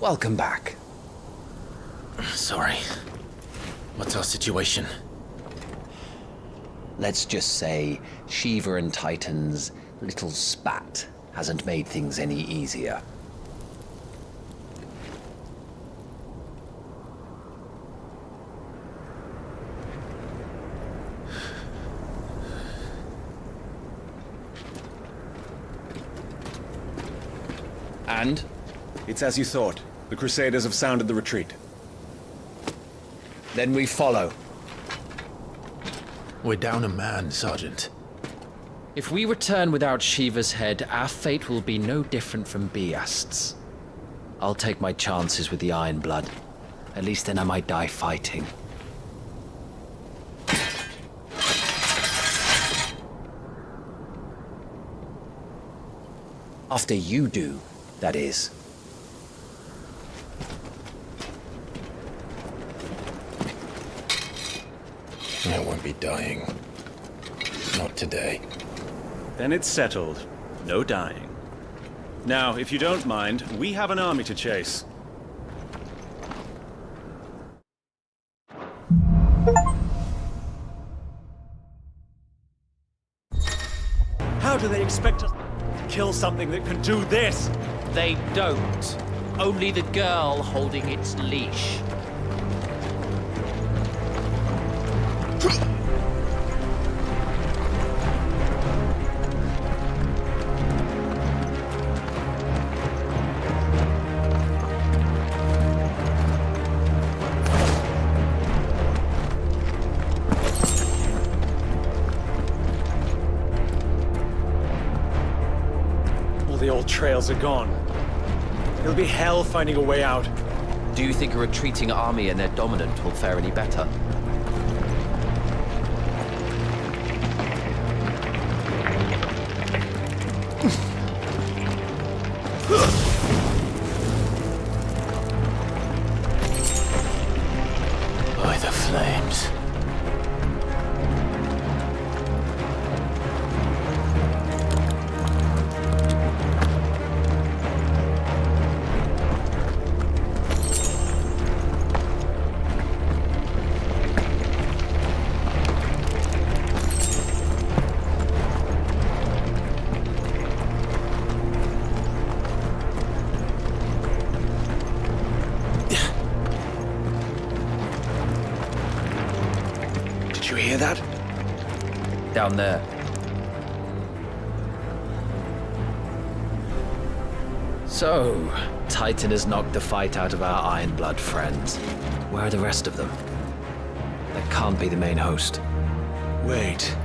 Welcome back. Sorry. What's our situation? Let's just say Shiva and Titan's little spat hasn't made things any easier. And? It's as you thought. The Crusaders have sounded the retreat. Then we follow. We're down a man, Sergeant. If we return without Shiva's head, our fate will be no different from Biast's. I'll take my chances with the Iron Blood. At least then I might die fighting. After you do, that is. I won't be dying. Not today. Then it's settled. No dying. Now, if you don't mind, we have an army to chase. How do they expect us to kill something that can do this? They don't. Only the girl holding its leash. The old trails are gone. It'll be hell finding a way out. Do you think a retreating army and their dominant will fare any better? By the flames. Did you hear that? Down there. So, Titan has knocked the fight out of our Iron Blood friends. Where are the rest of them? That can't be the main host. Wait.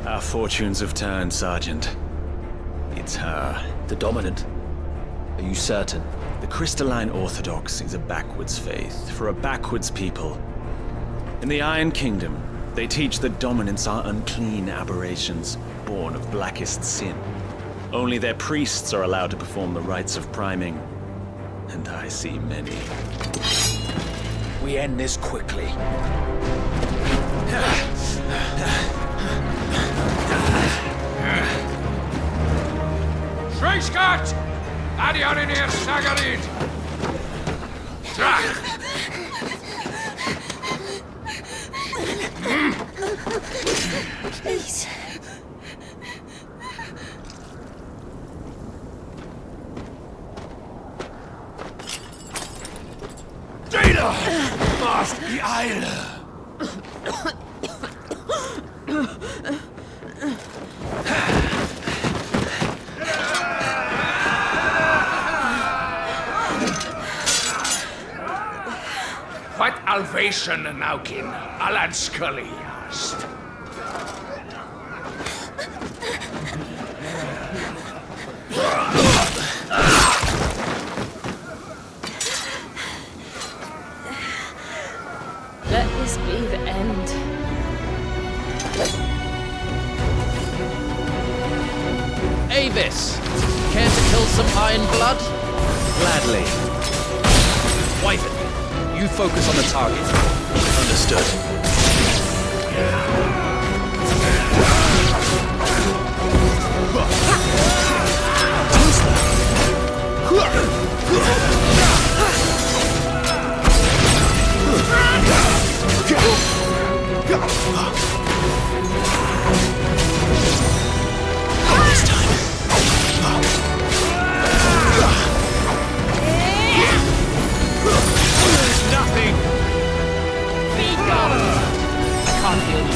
Our fortunes have turned, Sergeant. It's her. The Dominant? Are you certain? The Crystalline Orthodox is a backwards faith for a backwards people. In the Iron Kingdom, they teach that dominants are unclean aberrations, born of blackest sin. Only their priests are allowed to perform the rites of priming, and I see many. We end this quickly. Schweinskat! Adianinir Sagarid! Please. Jada! Mast die Eile! What Alvation Naukin, Alad Scully asked. Let this be the end. Avis! Care to kill some Iron Blood? Gladly. Wyvern, you focus on the target. Understood. Ha! Nothing! Be gone! I can't heal you.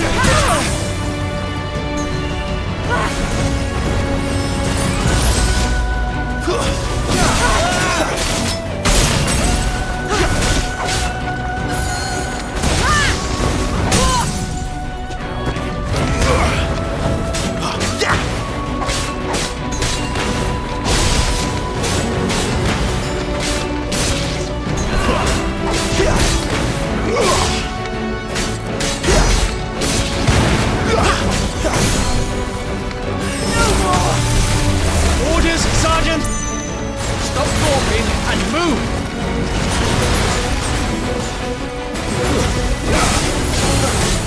Orders, Sergeant! Stop talking and move!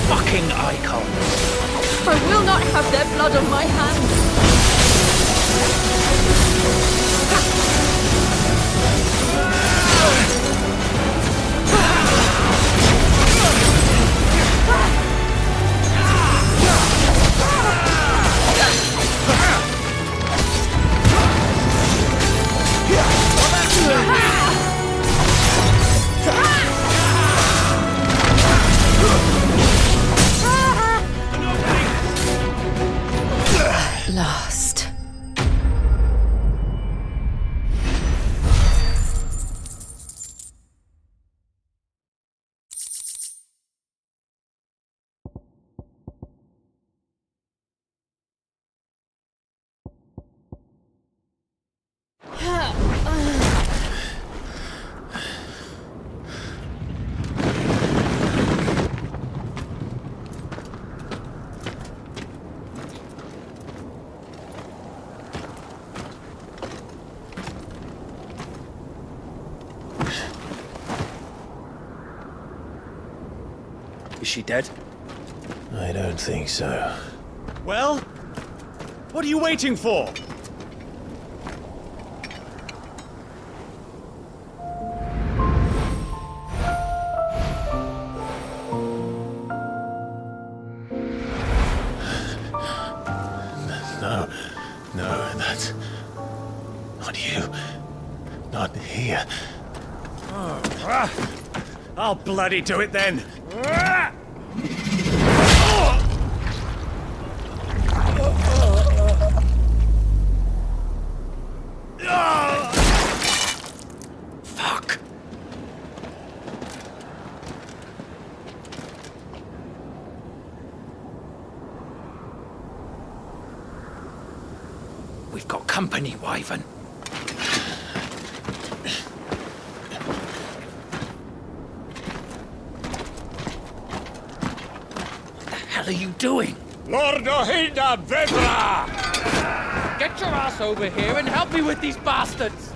Fucking icons. I will not have their blood on my hands. Lost. Is she dead? I don't think so. Well? What are you waiting for? No, that's not you. Not here. I'll bloody do it then! Fuck. We've got company, Wyvern. What the hell are you doing? Lord Ohilda Vedra! Get your ass over here and help me with these bastards!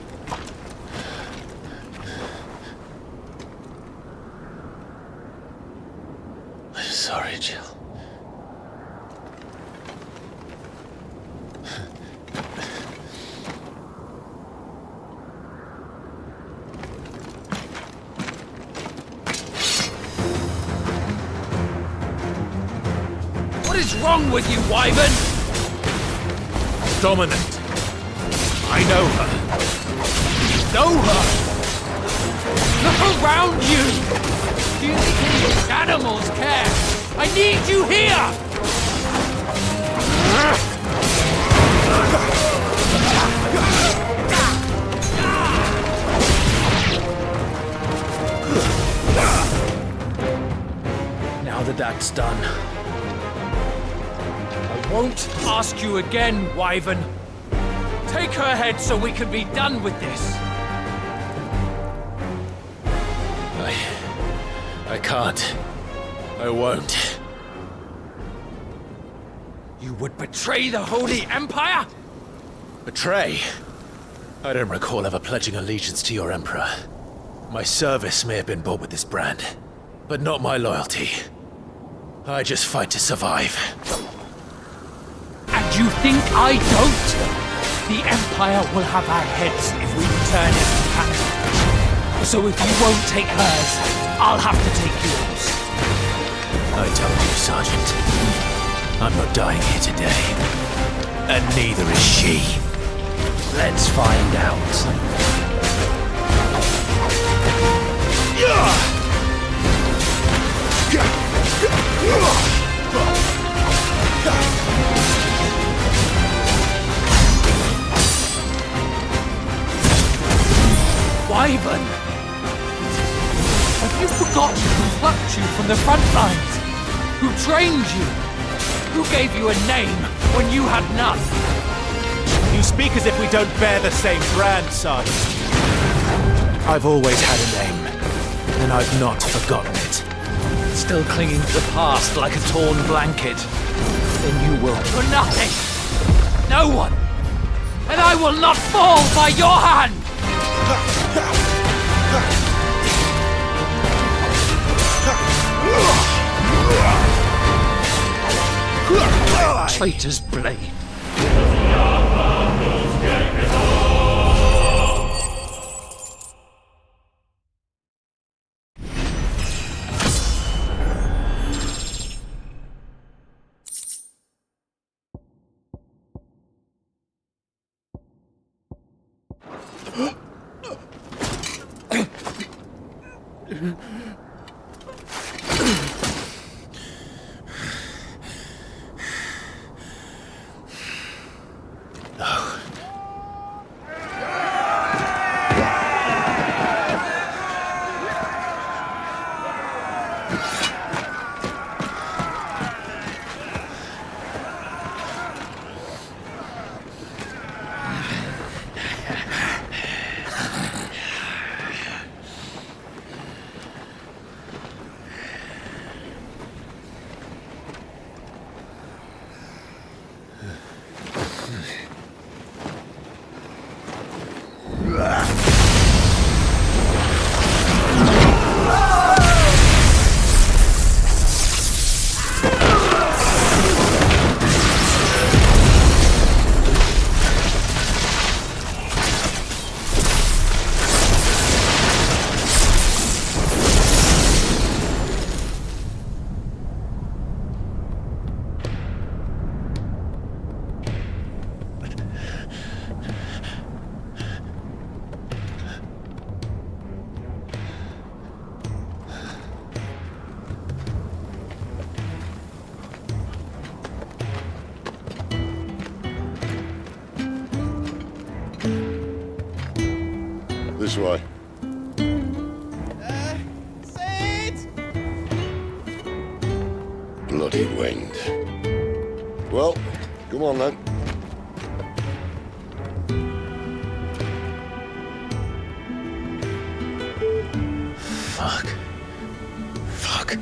I'm sorry, Jill. What is wrong with you, Wyvern? Dominant. I know her. Know her! Look around you! Do you think these animals care? I need you here! Now that that's done, I won't ask you again, Wyvern. Take her head so we can be done with this. I can't. I won't. You would betray the Holy Empire? Betray? I don't recall ever pledging allegiance to your Emperor. My service may have been bought with this brand, but not my loyalty. I just fight to survive. And you think I don't? The Empire will have our heads if we turn into cattle. So if you won't take hers, I'll have to take yours. I told you, Sergeant. I'm not dying here today. And neither is she. Let's find out. Wyvern! Have you forgotten who plucked you from the front lines? Who trained you? Who gave you a name when you had none? You speak as if we don't bear the same brand, Sergeant. I've always had a name, and I've not forgotten it. Still clinging to the past like a torn blanket. Then you will. For nothing! No one! And I will not fall by your hand! Traitor's blade. This way. Bloody wind. Well, come on then. Fuck. Fuck.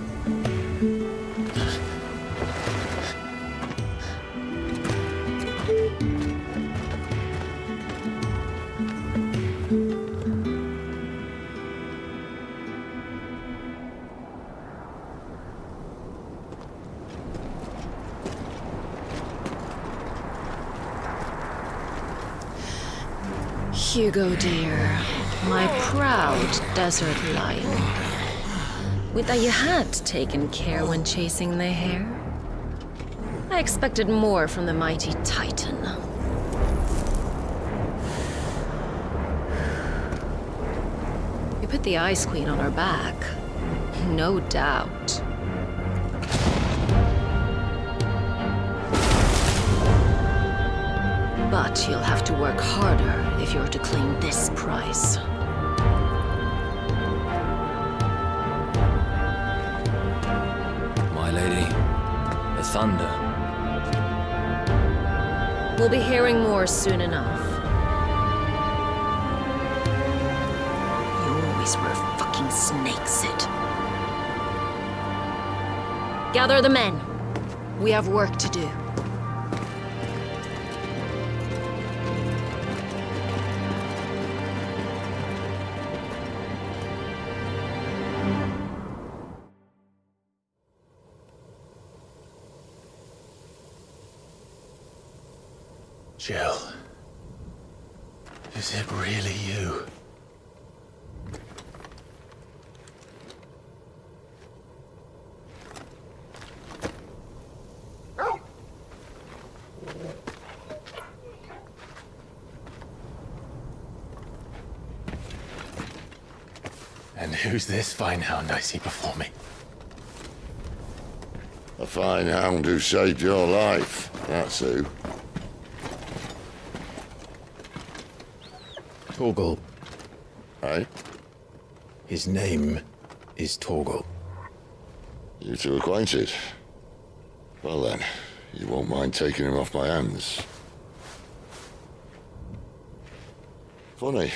Hugo, dear, my proud desert lion. Would that you had taken care when chasing the hare. I expected more from the mighty Titan. You put the Ice Queen on her back, no doubt. But you'll have to work harder if you're to claim this prize. My lady, the thunder. We'll be hearing more soon enough. You always were a fucking snake, Sid. Gather the men. We have work to do. Jill. Is it really you? And who's this fine hound I see before me? A fine hound who saved your life, that's who. Torgal. Eh? His name is Torgal. You two acquainted? Well then, you won't mind taking him off my hands. Funny.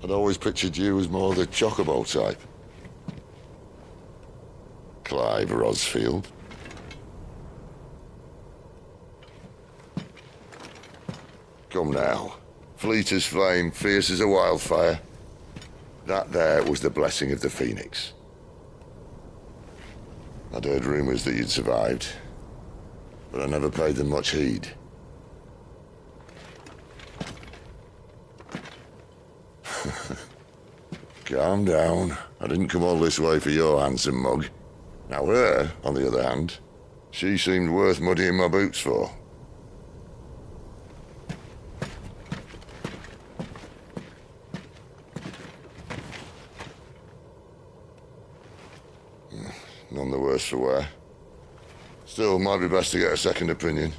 I'd always pictured you as more the chocobo type. Clive Rosfield. Come now. Fleet as flame, fierce as a wildfire. That there was the blessing of the Phoenix. I'd heard rumors that you'd survived, but I never paid them much heed. Calm down. I didn't come all this way for your handsome mug. Now her, on the other hand, she seemed worth muddying my boots for. None the worse for wear. Still, might be best to get a second opinion.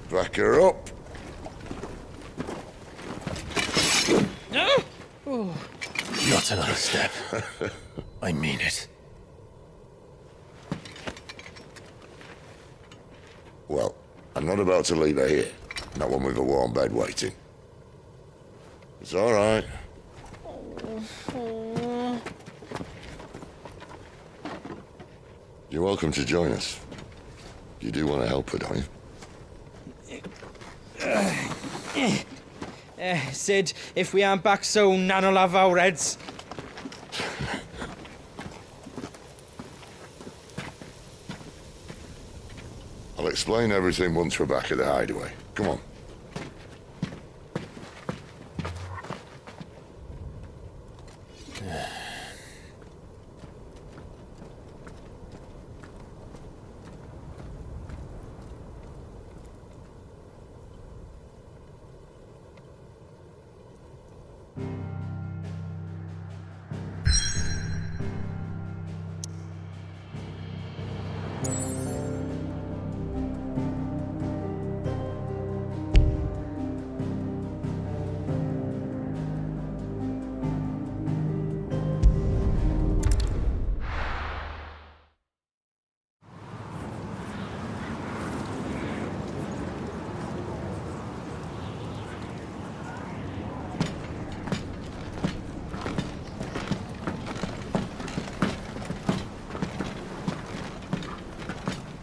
Back her up. Not another step. I mean it. Well, I'm not about to leave her here. Not one with a warm bed waiting. It's all right. You're welcome to join us. You do want to help her, don't you? Sid, if we aren't back soon, Nan'll have our heads. I'll explain everything once we're back at the hideaway. Come on.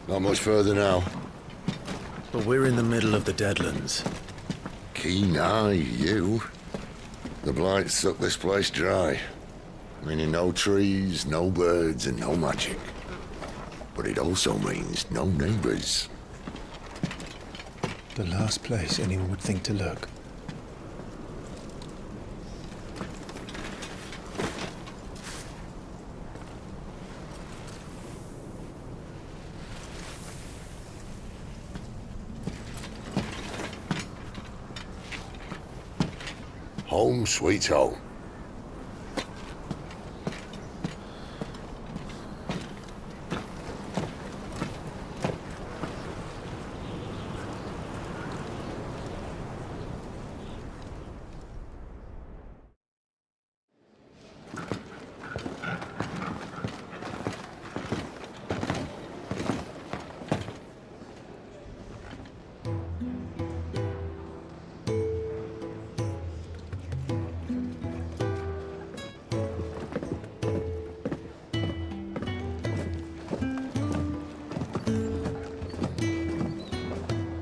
Not much further now. But we're in the middle of the Deadlands. Keen eye, you. The blight sucked this place dry. Meaning no trees, no birds, and no magic. But it also means no neighbors. The last place anyone would think to look. Home sweet home.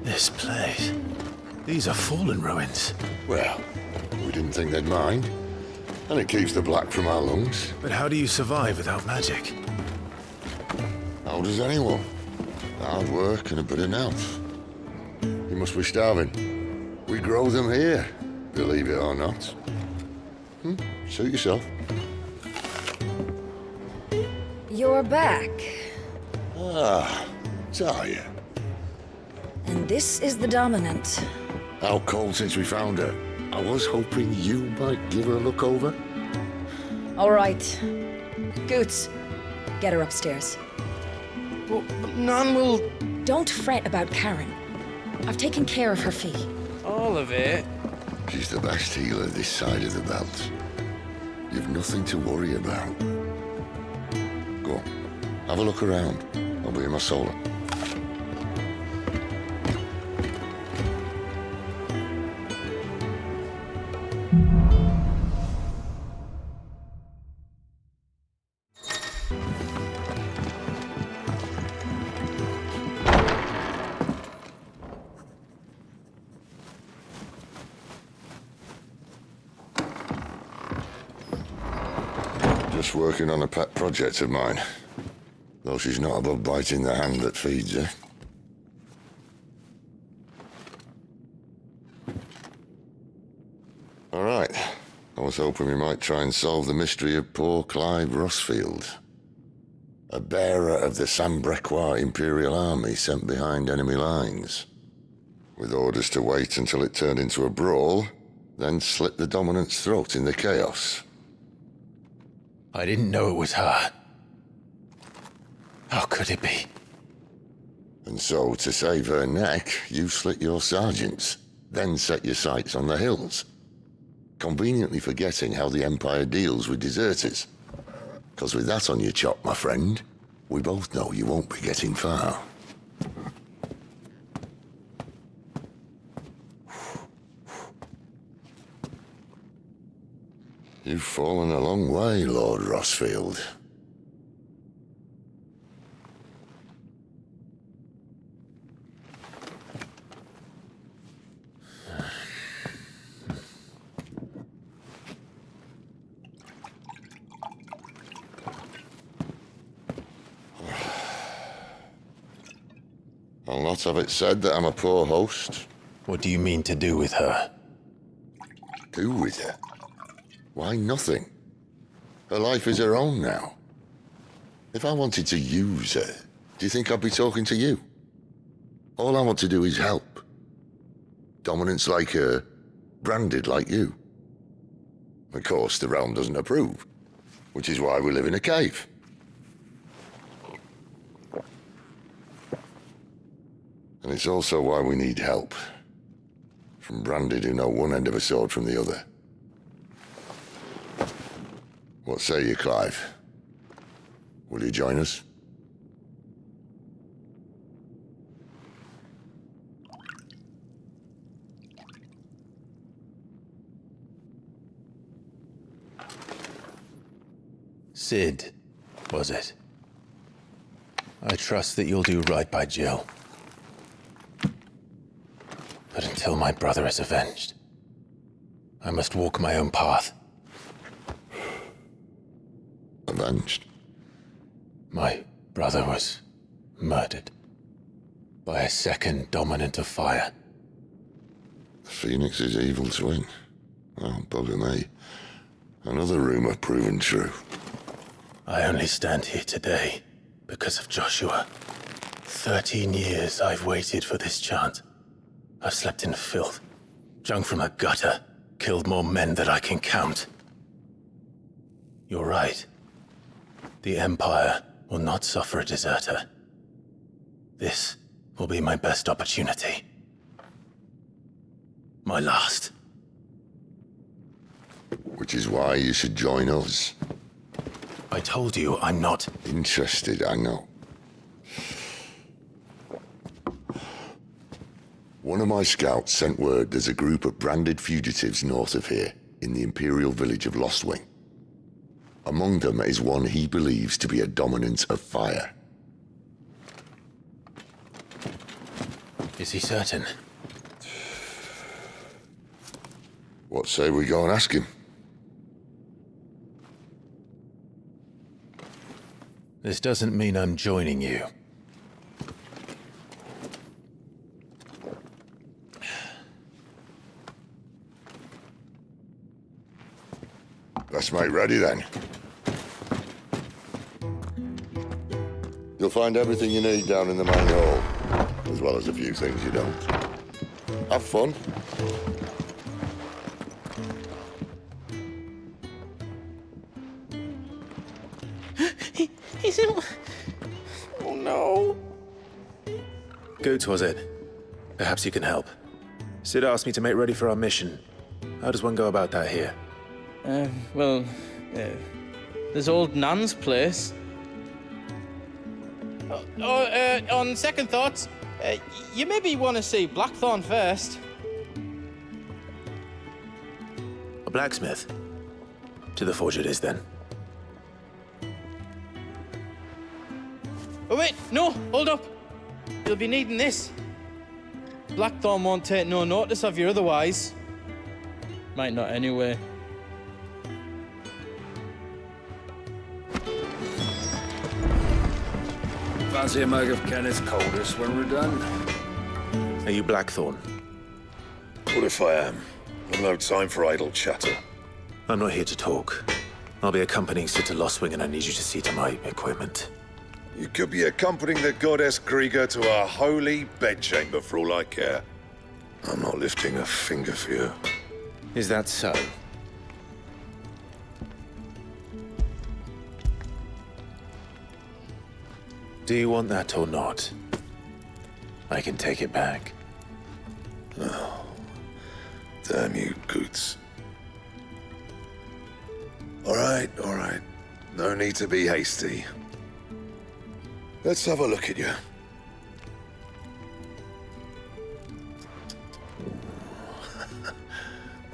This place. These are fallen ruins. Well, we didn't think they'd mind. And it keeps the black from our lungs. But how do you survive without magic? How does anyone? Hard work and a bit of nous. You must be starving. We grow them here, believe it or not. Suit yourself. You're back. Ah, Taya. And this is the Dominant. Out cold since we found her. I was hoping you might give her a look over. All right. Goots, get her upstairs. Well, none will... Don't fret about Karen. I've taken care of her fee. All of it? She's the best healer this side of the belt. You've nothing to worry about. Go on, have a look around. I'll be in my solar. Just working on a pet project of mine. Though she's not above biting the hand that feeds her. All right. I was hoping we might try and solve the mystery of poor Clive Rossfield. A bearer of the Sambrequois Imperial Army sent behind enemy lines. With orders to wait until it turned into a brawl, then slit the Dominant's throat in the chaos. I didn't know it was her. How could it be? And so, to save her neck, you slit your sergeants, then set your sights on the hills. Conveniently forgetting how the Empire deals with deserters. Because with that on your chop, my friend, we both know you won't be getting far. You've fallen a long way, Lord Rossfield. I'll not have it said that I'm a poor host. What do you mean to do with her? Do with her? Why, nothing. Her life is her own now. If I wanted to use her, do you think I'd be talking to you? All I want to do is help. Dominants like her, branded like you. Of course, the realm doesn't approve, which is why we live in a cave. And it's also why we need help. From branded who know one end of a sword from the other. What say you, Clive? Will you join us? Sid, was it? I trust that you'll do right by Jill. But until my brother is avenged, I must walk my own path. Avenged? My brother was murdered by a second Dominant of Fire. The Phoenix's evil twin. Oh, bugger me. Another rumor proven true. I only stand here today because of Joshua. 13 years I've waited for this chance. I've slept in filth, drunk from a gutter, killed more men than I can count. You're right. The Empire will not suffer a deserter. This will be my best opportunity. My last. Which is why you should join us. I told you I'm not Interested, I know. One of my scouts sent word there's a group of branded fugitives north of here, in the Imperial village of Lostwing. Among them is one he believes to be a Dominant of Fire. Is he certain? What say we go and ask him? This doesn't mean I'm joining you. Let's make ready then. You'll find everything you need down in the main hall, as well as a few things you don't. Have fun. He's in... Oh no. Goots, was it? Perhaps you can help. Sid asked me to make ready for our mission. How does one go about that here? There's old Nan's place. On second thoughts, you maybe want to see Blackthorn first. A blacksmith? To the forge it is, then. Oh wait, no, hold up. You'll be needing this. Blackthorn won't take no notice of you otherwise. Might not anyway. Fancy a mug of Kenneth's coldest when we're done? Are you Blackthorn? What if I am? I've no time for idle chatter. I'm not here to talk. I'll be accompanying Sid to Lostwing, and I need you to see to my equipment. You could be accompanying the goddess Krieger to our holy bedchamber for all I care. I'm not lifting a finger for you. Is that so? Do you want that or not? I can take it back. Oh, damn you, Goots. All right. No need to be hasty. Let's have a look at you.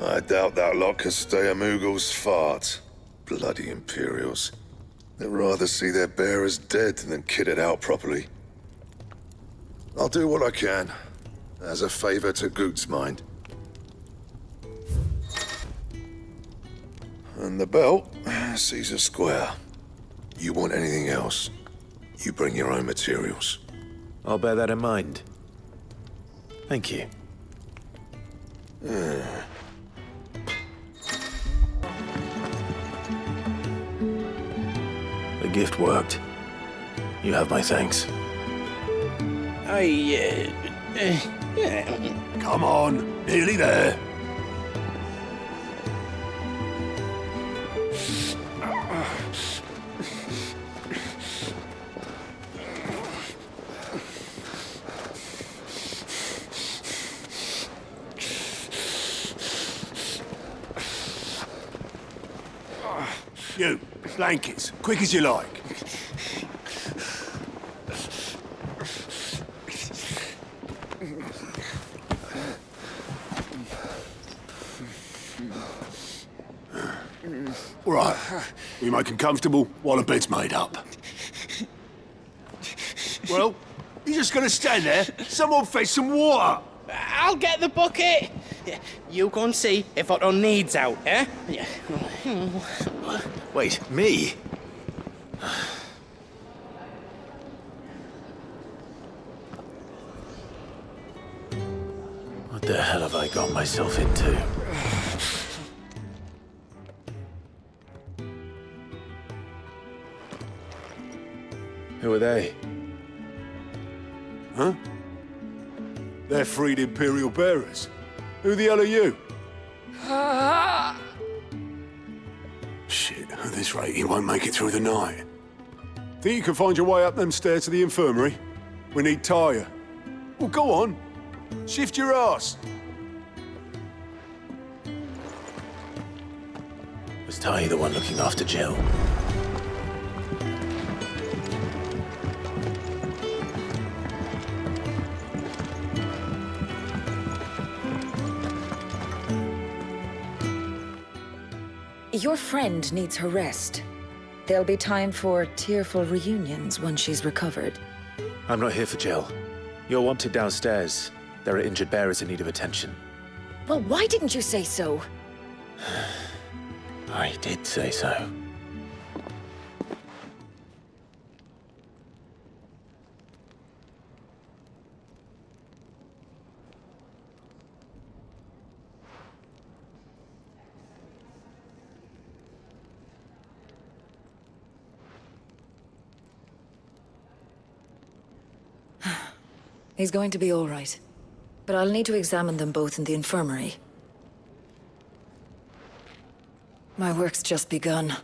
I doubt that lot could stay a Moogle's fart. Bloody Imperials. They'd rather see their bearers dead than kitted out properly. I'll do what I can, as a favor to Goot's mind. And the belt sees a square. You want anything else, you bring your own materials. I'll bear that in mind. Thank you. The gift worked. You have my thanks. Come on, nearly there. You, blankets, quick as you like. All right, we make 'em comfortable while the bed's made up. Well, you just gonna stand there? Someone fetch some water. I'll get the bucket. You go and see if Otto needs out, eh? Wait, me? What the hell have I got myself into? Who are they? Huh? They're freed Imperial bearers. Who the hell are you? Shit, at this rate, you won't make it through the night. Think you can find your way up them stairs to the infirmary? We need Tyre. Well, go on. Shift your ass. Was Ty the one looking after Jill? Your friend needs her rest. There'll be time for tearful reunions once she's recovered. I'm not here for Jill. You're wanted downstairs. There are injured bearers in need of attention. Well, why didn't you say so? I did say so. He's going to be all right. But I'll need to examine them both in the infirmary. My work's just begun.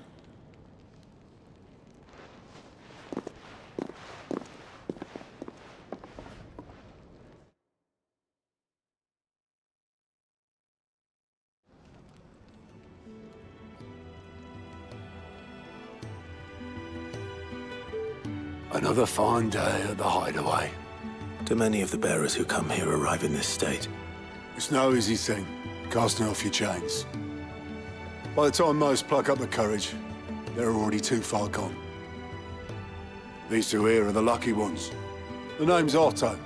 Another fine day at the hideaway. Do many of the bearers who come here arrive in this state? It's no easy thing, casting off your chains. By the time most pluck up the courage, they're already too far gone. These two here are the lucky ones. The name's Otto.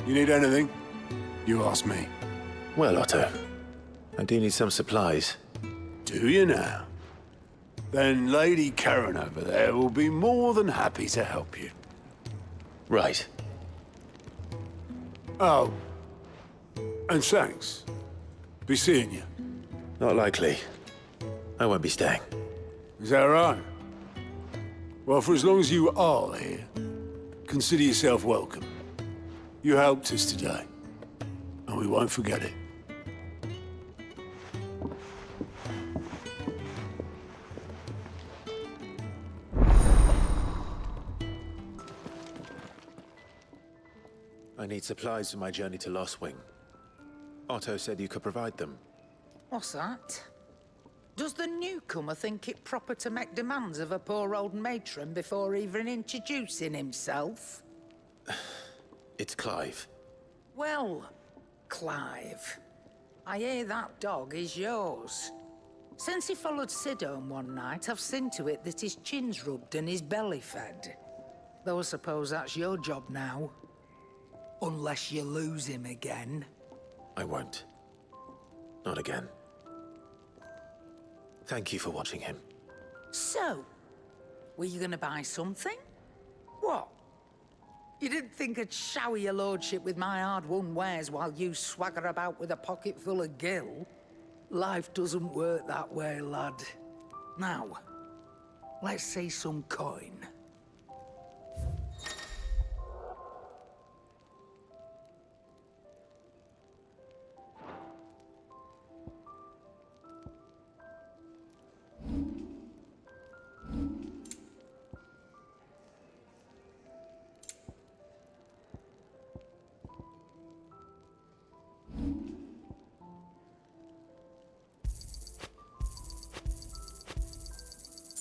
You need anything, you ask me. Well, Otto, I do need some supplies. Do you now? Then Lady Karen over there will be more than happy to help you. Right. Oh. And thanks. Be seeing you. Not likely. I won't be staying. Is that right? Well, for as long as you are here, consider yourself welcome. You helped us today, and we won't forget it. I need supplies for my journey to Lostwing. Otto said you could provide them. What's that? Does the newcomer think it proper to make demands of a poor old matron before even introducing himself? It's Clive. Well, Clive, I hear that dog is yours. Since he followed Sid home one night, I've seen to it that his chin's rubbed and his belly fed. Though I suppose that's your job now. Unless you lose him again. I won't. Not again. Thank you for watching him. So, were you gonna buy something? What? You didn't think I'd shower your lordship with my hard-won wares while you swagger about with a pocket full of gil? Life doesn't work that way, lad. Now, let's see some coin.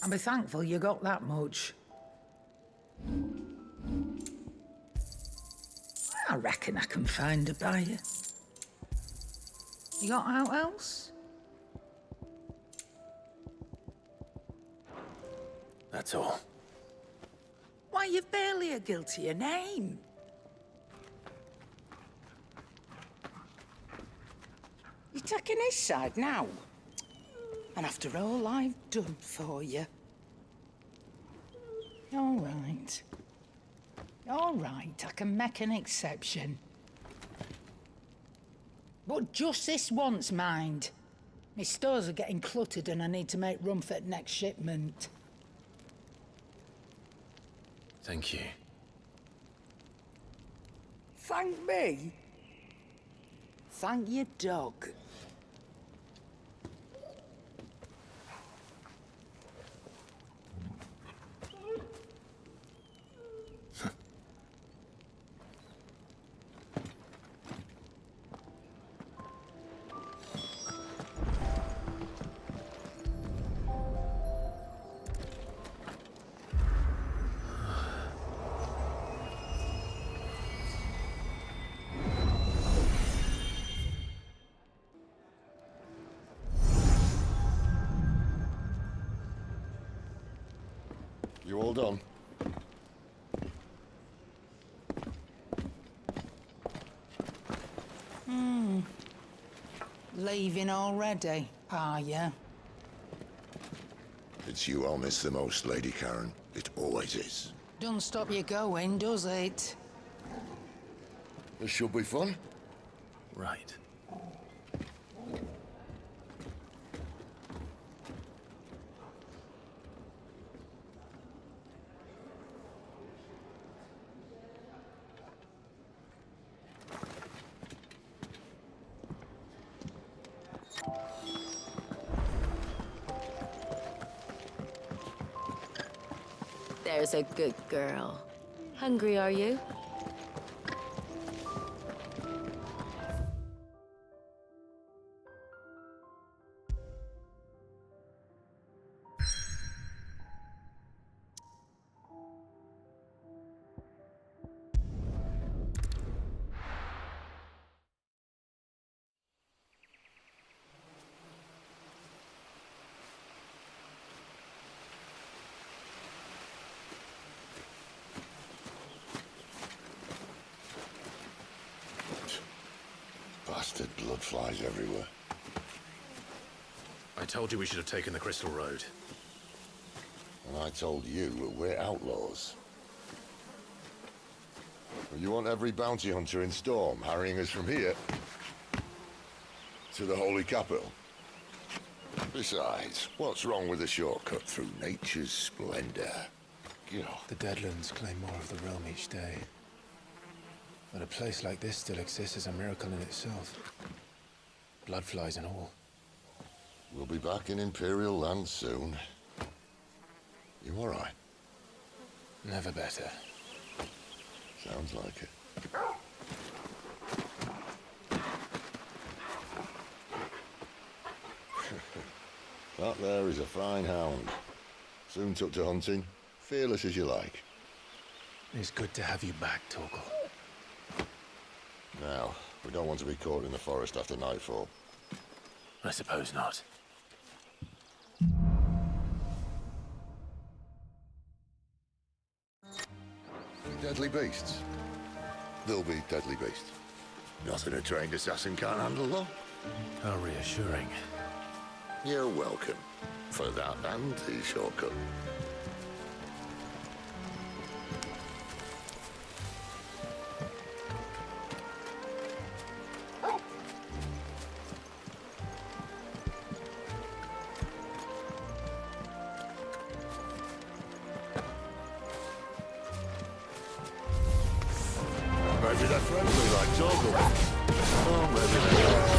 And be thankful you got that much. I reckon I can find a buyer. You got out else? That's all. Why, you've barely a guiltier name. You're taking his side now? And after all I've done for you. All right. All right, I can make an exception. But just this once, mind. My stores are getting cluttered and I need to make room for the next shipment. Thank you. Thank me? Thank your dog. You all done? Leaving already, are ya? It's you I'll miss the most, Lady Karen. It always is. Don't stop you going, does it? This should be fun. Right. There's a good girl. Hungry, are you? Bastard blood flies everywhere. I told you we should have taken the Crystal Road. And I told you that we're outlaws. Well, you want every bounty hunter in Storm harrying us from here to the Holy Capital? Besides, what's wrong with a shortcut through nature's splendor? The Deadlands claim more of the realm each day. But a place like this still exists is a miracle in itself. Bloodflies and all. We'll be back in Imperial land soon. You all right? Never better. Sounds like it. That there is a fine hound. Soon took to hunting. Fearless as you like. It's good to have you back, Torgal. Now, we don't want to be caught in the forest after nightfall. I suppose not. Deadly beasts. They'll be deadly beasts. Nothing a trained assassin can't handle, though. How reassuring. You're welcome. For that and the shortcut. Maybe they're friendly like Torgal. Oh, maybe they're not.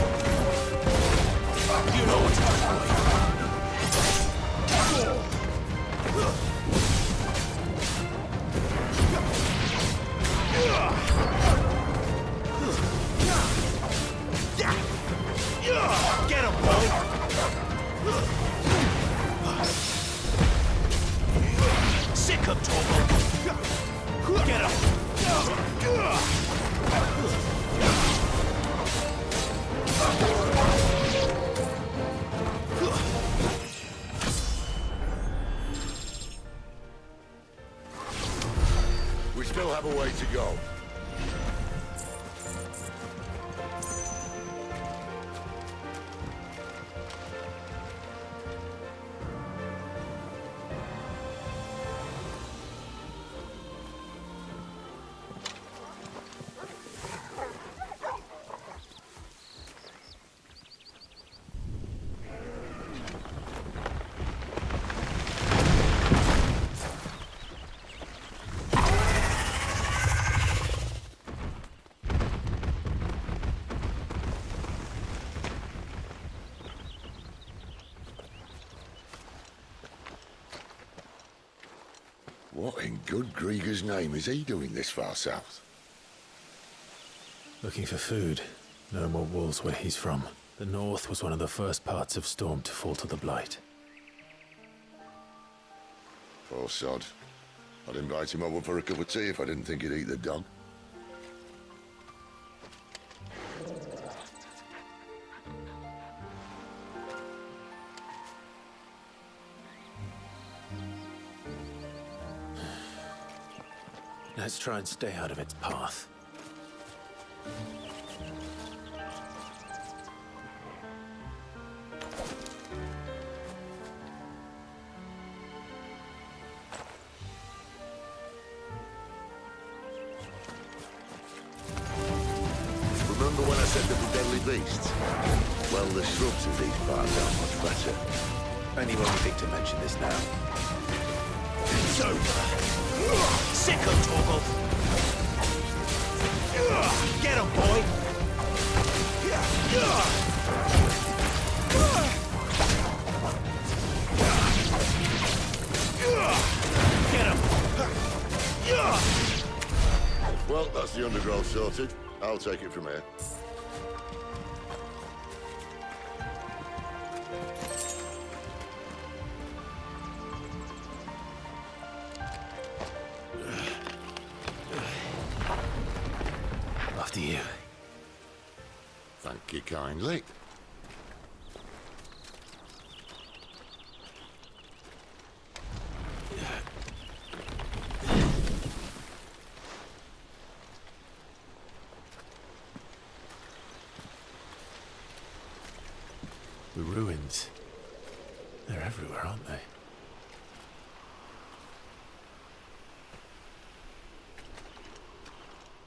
You know what's coming. Get him, boy! Sick of Torgal! Get him! We still have a way to go. What in good Grieger's name is he doing this far south? Looking for food. No more wolves where he's from. The north was one of the first parts of Storm to fall to the Blight. Poor sod. I'd invite him over for a cup of tea if I didn't think he'd eat the dog. Let's try and stay out of its path. Remember when I said there were deadly beasts? Well, the shrubs in these parts are much better. Anyone would think to mention this now. It's over. Sick of Torgal. Get him, boy. Get him. Well, that's the undergrowth sorted. I'll take it from here. After you. Thank you kindly. The ruins. They're everywhere, aren't they?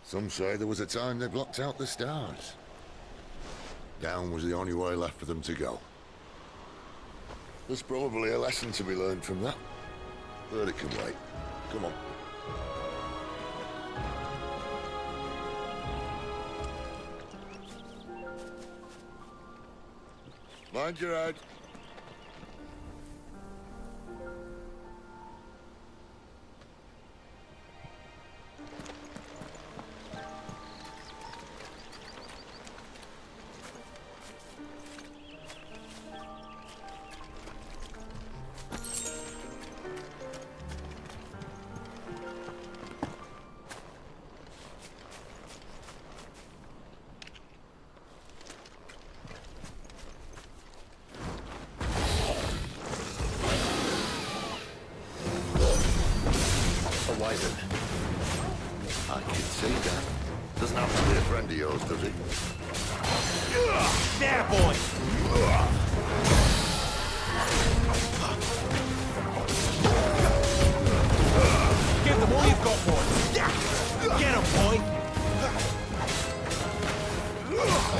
Some say there was a time they blocked out the stars. Down was the only way left for them to go. There's probably a lesson to be learned from that. But it can wait. Come on. Mind your head. I can see that. Doesn't have to be a friend of yours, does he? There, boy! Give them all you've got, boy! Get him, boy!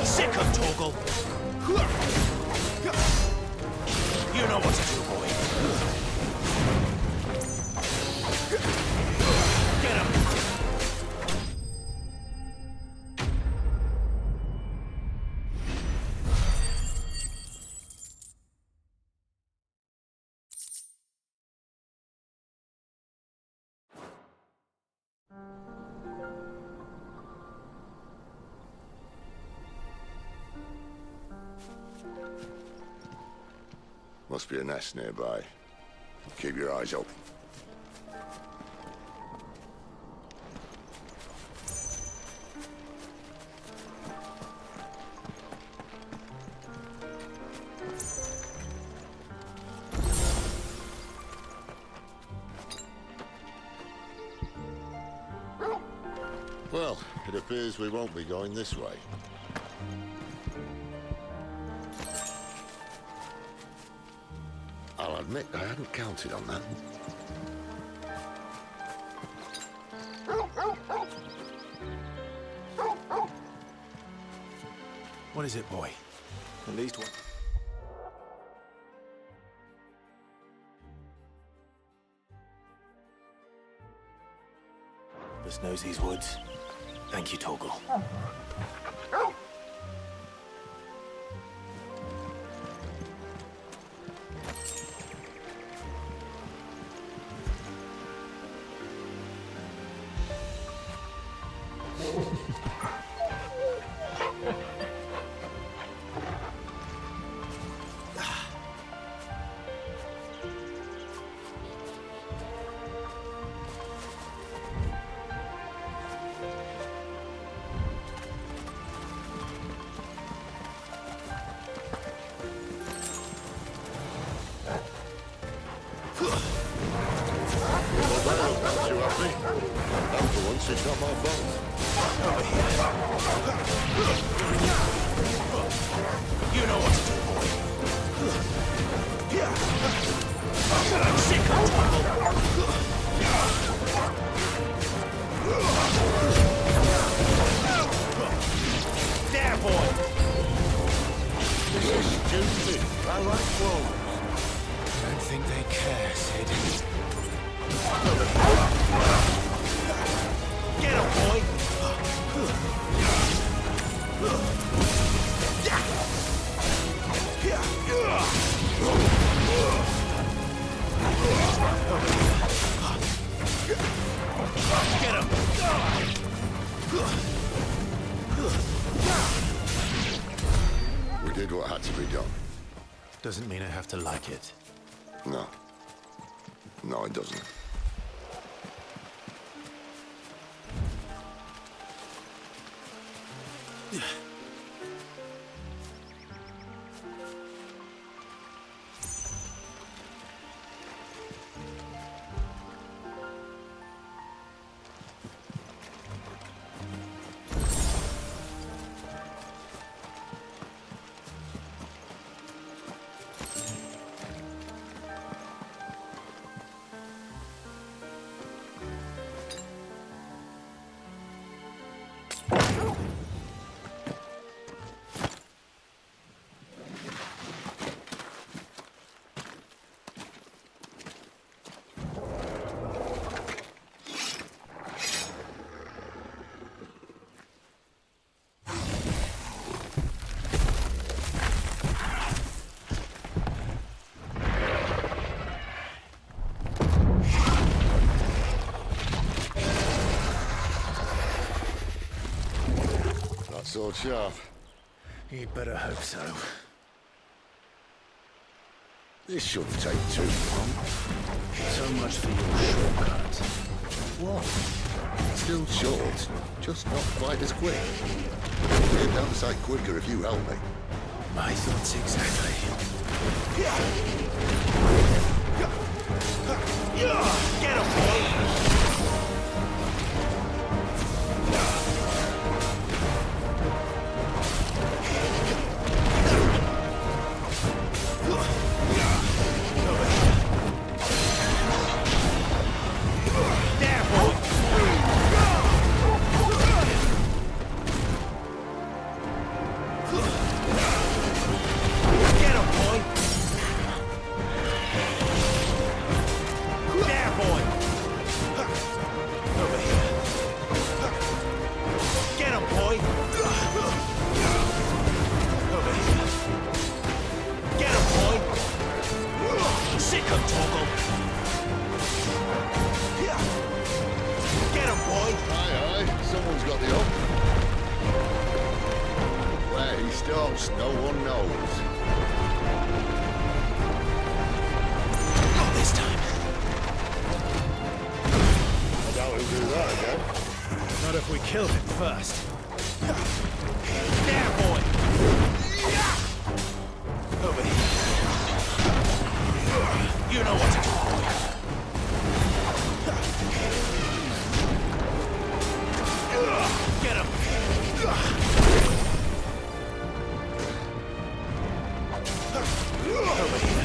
Sick of Torgal! You know what to do, boy! Get him! Must be a nest nearby. Keep your eyes open. Well, it appears we won't be going this way. I'll admit I hadn't counted on that. What is it, boy? At least one. This knows these woods. Thank you, Torgal. It's not my fault. Over here. You know what to do, boy. I'm sick of there, boy. This is stupid. I like wolves. I don't think they care, Sid. Get him, boy! Get him! doesn't mean I have to like it. No. No, it doesn't. Sword sharp. You'd better hope so. This shouldn't take too long. So much for your shortcut. What? Still short, just not quite as quick. It'll be a damn sight quicker if you help me. My thoughts exactly. Get him, boy! No one knows. Not this time. I doubt he'll do that again. Not if we kill him first. There, boy! Over here. You know what to do, boy. Get him! Over here.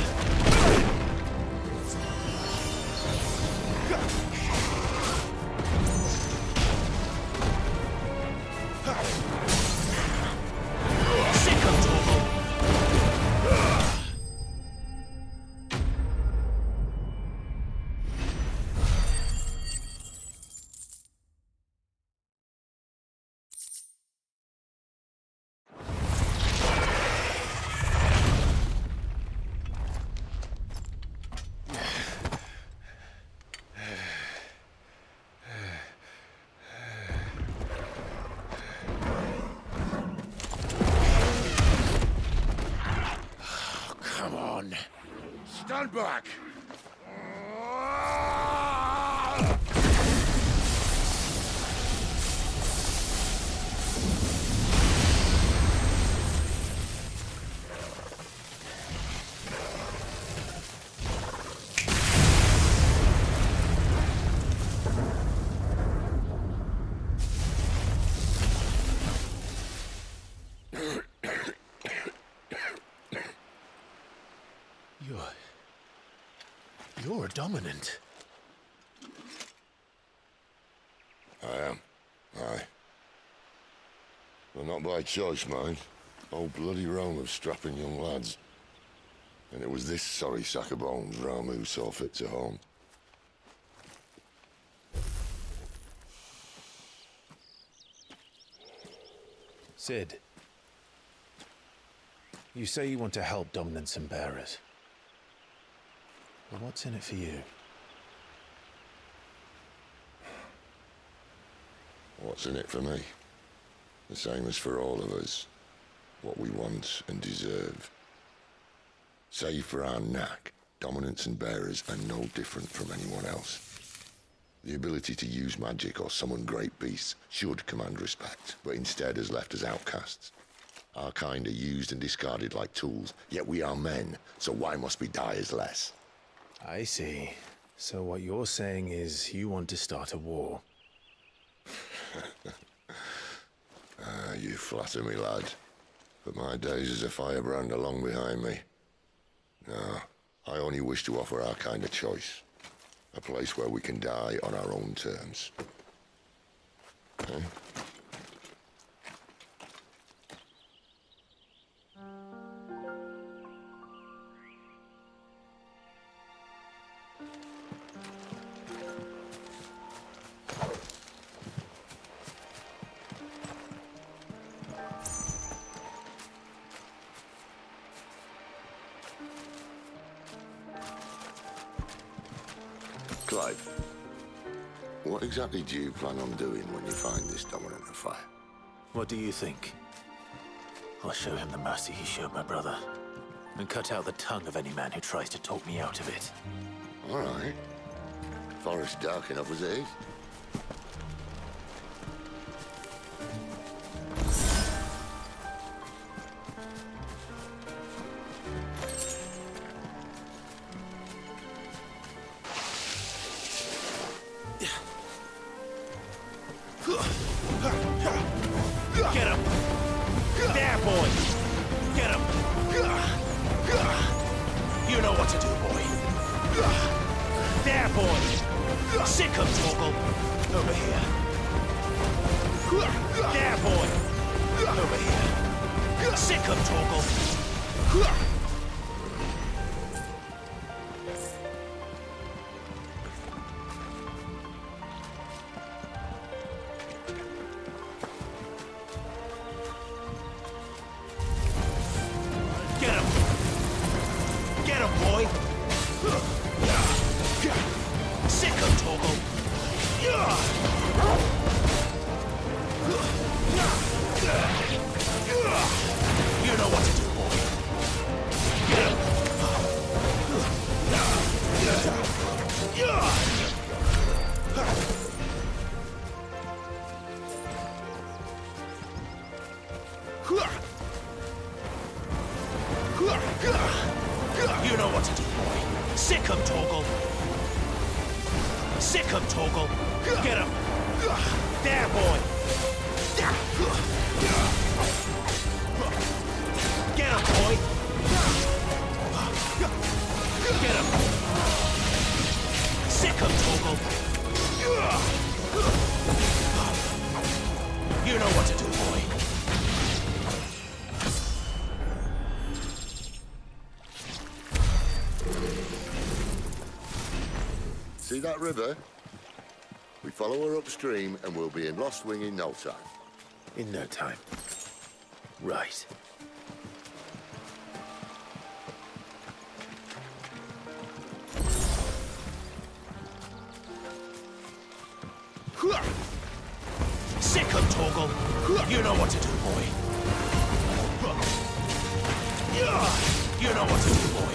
Stand back! You're dominant. I am. Aye. Well, not by choice, mind. Whole bloody realm of strapping young lads. And it was this sorry sack of bones Ramu saw fit to home. Sid, you say you want to help dominants and bearers. Well, what's in it for you? What's in it for me? The same as for all of us. What we want and deserve. Save for our knack, dominants and bearers are no different from anyone else. The ability to use magic or summon great beasts should command respect, but instead has left us outcasts. Our kind are used and discarded like tools, yet we are men, so why must we die as less? I see. So what you're saying is you want to start a war. You flatter me, lad. But my days as a firebrand are long behind me. No, I only wish to offer our kind a choice. A place where we can die on our own terms. Eh? Clive, what exactly do you plan on doing when you find this dominant of fire? What do you think? I'll show him the mercy he showed my brother, and cut out the tongue of any man who tries to talk me out of it. All right. Forest dark enough as it is. Get him! There, boy! Get him! You know what to do, boy. There, boy! Sick him, Torgal! Over here. There, boy! Over here. Sick him, Torgal! You know what to do, boy. Sick him, Torgal. Sick him, Torgal. Get him. There, boy. Get him, boy. Get him. Sick him, Torgal. You know what to do, boy. See that river? We follow her upstream and we'll be in Lostwing in no time. In no time. Right. Sick him, Torgal. You know what to do, boy. You know what to do, boy.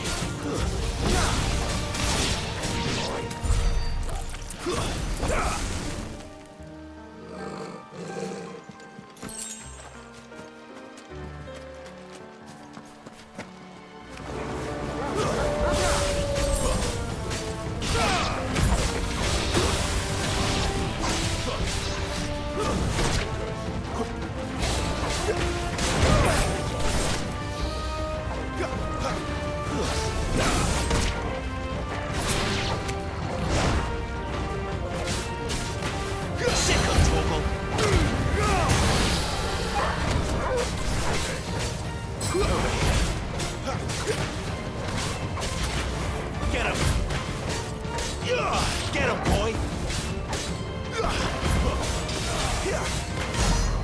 Get him, boy!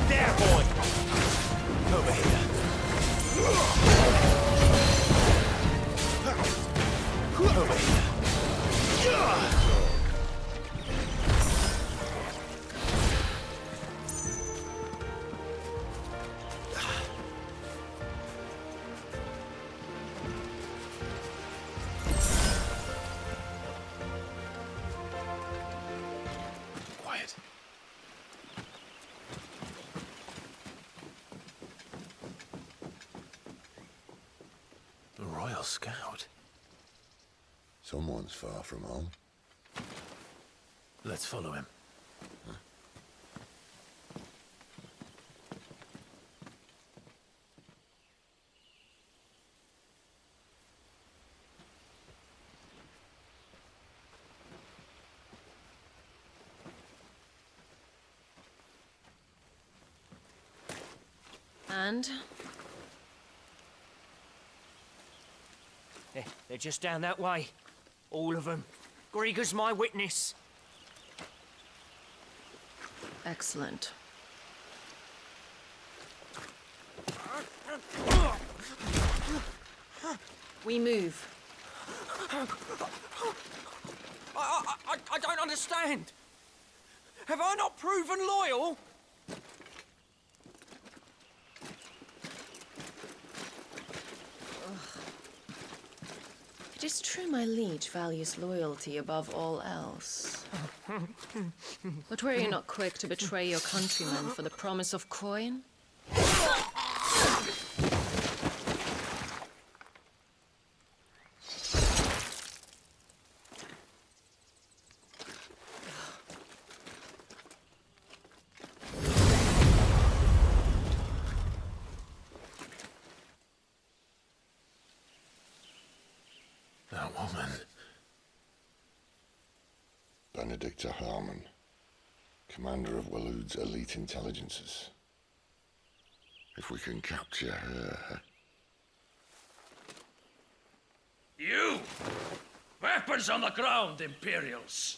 There, boy! Over here. Over here. scout. Someone's far from home. Let's follow him. And? They're just down that way. All of them. Grieger's my witness. Excellent. We move. I don't understand. Have I not proven loyal? It is true my liege values loyalty above all else. But were you not quick to betray your countrymen for the promise of coin? That woman. Benedikta Harmon, commander of Waloed's elite intelligences. If we can capture her... You! Weapons on the ground, Imperials!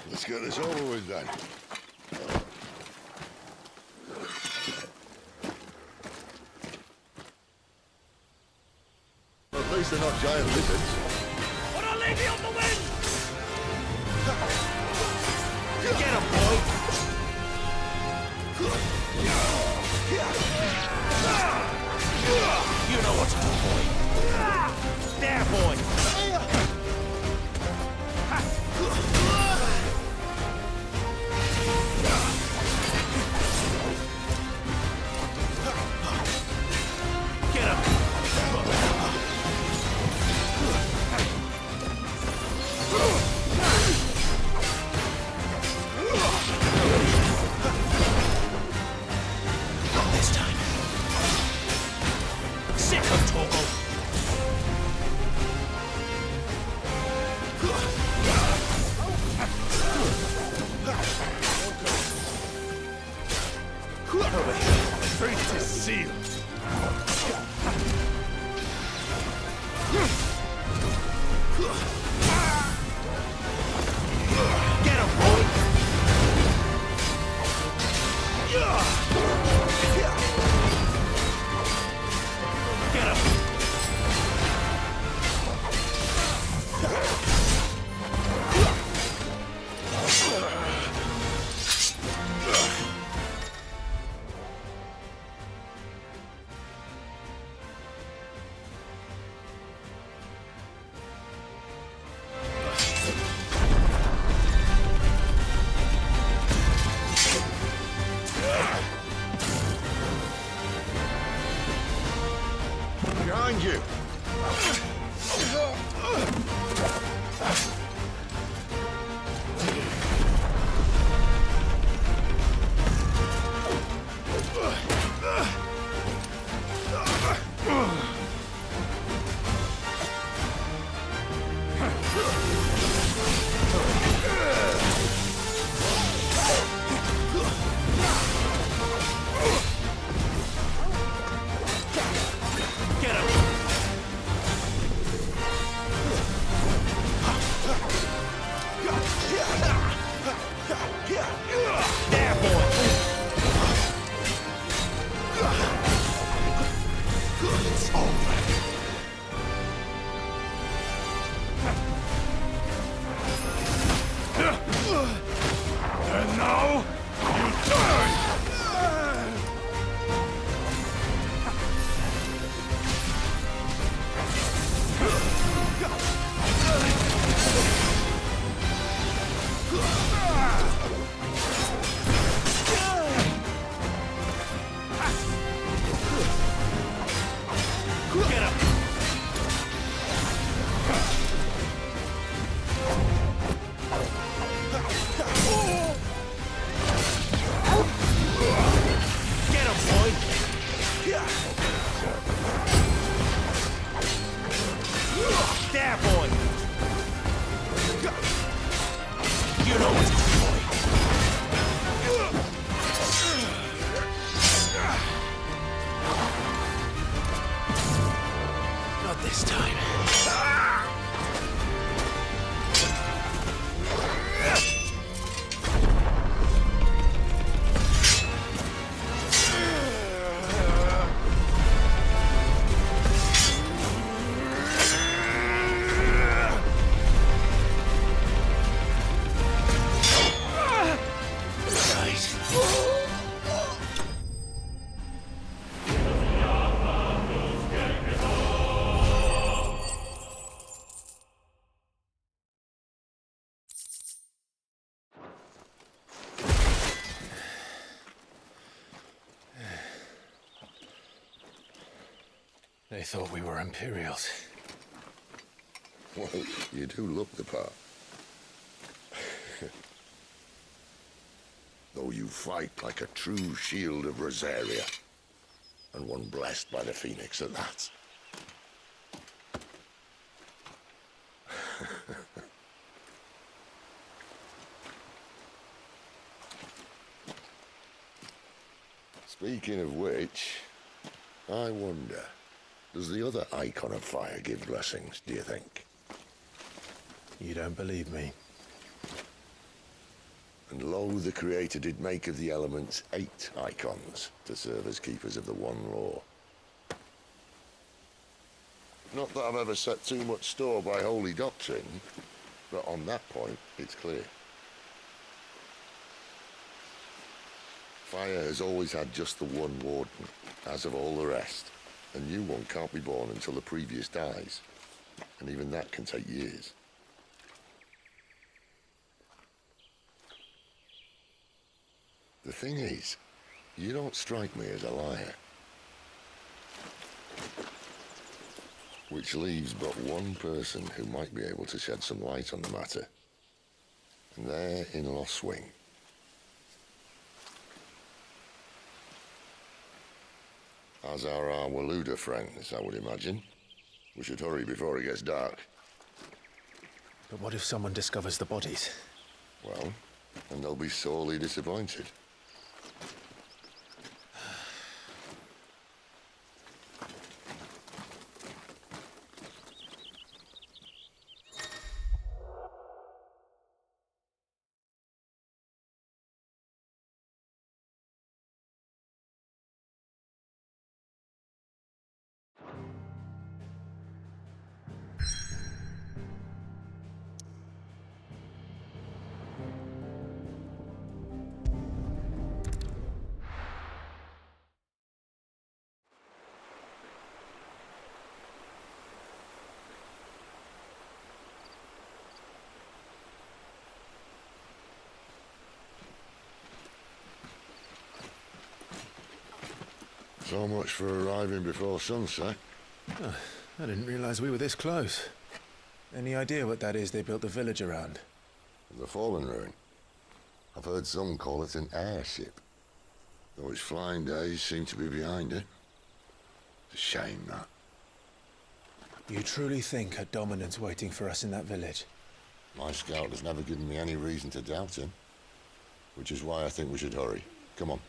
Let's get this over with then. At least they're not giant lizards. Put a lady on the wind! Get him, boy! You know what to do, boy. There, boy! Behind you! Not this time. They thought we were Imperials. Well, you do look the part. Though you fight like a true shield of Rosaria. And one blessed by the Phoenix at that. Speaking of which, I wonder, does the other icon of fire give blessings, do you think? You don't believe me? And lo, the Creator did make of the elements 8 icons to serve as keepers of the one law. Not that I've ever set too much store by holy doctrine, but on that point, it's clear. Fire has always had just the one warden, as of all the rest. A new one can't be born until the previous dies, and even that can take years. The thing is, you don't strike me as a liar. Which leaves but one person who might be able to shed some light on the matter. And they're in Lostwing. As are our Waluda friends, I would imagine. We should hurry before it gets dark. But what if someone discovers the bodies? Well, and they'll be sorely disappointed. So much for arriving before sunset. Oh, I didn't realize we were this close. Any idea what that is they built the village around? The Fallen Ruin. I've heard some call it an airship. Though its flying days seem to be behind it. It's a shame, that. You truly think a dominant's waiting for us in that village? My scout has never given me any reason to doubt him. Which is why I think we should hurry. Come on.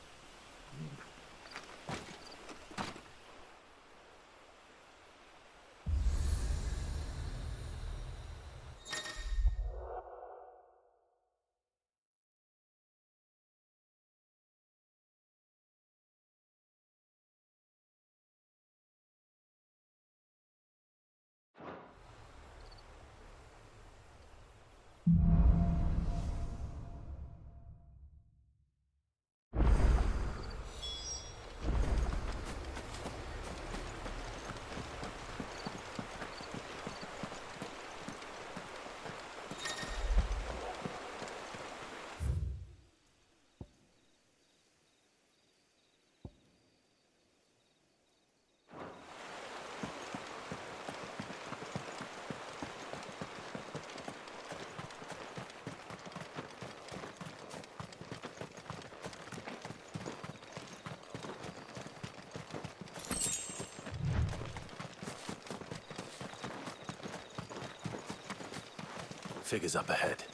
Figures up ahead.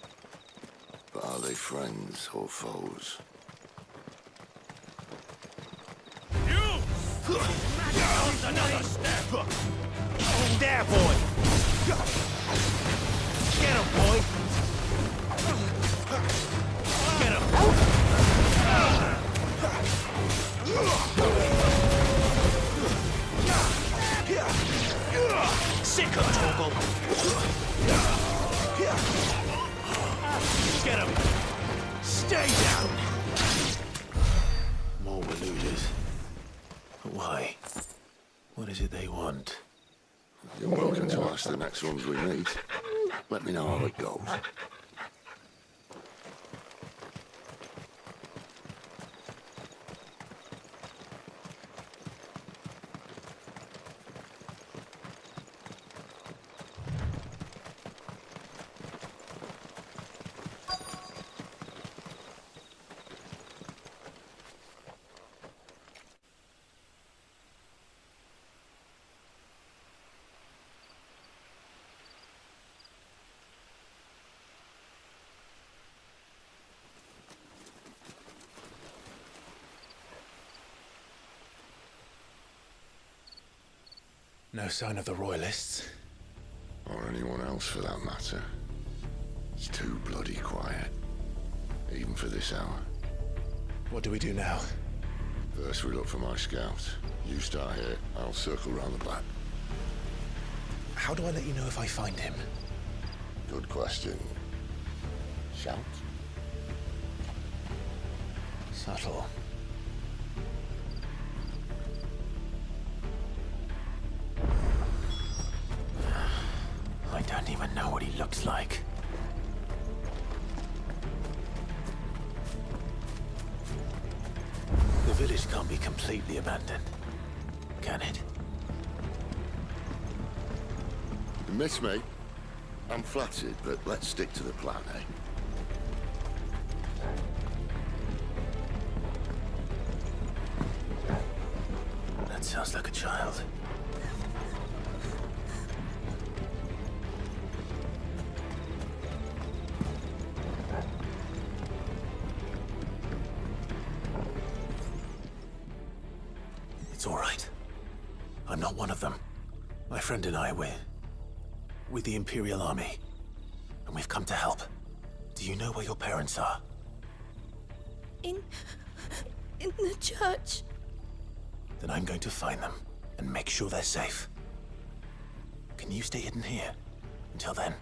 But I'll they friends or foes? Comes another step! There, boy! Get him, boy! Get him! Sick of Torgal! Get him! Stay down! More Waluders. But why? What is it they want? You're welcome to ask the next ones we meet. Let me know how it goes. No sign of the Royalists. Or anyone else for that matter. It's too bloody quiet. Even for this hour. What do we do now? First we look for my scout. You start here, I'll circle round the back. How do I let you know if I find him? Good question. Shout? Subtle. I don't even know what he looks like. The village can't be completely abandoned, can it? You miss me? I'm flattered, but let's stick to the plan, eh? That sounds like a child. It's all right. I'm not one of them. My friend and I, we're with the Imperial Army. And we've come to help. Do you know where your parents are? In the church. Then I'm going to find them and make sure they're safe. Can you stay hidden here until then?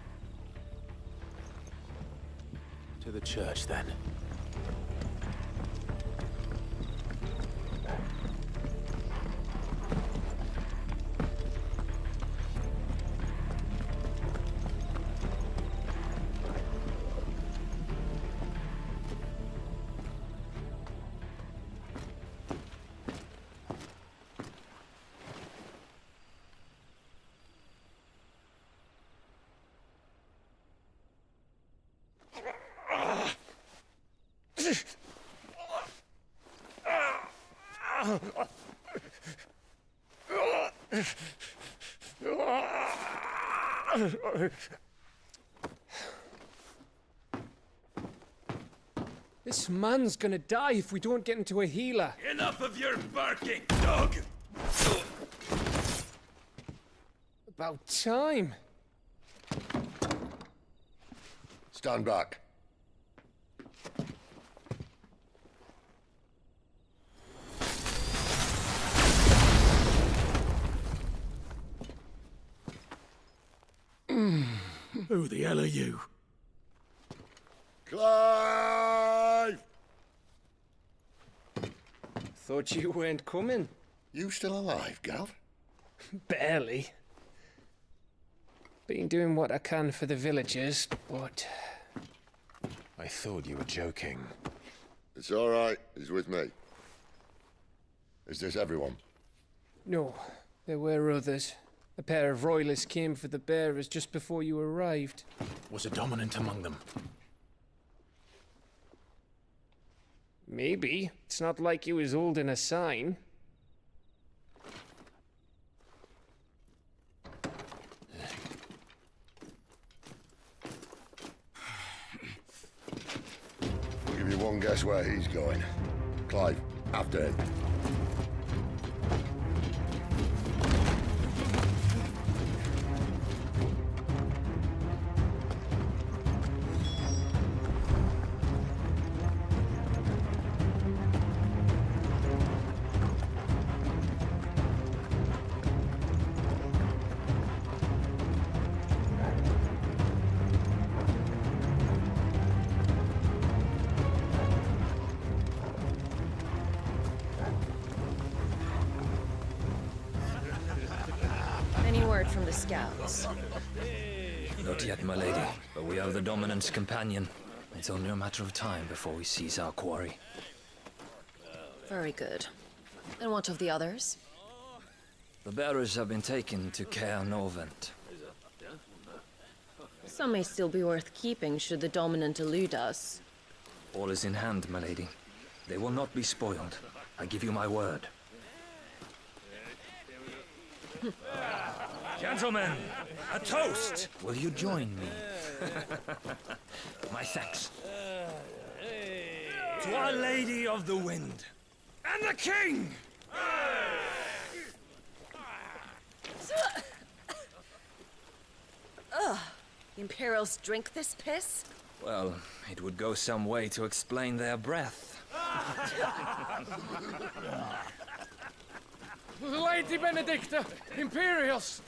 To the church, then. This man's gonna die if we don't get into a healer. Enough of your barking, dog! About time. Stand back. Who the hell are you? Clive! Thought you weren't coming. You still alive, Gav? Barely. Been doing what I can for the villagers, but... I thought you were joking. It's all right. He's with me. Is this everyone? No, there were others. A pair of royalists came for the bearers just before you arrived. Was a dominant among them? Maybe. It's not like he was holding a sign. give you one guess where he's going. Clive, after him. Any word from the scouts? Not yet, my lady, but we have the dominant's companion. It's only a matter of time before we seize our quarry. Very good. And what of the others? The bearers have been taken to Caer Norvent. Some may still be worth keeping should the dominant elude us. All is in hand, my lady. They will not be spoiled. I give you my word. Gentlemen, a toast! Will you join me? My thanks. To Our Lady of the Wind. And the King! Ugh. Imperials drink this piss? Well, it would go some way to explain their breath. Lady Benedikta! Imperials!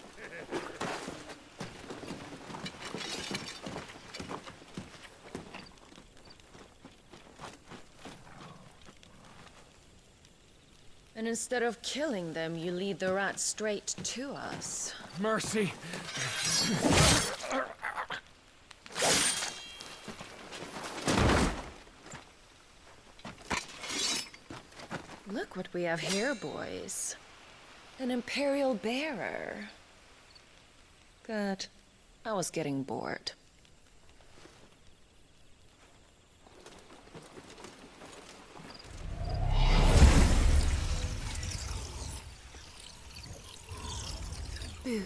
And instead of killing them, you lead the rats straight to us. Mercy! Look what we have here, boys. An Imperial bearer. Good. I was getting bored. Boo.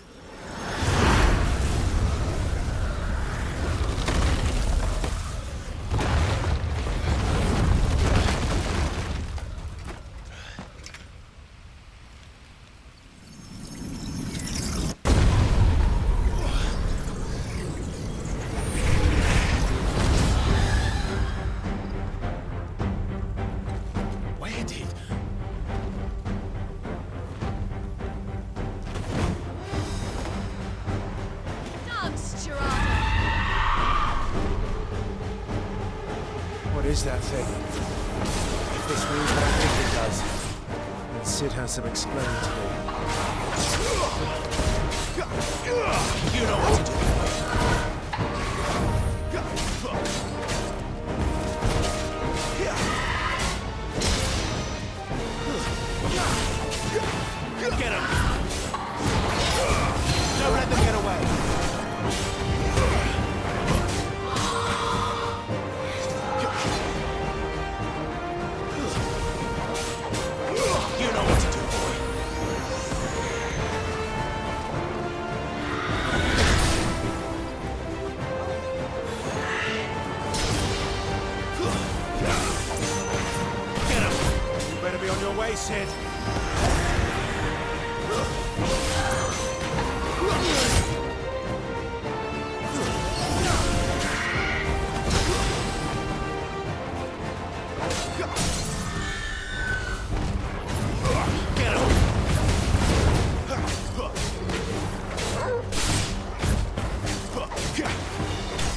What is that thing? If this means what I think it does, then Sid has some explaining to do. You know what to do. Get him! Don't let them get away! You know what to do, boy. Get him! You better be on your way, Sid.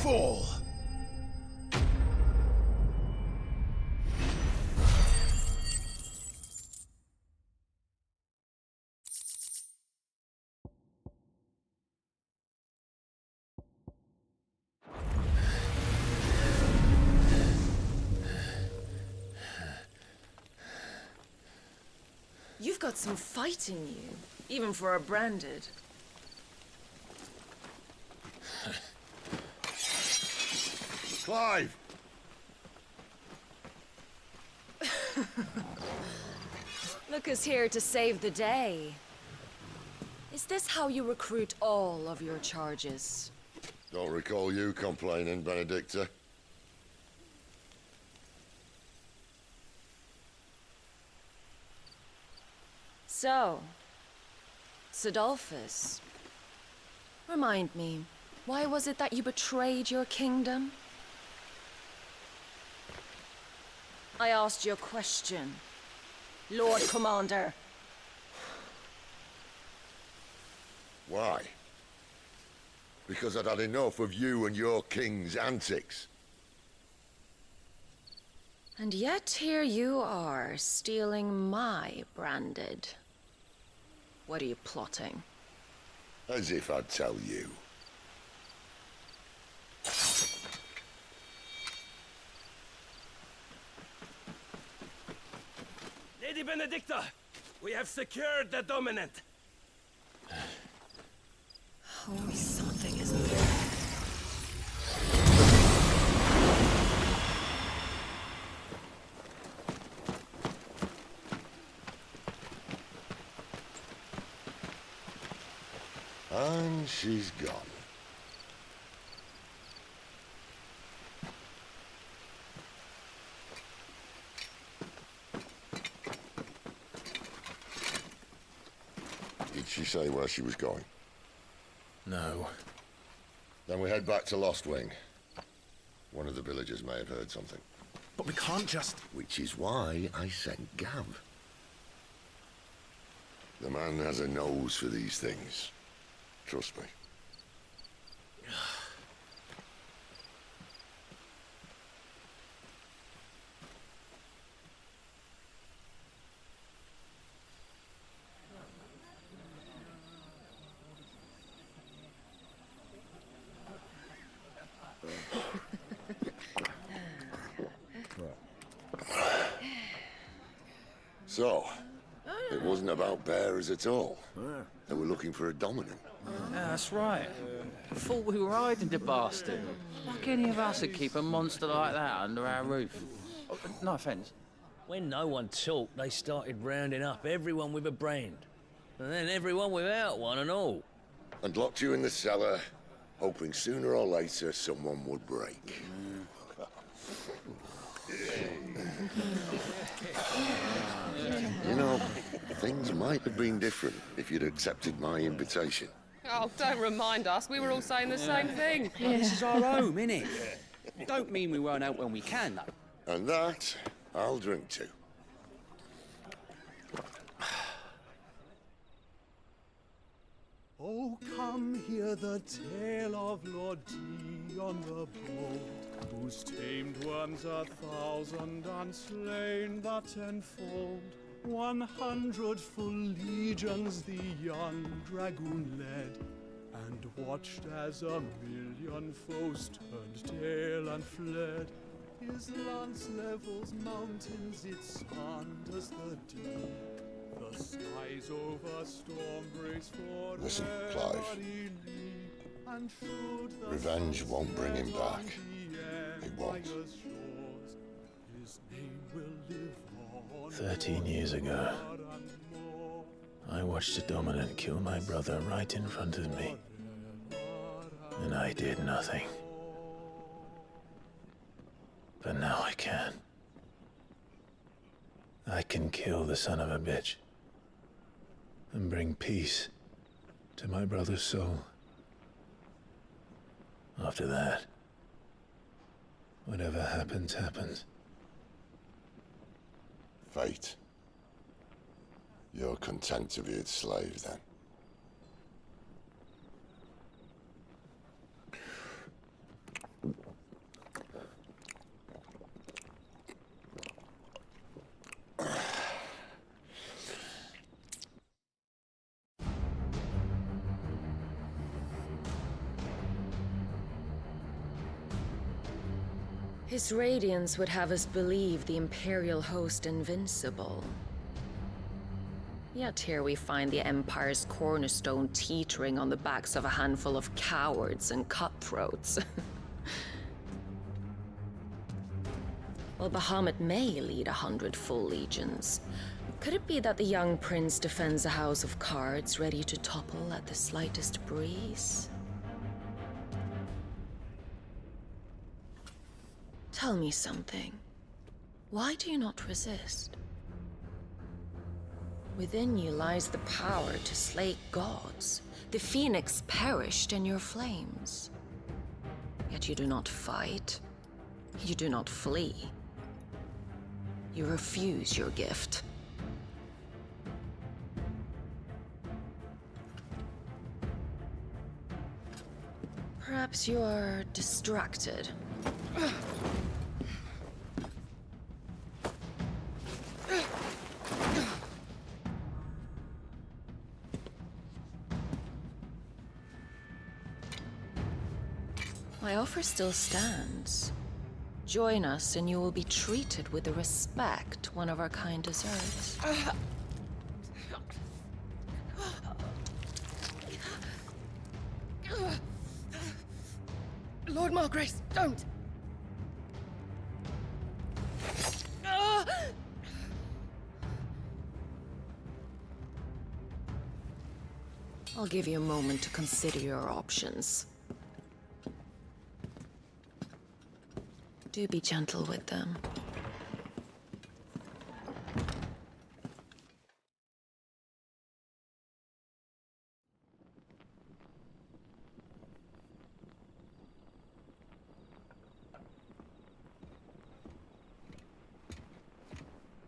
Fall. You've got some fight in you, even for a branded. Clive! Look who's here to save the day. Is this how you recruit all of your charges? Don't recall you complaining, Benedikta. So, Sidolphus, remind me, why was it that you betrayed your kingdom? I asked you a question, Lord Commander. Why? Because I'd had enough of you and your king's antics. And yet here you are, stealing my branded. What are you plotting? As if I'd tell you. Lady Benedikta, we have secured the dominant. Always something, isn't there? And she's gone. Did she say where she was going? No. Then we head back to Lostwing. One of the villagers may have heard something. But we can't just... Which is why I sent Gav. The man has a nose for these things. Trust me. So, it wasn't about bearers at all. They were looking for a dominant. Yeah, that's right. I thought we were hiding the bastard. Like any of us would keep a monster like that under our roof. Oh, no offence. When no one talked, they started rounding up everyone with a brand. And then everyone without one and all. And locked you in the cellar, hoping sooner or later someone would break. You know, things might have been different if you'd accepted my invitation. Oh, don't remind us. We were all saying the same thing. Well, this is our home, innit? Don't mean we won't out when we can, though. And that, I'll drink to. Oh, come hear the tale of Lord Dion the Bold, whose tamed worms 1,000 and slain the tenfold. 100 full legions the young dragoon led, and watched as 1,000,000 foes turned tail and fled. His lance levels mountains, it sanders the deep. The skies over storm breaks for Listen, Clive. Revenge won't bring him back. It won't. 13 years ago, I watched a dominant kill my brother right in front of me. And I did nothing. But now I can. I can kill the son of a bitch. And bring peace to my brother's soul. After that, whatever happens, happens. Fate. You're content to be its slave, then? His radiance would have us believe the Imperial host invincible. Yet here we find the Empire's cornerstone teetering on the backs of a handful of cowards and cutthroats. Well, Bahamut may lead 100 full legions. Could it be that the young prince defends a house of cards ready to topple at the slightest breeze? Tell me something. Why do you not resist? Within you lies the power to slay gods. The phoenix perished in your flames. Yet you do not fight. You do not flee. You refuse your gift. Perhaps you are distracted. My offer still stands. Join us and you will be treated with the respect one of our kind deserves. Lord Margrace, don't! I'll give you a moment to consider your options. Do be gentle with them.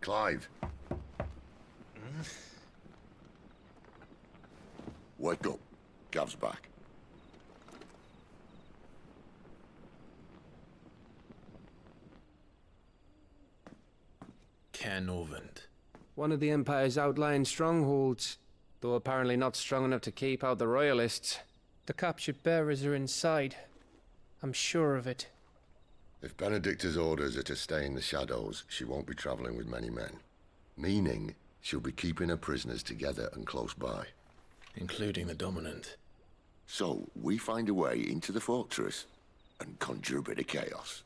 Clive. Wake up. Gav's back. Norvund. One of the Empire's outlying strongholds, though apparently not strong enough to keep out the Royalists. The captured bearers are inside. I'm sure of it. If Benedikta's orders are to stay in the shadows, she won't be traveling with many men. Meaning, she'll be keeping her prisoners together and close by. Including the Dominant. So, we find a way into the fortress and conjure a bit of chaos.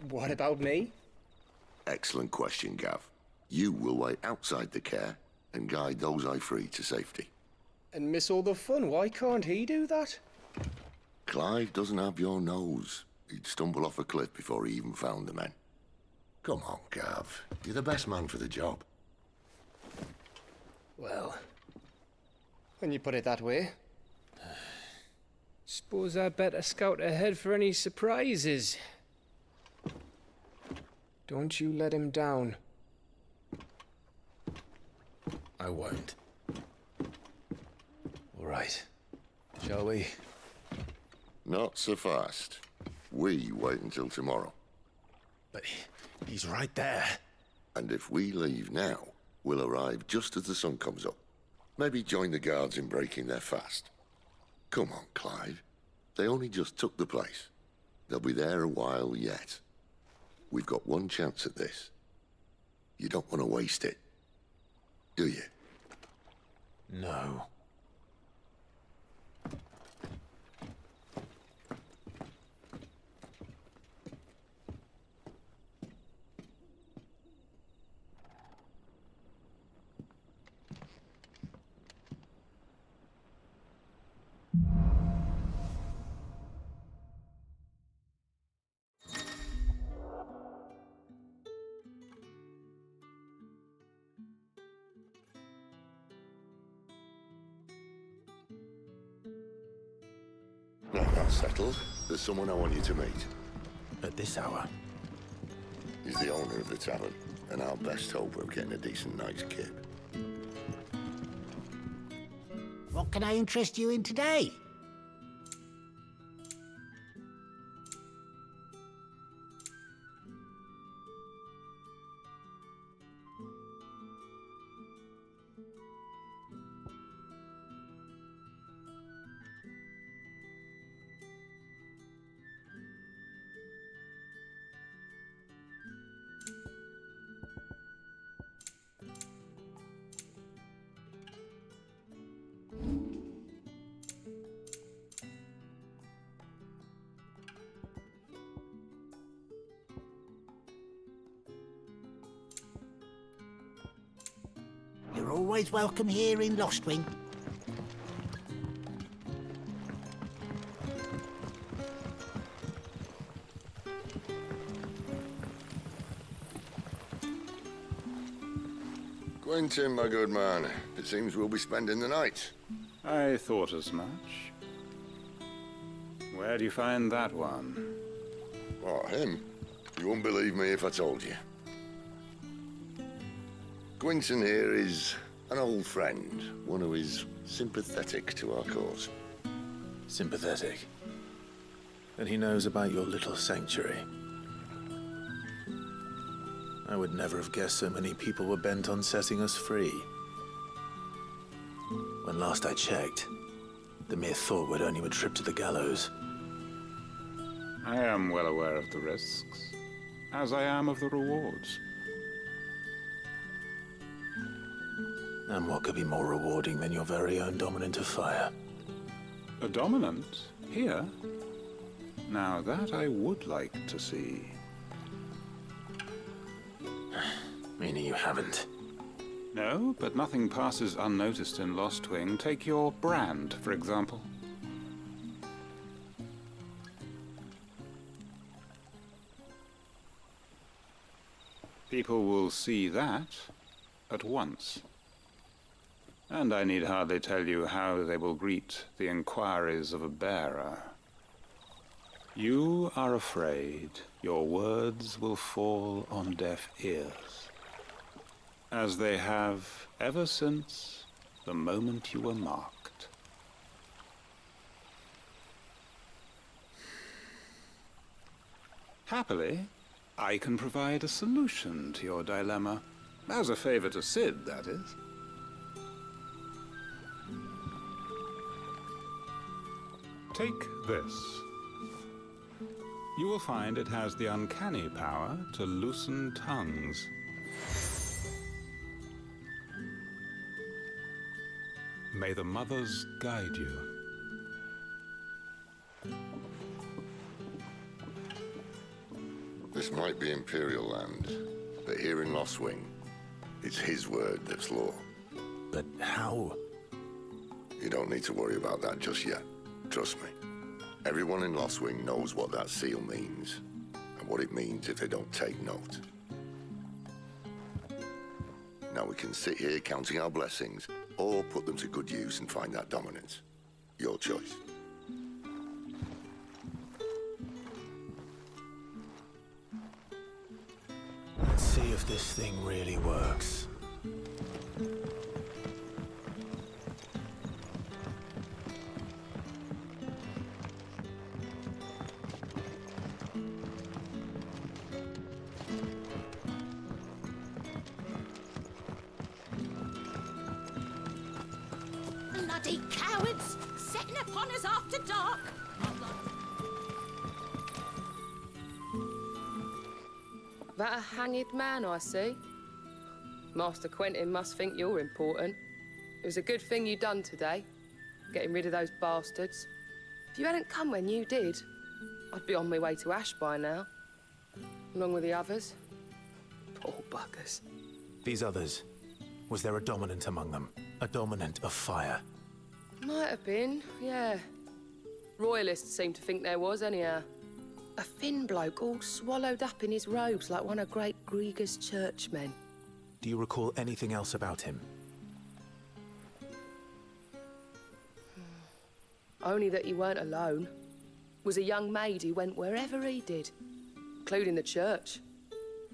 What about me? Excellent question, Gav. You will wait outside the care and guide those I free to safety. And miss all the fun. Why can't he do that? Clive doesn't have your nose. He'd stumble off a cliff before he even found the men. Come on, Gav. You're the best man for the job. Well, when you put it that way. Suppose I'd better scout ahead for any surprises. Don't you let him down. I won't. All right. Shall we? Not so fast. We wait until tomorrow. But he's right there. And if we leave now, we'll arrive just as the sun comes up. Maybe join the guards in breaking their fast. Come on, Clive. They only just took the place. They'll be there a while yet. We've got one chance at this. You don't want to waste it, do you? No. Now that's settled. There's someone I want you to meet. At this hour? He's the owner of the tavern, and our best hope of getting a decent night's kip. What can I interest you in today? You're always welcome here in Lostwing. Quentin, my good man. It seems we'll be spending the night. I thought as much. Where do you find that one? What, him? You wouldn't believe me if I told you. Quentin here is an old friend, one who is sympathetic to our cause. Sympathetic? And he knows about your little sanctuary. I would never have guessed so many people were bent on setting us free. When last I checked, the mere thought would earn you a trip to the gallows. I am well aware of the risks, as I am of the rewards. And what could be more rewarding than your very own dominant of fire? A dominant? Here? Now that I would like to see. Meaning you haven't? No, but nothing passes unnoticed in Lostwing. Take your brand, for example. People will see that at once. And I need hardly tell you how they will greet the inquiries of a bearer. You are afraid your words will fall on deaf ears, as they have ever since the moment you were marked. Happily, I can provide a solution to your dilemma, as a favor to Sid, that is. Take this. You will find it has the uncanny power to loosen tongues. May the mothers guide you. This might be Imperial land, but here in Lostwing, it's his word that's law. But how? You don't need to worry about that just yet. Trust me. Everyone in Lostwing knows what that seal means, and what it means if they don't take note. Now we can sit here counting our blessings, or put them to good use and find that dominance. Your choice. Let's see if this thing really works. Bloody cowards! Setting upon us after dark! That a hanged man I see? Master Quentin must think you're important. It was a good thing you done today, getting rid of those bastards. If you hadn't come when you did, I'd be on my way to Ash by now, along with the others. Poor buggers. These others, was there a dominant among them? A dominant of fire? Might have been, yeah. Royalists seem to think there was, anyhow. A thin bloke all swallowed up in his robes like one of Great Grieger's churchmen. Do you recall anything else about him? Only that he weren't alone. Was a young maid who went wherever he did, including the church.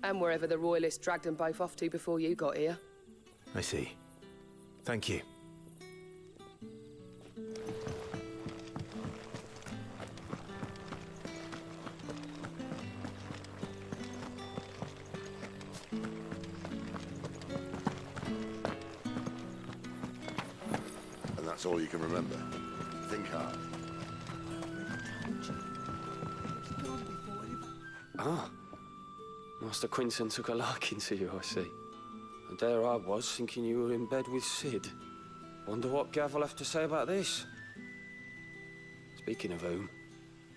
And wherever the Royalists dragged them both off to before you got here. I see. Thank you. And that's all you can remember. Think hard. Ah. Master Quentin took a liking to you, I see. And there I was, thinking you were in bed with Sid. Wonder what Gav will have to say about this. Speaking of whom,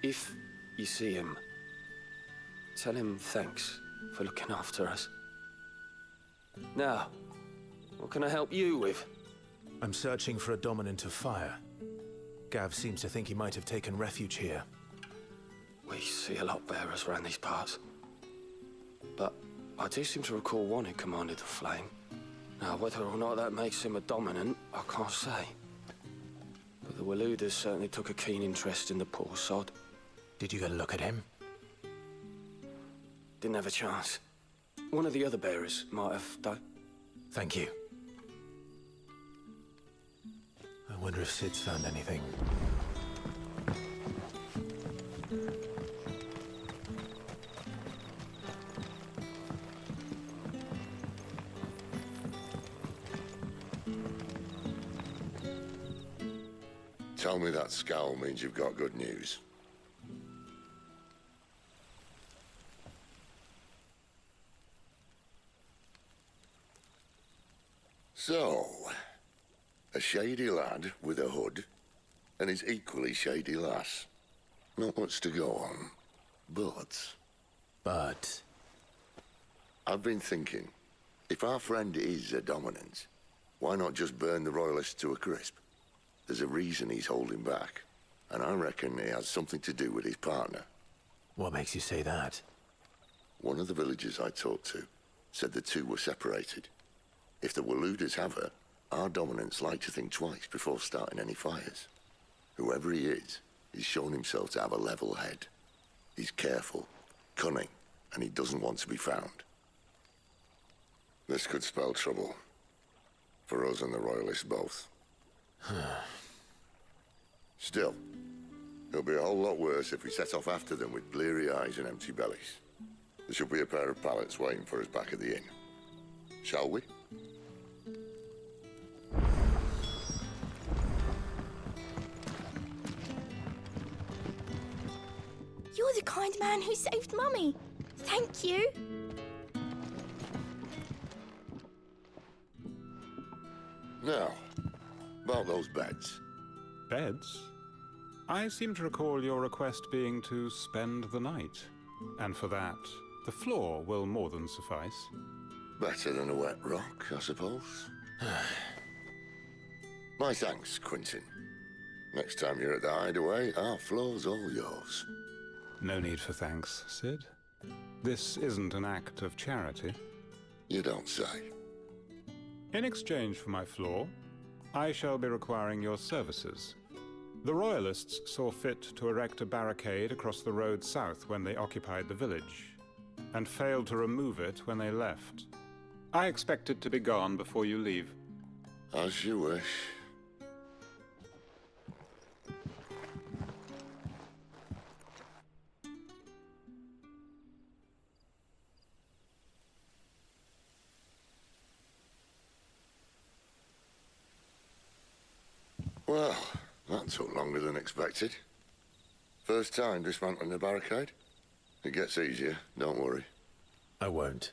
if you see him, tell him thanks for looking after us. Now, what can I help you with? I'm searching for a dominant of fire. Gav seems to think he might have taken refuge here. We see a lot bearers around these parts. But I do seem to recall one who commanded the flame. Now, whether or not that makes him a dominant, I can't say. But the Waludas certainly took a keen interest in the poor sod. Did you get a look at him? Didn't have a chance. One of the other bearers might have, though. Thank you. I wonder if Sid's found anything. Tell me that scowl means you've got good news. So, a shady lad with a hood, and his equally shady lass. Not much to go on, but... I've been thinking, if our friend is a dominant, why not just burn the Royalists to a crisp? There's a reason he's holding back, and I reckon it has something to do with his partner. What makes you say that? One of the villagers I talked to said the two were separated. If the Waludas have her, our dominants like to think twice before starting any fires. Whoever he is, he's shown himself to have a level head. He's careful, cunning, and he doesn't want to be found. This could spell trouble. For us and the Royalists both. Still, it'll be a whole lot worse if we set off after them with bleary eyes and empty bellies. There should be a pair of pallets waiting for us back at the inn. Shall we? You're the kind man who saved Mummy. Thank you. Now, about those beds. Beds? I seem to recall your request being to spend the night. And for that, the floor will more than suffice. Better than a wet rock, I suppose. My thanks, Quentin. Next time you're at the hideaway, our floor's all yours. No need for thanks, Sid. This isn't an act of charity. You don't say. In exchange for my floor, I shall be requiring your services. The Royalists saw fit to erect a barricade across the road south when they occupied the village, and failed to remove it when they left. I expect it to be gone before you leave. As you wish. Well, that took longer than expected. First time dismantling the barricade? It gets easier, don't worry. I won't.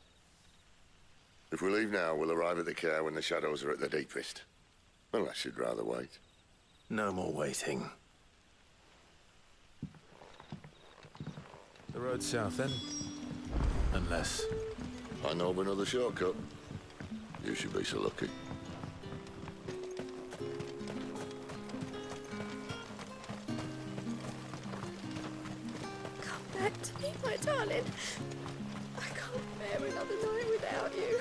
If we leave now, we'll arrive at the care when the shadows are at the deepest. Unless you'd rather wait. No more waiting. The road south, then? Unless... I know of another shortcut. You should be so lucky. Come back to me, my darling. I can't bear another night without you.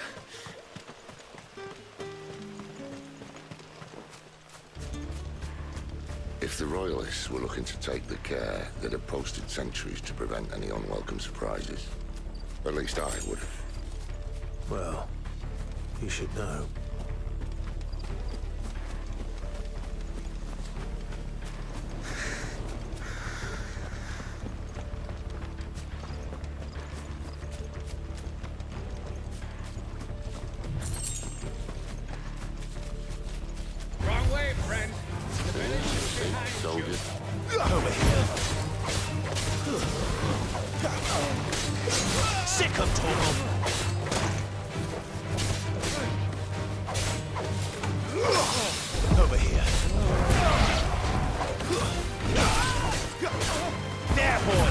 If the Royalists were looking to take the care, they'd have posted sentries to prevent any unwelcome surprises. At least I would have. Well, you should know. Wrong way, friend. The village is behind Soldiers. Over here. Sick of total. Over here. There, boy.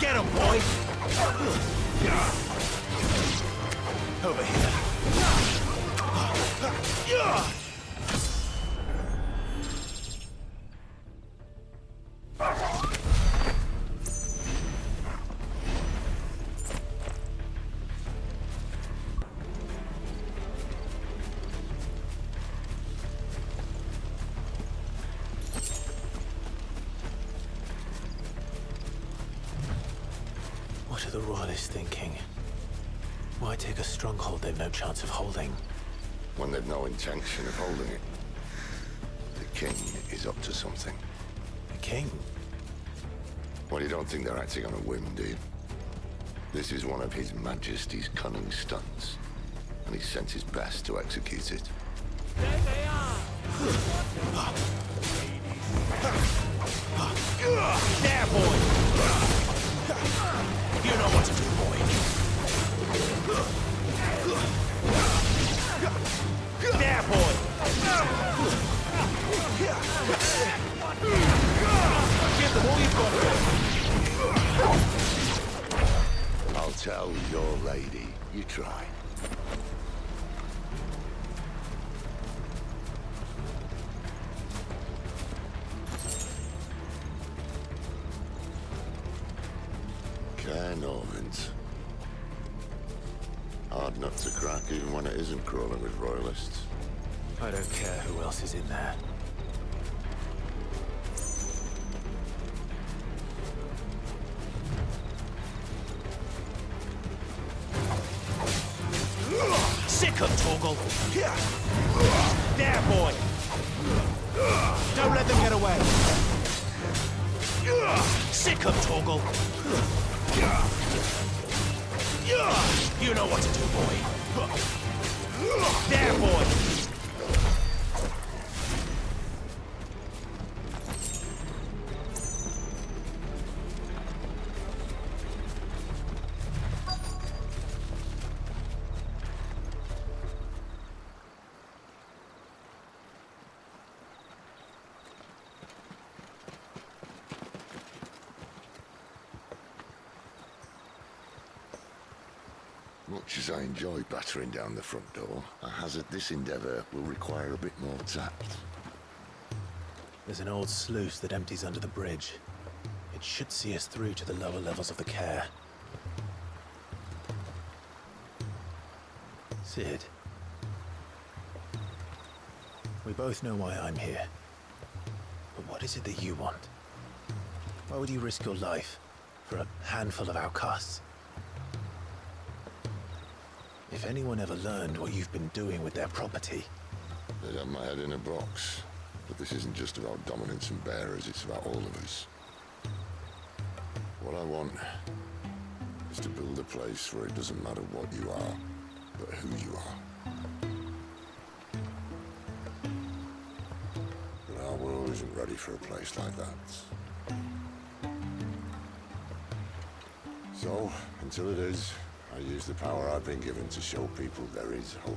Get him, boy. Over here. What are the Royalists thinking? Why take a stronghold they've no chance of holding? When they've no intention of holding it. The king is up to something. The king? Well, you don't think they're acting on a whim, do you? This is one of His Majesty's cunning stunts, and he's sent his best to execute it. There they are! There, boy! You know what to do, boy. There, boy! Give them all you've got. I'll tell your lady. You try. Norvins. Hard nut to crack even when it isn't crawling with royalists. I don't care who else is in there. Sick of Torgal! There, boy! Don't let them get away! Sick of Torgal! You know what to do, boy. There, boy. Much as I enjoy battering down the front door, I hazard this endeavour will require a bit more tact. There's an old sluice that empties under the bridge. It should see us through to the lower levels of the care. Sid. We both know why I'm here. But what is it that you want? Why would you risk your life for a handful of outcasts? If anyone ever learned what you've been doing with their property... They'd have my head in a box. But this isn't just about dominance and bearers, it's about all of us. What I want is to build a place where it doesn't matter what you are, but who you are. But our world isn't ready for a place like that. So, until it is, I use the power I've been given to show people there is hope.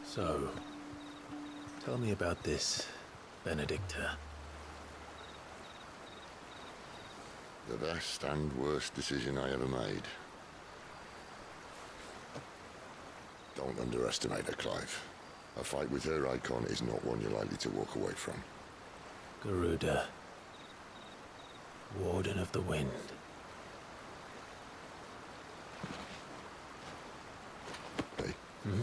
So, tell me about this, Benedikta. The best and worst decision I ever made. Don't underestimate her, Clive. A fight with her icon is not one you're likely to walk away from. Garuda. Warden of the Wind. Hey? Hmm?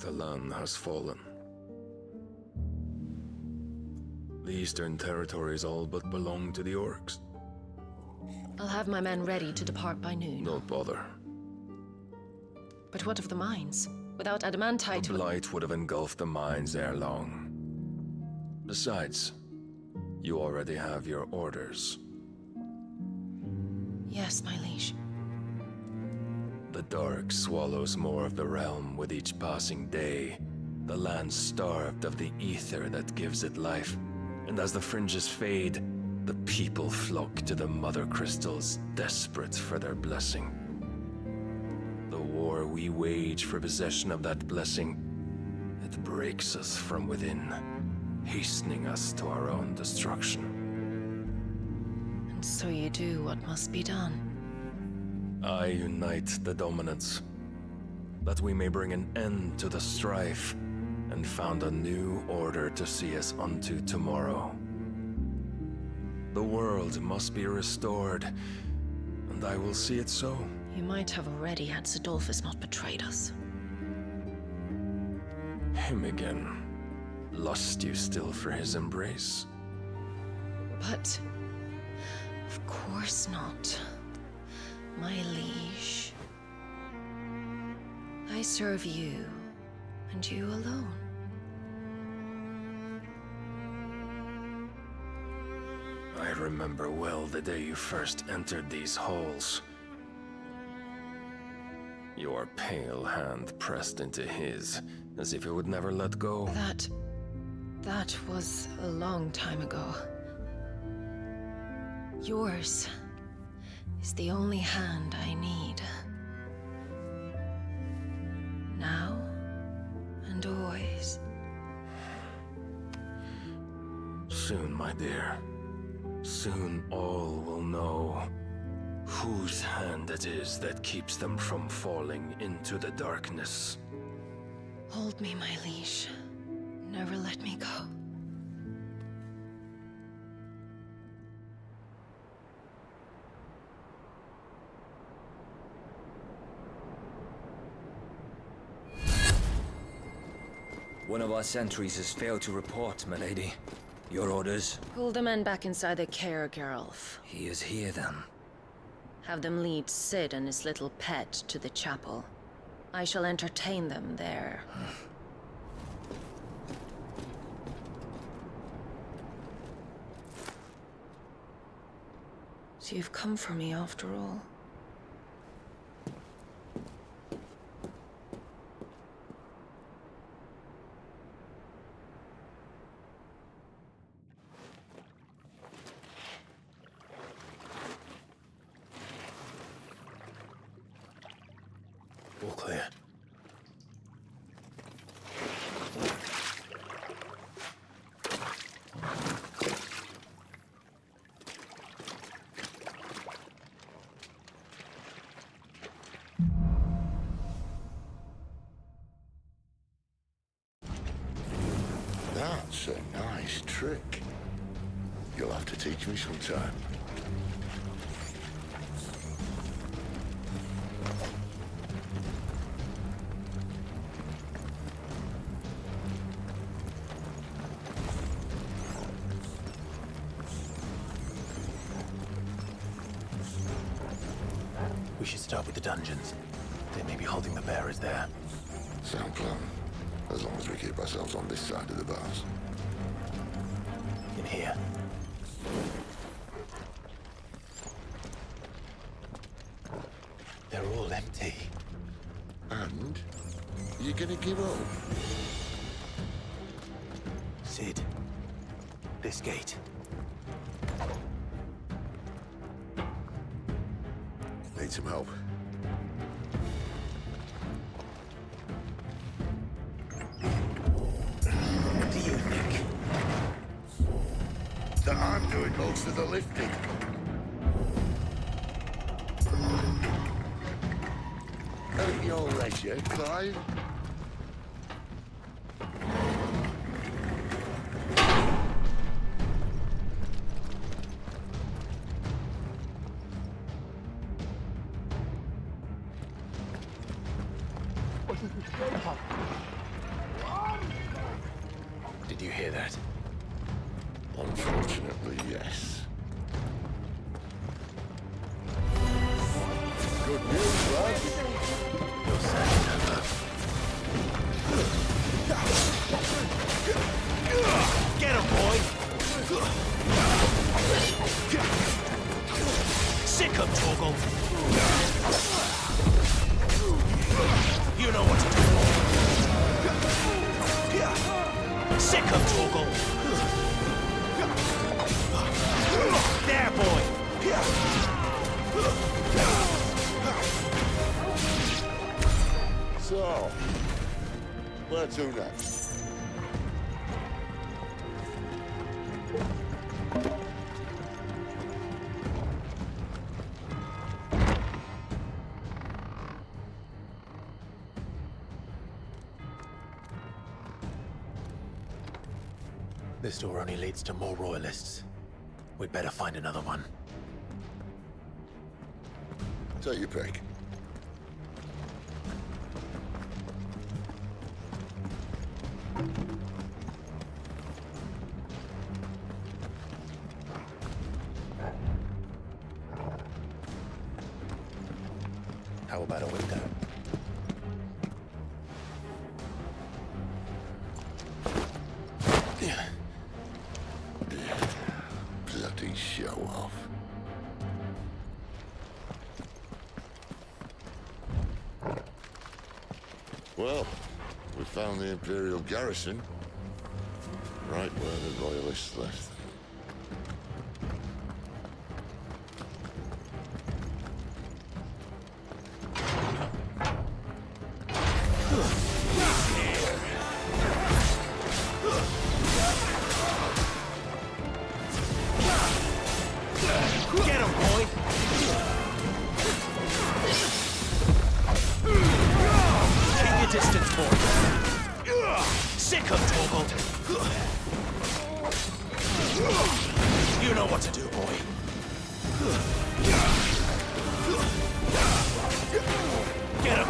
The land has fallen. The eastern territories all but belong to the orcs. I'll have my men ready to depart by noon. Don't bother. But what of the mines? Without adamantite... The blight would have engulfed the mines ere long. Besides, you already have your orders. Yes, my liege. The dark swallows more of the realm with each passing day. The land starved of the ether that gives it life. And as the fringes fade, the people flock to the mother crystals, desperate for their blessing. The war we wage for possession of that blessing, it breaks us from within, hastening us to our own destruction. And so you do what must be done. I unite the dominants, that we may bring an end to the strife, and found a new order to see us unto tomorrow. The world must be restored, and I will see it so. You might have already had Sidolphus not betrayed us. Him again. Lust you still for his embrace? But... of course not. My liege. I serve you, and you alone. I remember well the day you first entered these halls. Your pale hand pressed into his, as if it would never let go. That was a long time ago. Yours is the only hand I need. Now and always. Soon, my dear. Soon all will know whose hand it is that keeps them from falling into the darkness. Hold me, my liege. Never let me go. One of our sentries has failed to report, my lady. Your orders? Pull the men back inside the care, Geralf. He is here, then. Have them lead Sid and his little pet to the chapel. I shall entertain them there. So you've come for me after all. All clear. That's a nice trick. You'll have to teach me sometime. We should start with the dungeons. They may be holding the bearers there. Sound plan. As long as we keep ourselves on this side of the bars. In here. They're all empty. And? You're gonna give up? Sid. This gate. Need some help. What do you think? That I'm doing most of the lifting. At your leisure, Clive. Did you hear that? Unfortunately, yes. Good news, lads. You're sadly over. Get him, boy! Sick him, Torgal! You know what to do, boy! Sick him, Torgal! There, boy! So, where to next? This door only leads to more royalists. We'd better find another one. Take your pick. How about a window? Bloody show off. Well, we found the Imperial garrison, right where the Royalists left. Get him, boy! Keep your distance, boy! Sick him, Torgal! You know what to do, boy! Get him!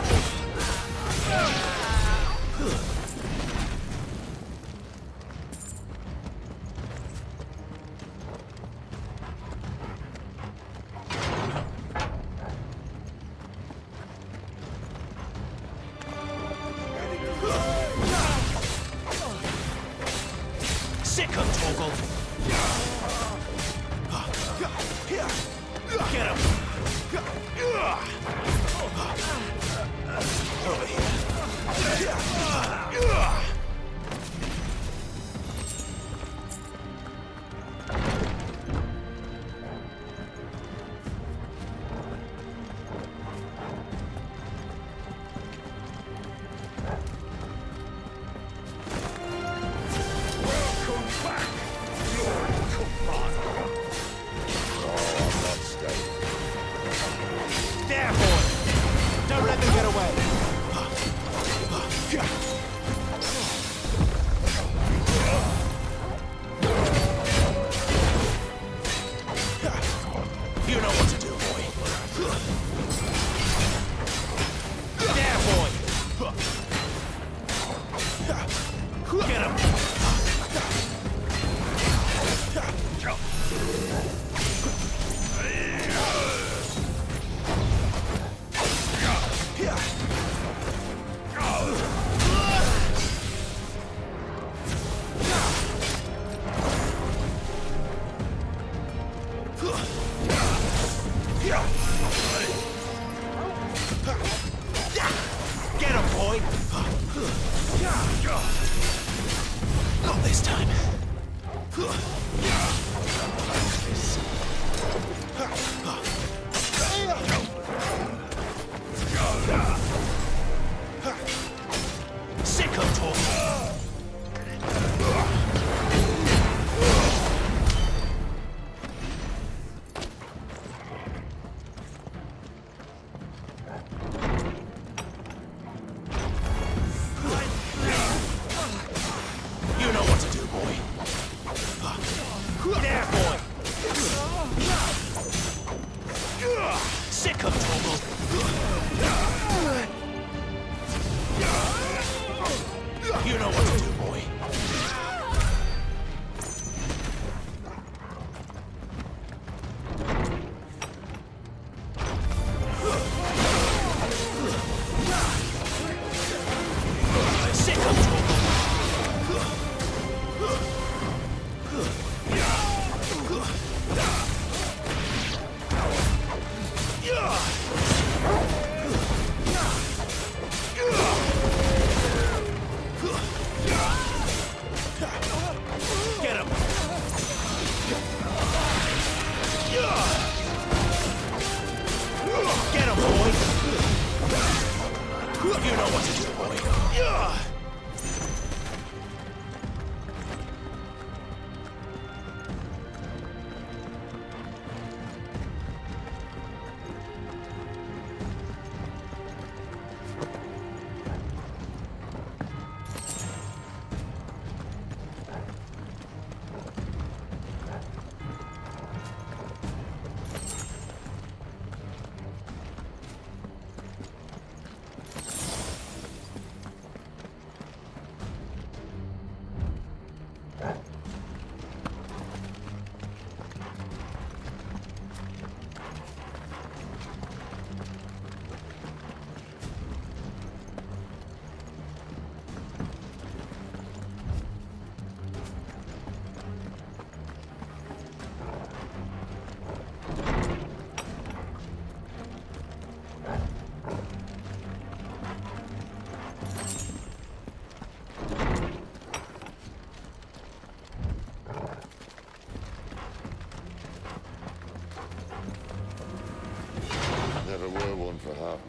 Sick him, Torgal! Get him! Over here. There, boy! Don't let them get away! You know what to do, boy! There, boy! Get him! Get him, boy! Not this time. Sick of talking. You know what to do, boy. There, boy!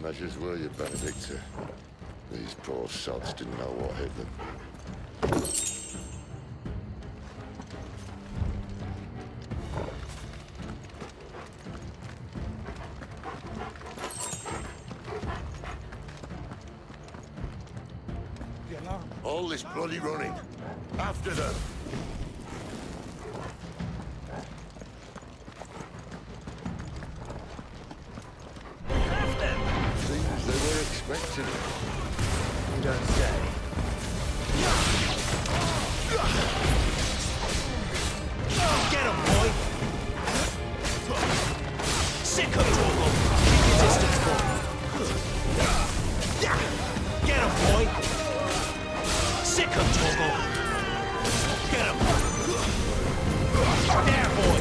measures, were you, Benedikta? These poor sods didn't know what hit them. All this bloody running. After them! Seems they were expecting it. You don't say. Get him, boy! Sick of trouble! Keep your distance, boy! Get him, boy! Sick of trouble! Get him! There, boy!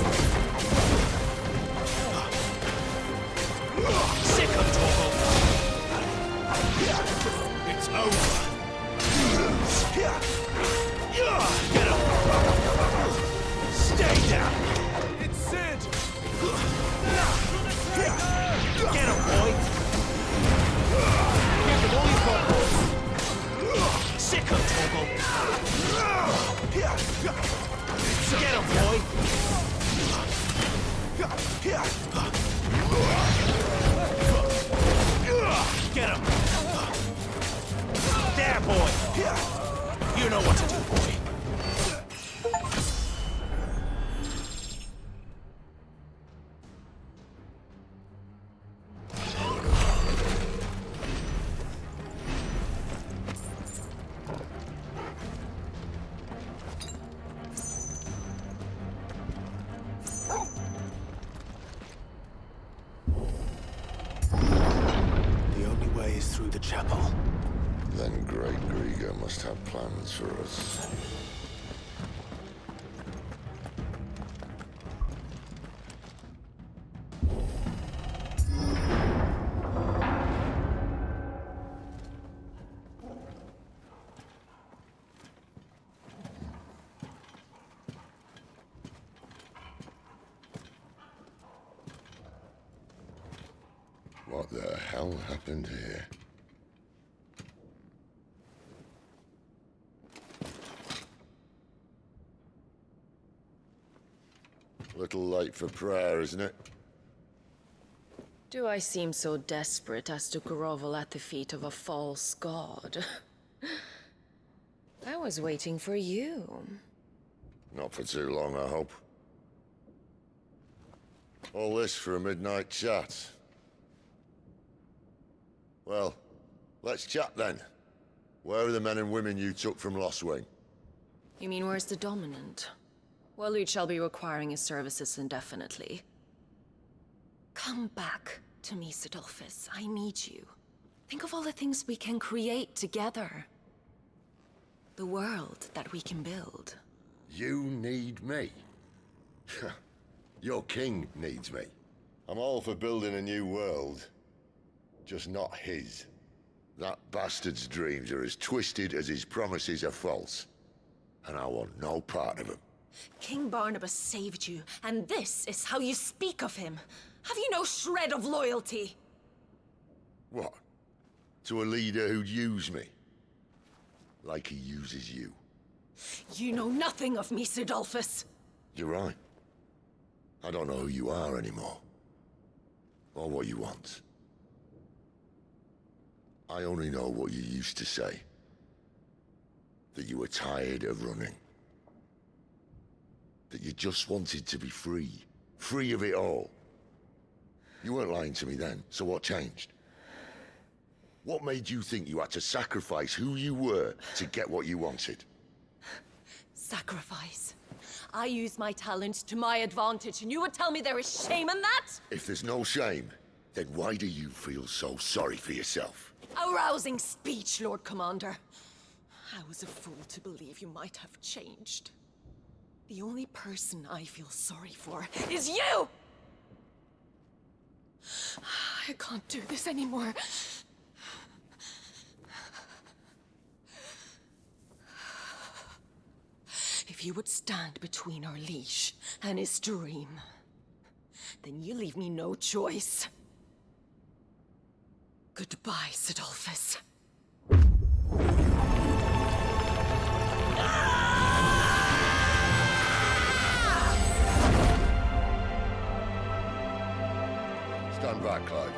Sick of trouble! It's over! Get him! Stay down! It's Sid! Get him, boy! Give him all you've got, boy! Sick of trouble! Get him, boy! Get him! There, boy! You know what to do, boy. The only way is through the chapel. Then Great Grieger must have plans for us. What the hell happened here? Little late for prayer, isn't it? Do I seem so desperate as to grovel at the feet of a false god? I was waiting for you. Not for too long, I hope. All this for a midnight chat. Well, let's chat then. Where are the men and women you took from Lostwing? You mean where's the dominant? Well, you shall be requiring his services indefinitely. Come back to me, Sidolphus. I need you. Think of all the things we can create together. The world that we can build. You need me? Your king needs me. I'm all for building a new world. Just not his. That bastard's dreams are as twisted as his promises are false. And I want no part of them. King Barnabas saved you, and this is how you speak of him. Have you no shred of loyalty? What? To a leader who'd use me? Like he uses you. You know nothing of me, Sidolphus. You're right. I don't know who you are anymore. Or what you want. I only know what you used to say. That you were tired of running. That you just wanted to be free. Free of it all. You weren't lying to me then, so what changed? What made you think you had to sacrifice who you were to get what you wanted? Sacrifice. I use my talents to my advantage, and you would tell me there is shame in that? If there's no shame, then why do you feel so sorry for yourself? A rousing speech, Lord Commander. I was a fool to believe you might have changed. The only person I feel sorry for is you! I can't do this anymore. If you would stand between our leash and his dream, then you leave me no choice. Goodbye, Sidolphus. Stand back, Clive.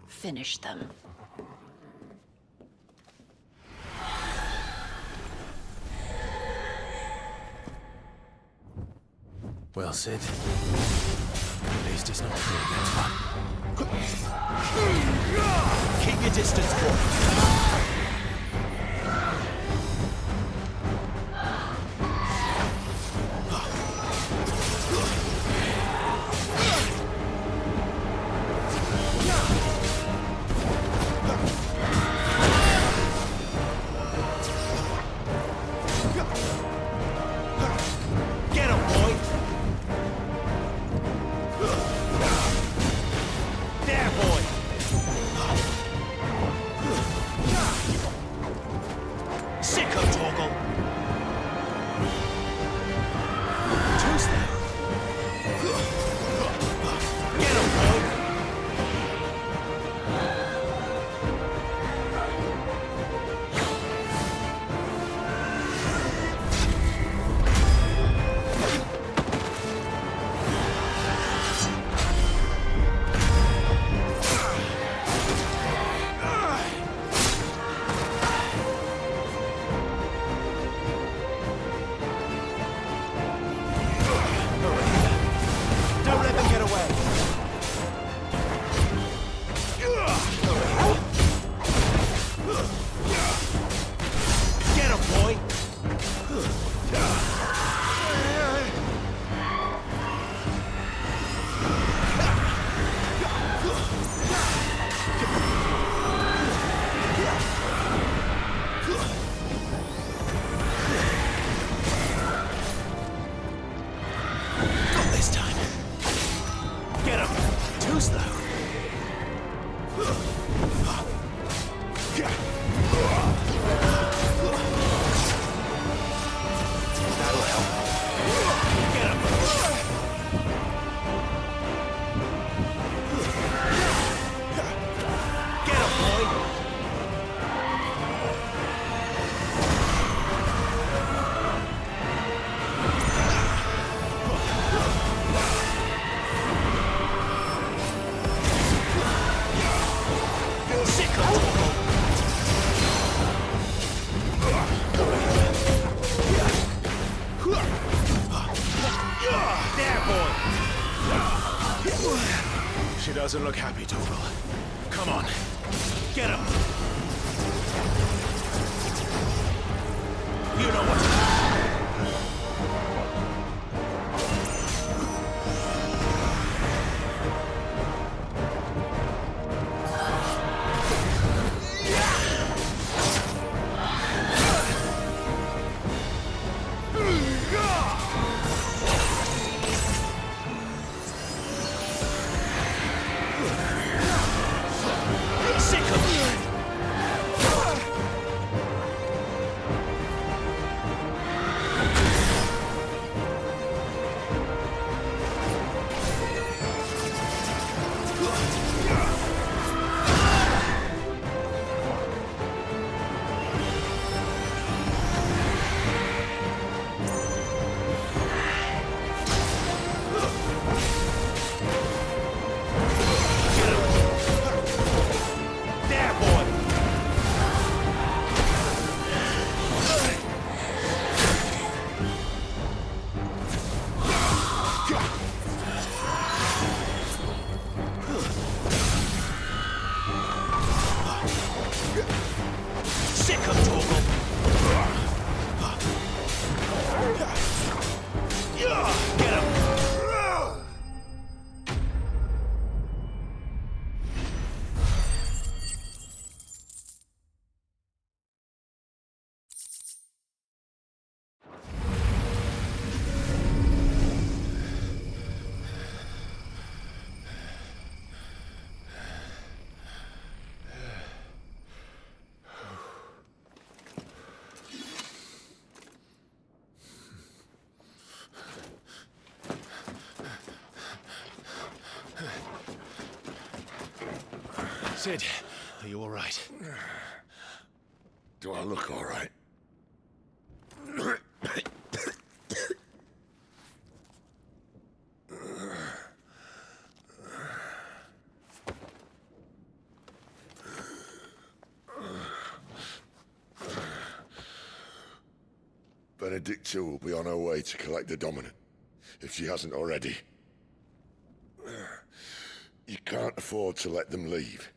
Finish them. Well, Sid. At least it's not free against one. Keep your distance, boy. She doesn't look happy, Torgal. Come on. Get him! You know what to do. Sid, are you all right? Do I look all right? Benedikta will be on her way to collect the Dominant, if she hasn't already. You can't afford to let them leave.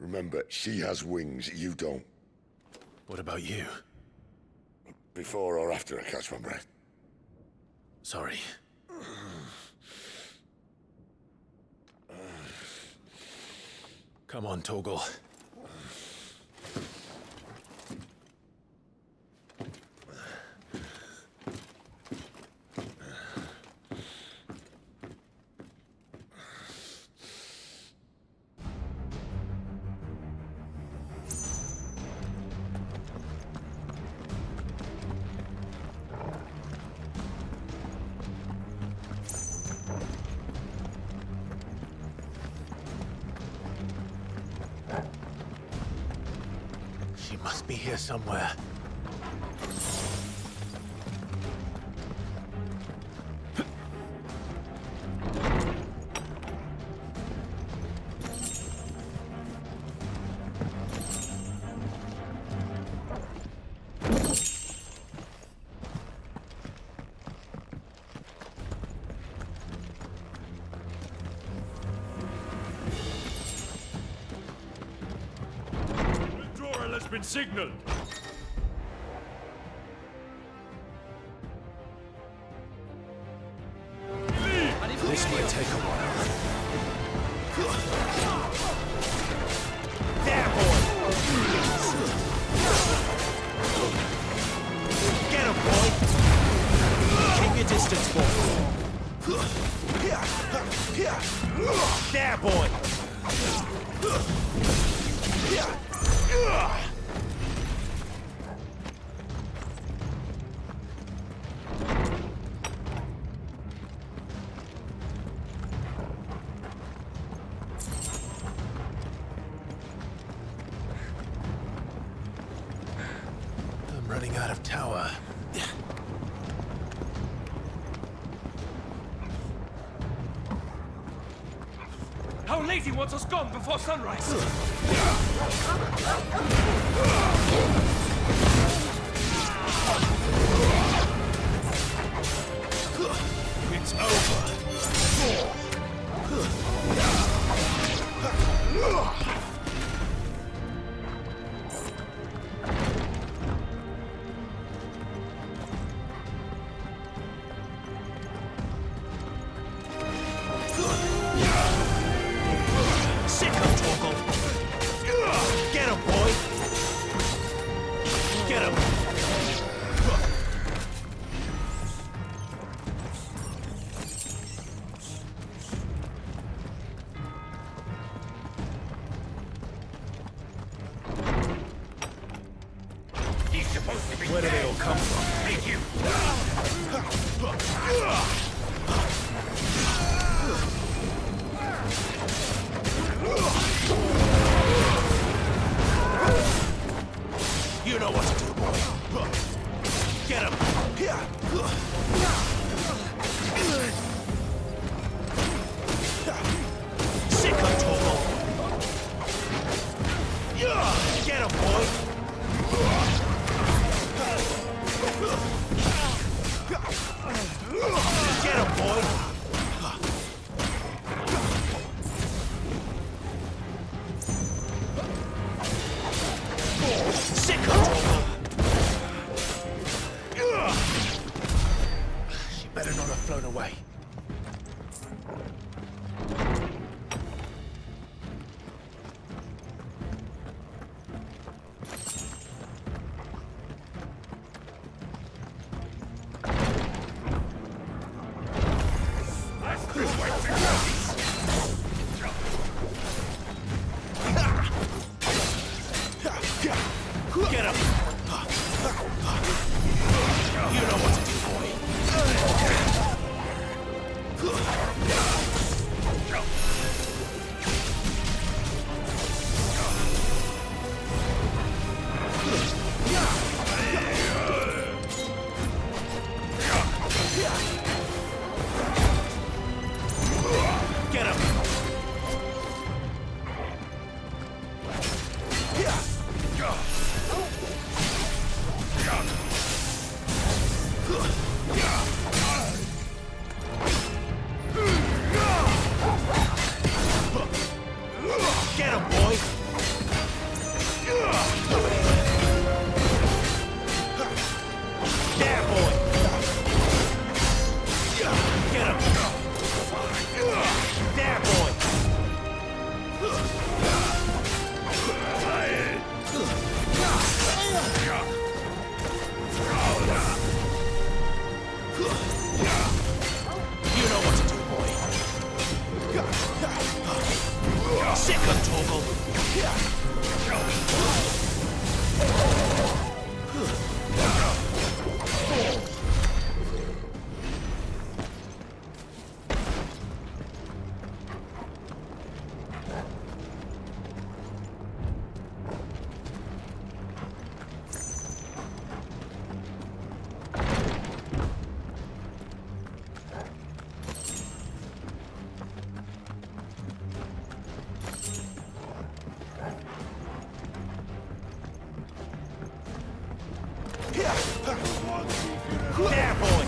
Remember, she has wings, you don't. What about you? Before or after I catch my breath? Sorry. Come on, Torgal. She must be here somewhere. Has been signaled. This might take a while. There, boy! Get him, boy! Keep your distance, boy. There, boy! I'm running out of tower. Our lady wants us gone before sunrise. It's over. Sick of Torgal. Get him, boy. Get him. He's supposed to be Where do they all come from? Thank you. You know what to do, boy. Get him. Sick of Torgal. Get him, boy. Get him, boy. Sick of Torgal. There, boy!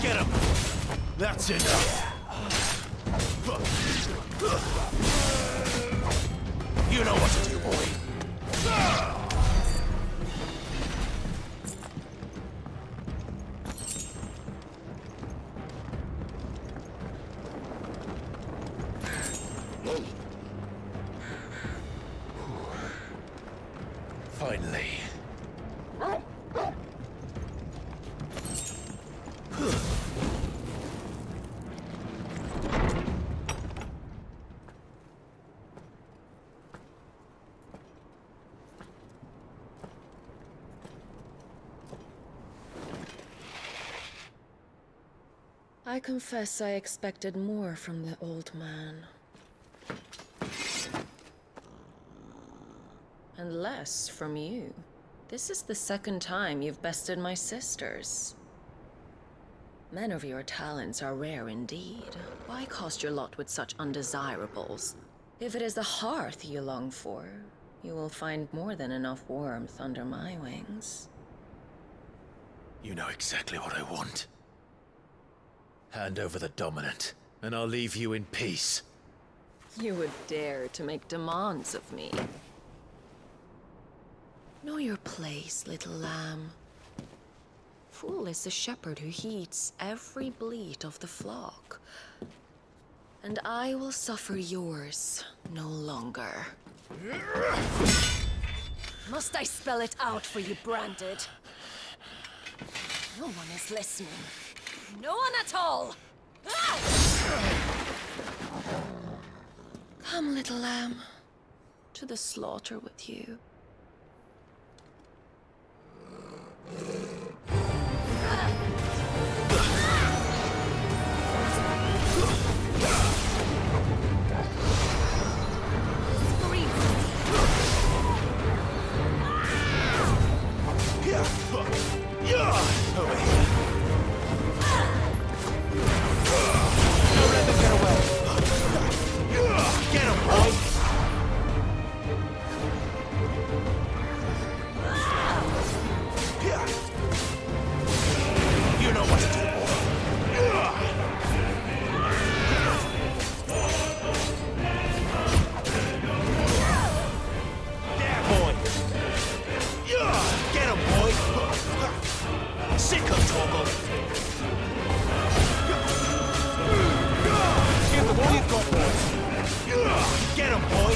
Get him! That's enough. You know what to do, boy. Finally. I confess I expected more from the old man. And less from you. This is the second time you've bested my sisters. Men of your talents are rare indeed. Why cast your lot with such undesirables? If it is the hearth you long for, you will find more than enough warmth under my wings. You know exactly what I want. Hand over the dominant, and I'll leave you in peace. You would dare to make demands of me. Know your place, little lamb. Fool is the shepherd who heeds every bleat of the flock. And I will suffer yours no longer. Must I spell it out for you, Branded? No one is listening. No one at all! Come, little lamb, to the slaughter with you. Over here. Don't let them get away. Get him, boy. You know what to do, boy. There, boy. Get him, boy. Sick of Torgal. Give them all you've got, boy. Get him, boy.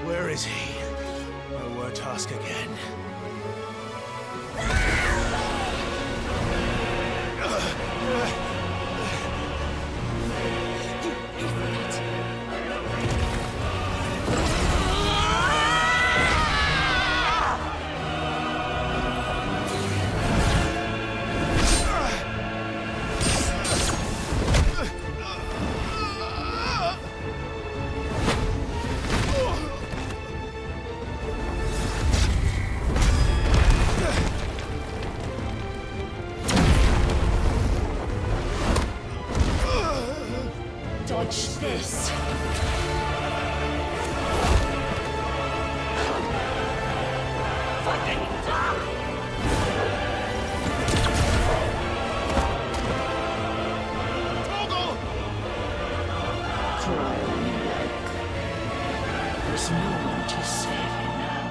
Where is he? I won't ask again. Dodge this. There's no one to save you now.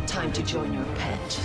Time to join your pet.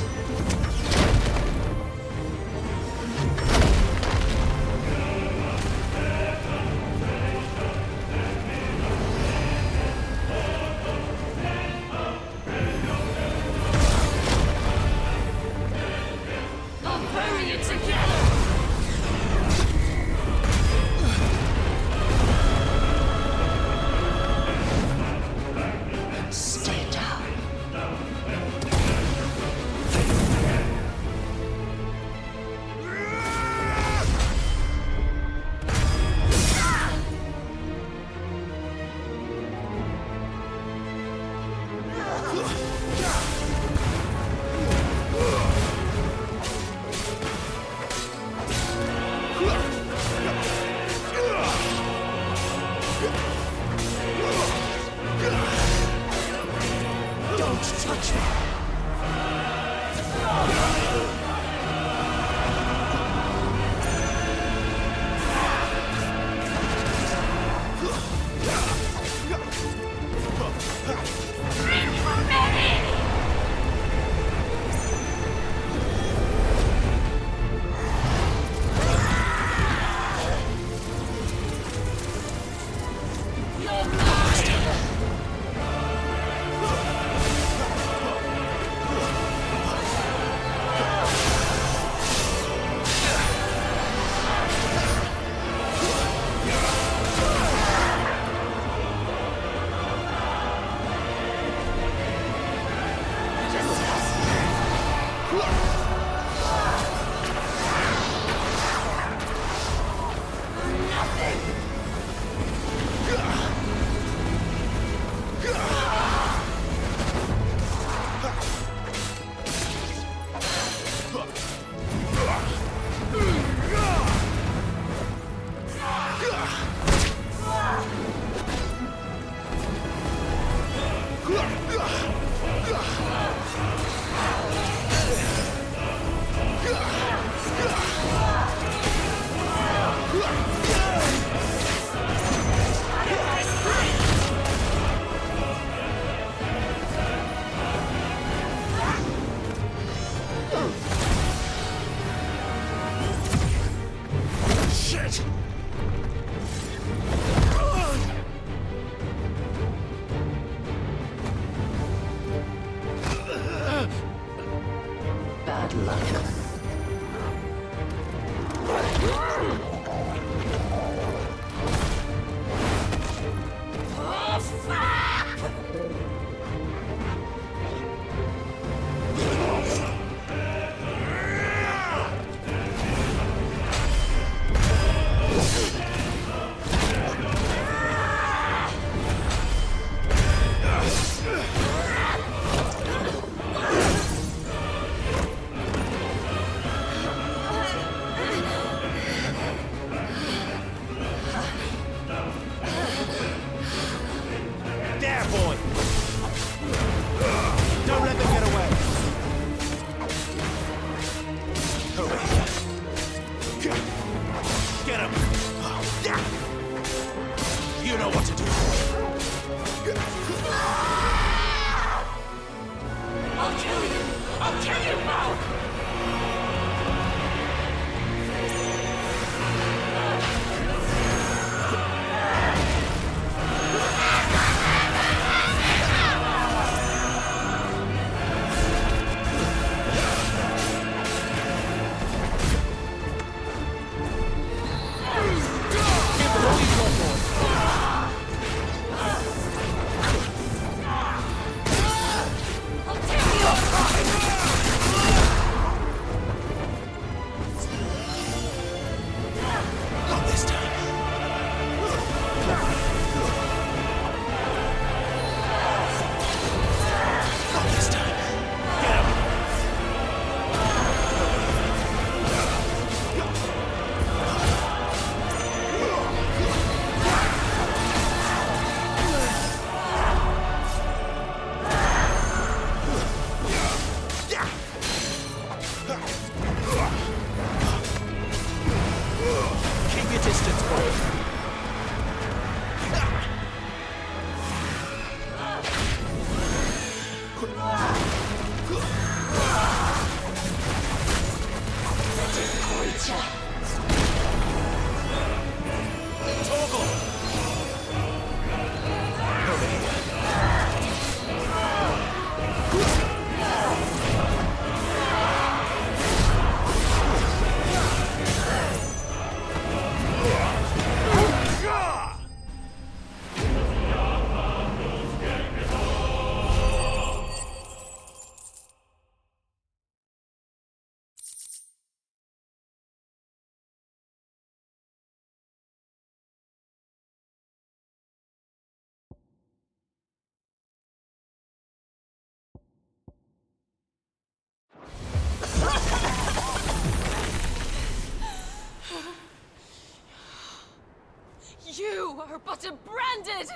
You are but a branded!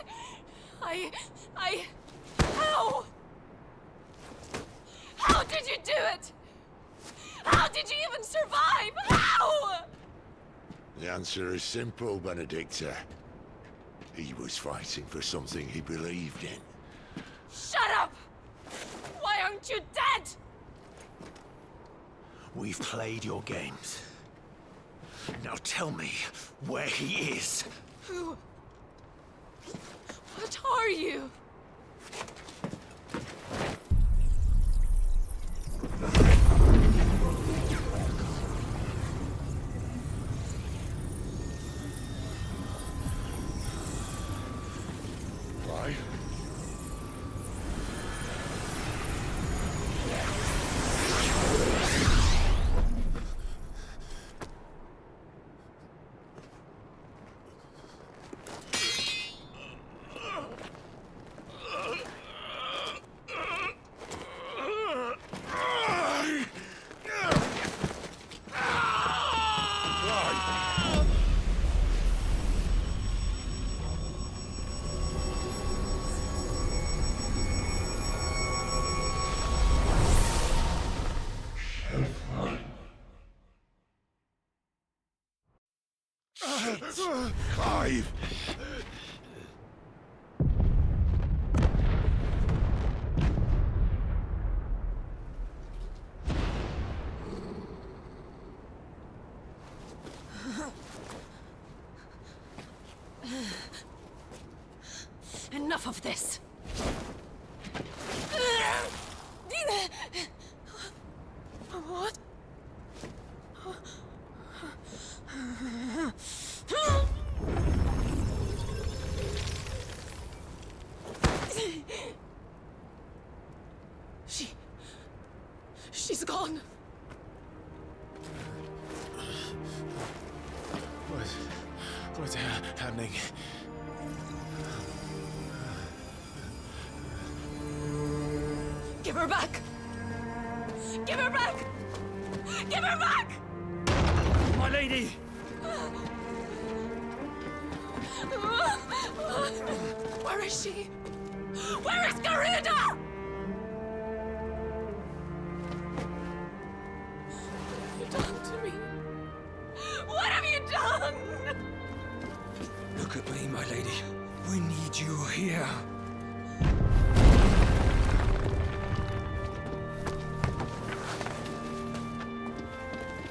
How? How did you do it? How did you even survive? How? The answer is simple, Benedikta. He was fighting for something he believed in. Shut up! Why aren't you dead? We've played your games. Now tell me where he is. Who? What are you? Why? Clive! Enough of this. What? She's gone. What's happening? Give her back! Give her back! Give her back! My lady! Where is she? Where is Garuda? What have you done to me? What have you done? Look at me, my lady. We need you here.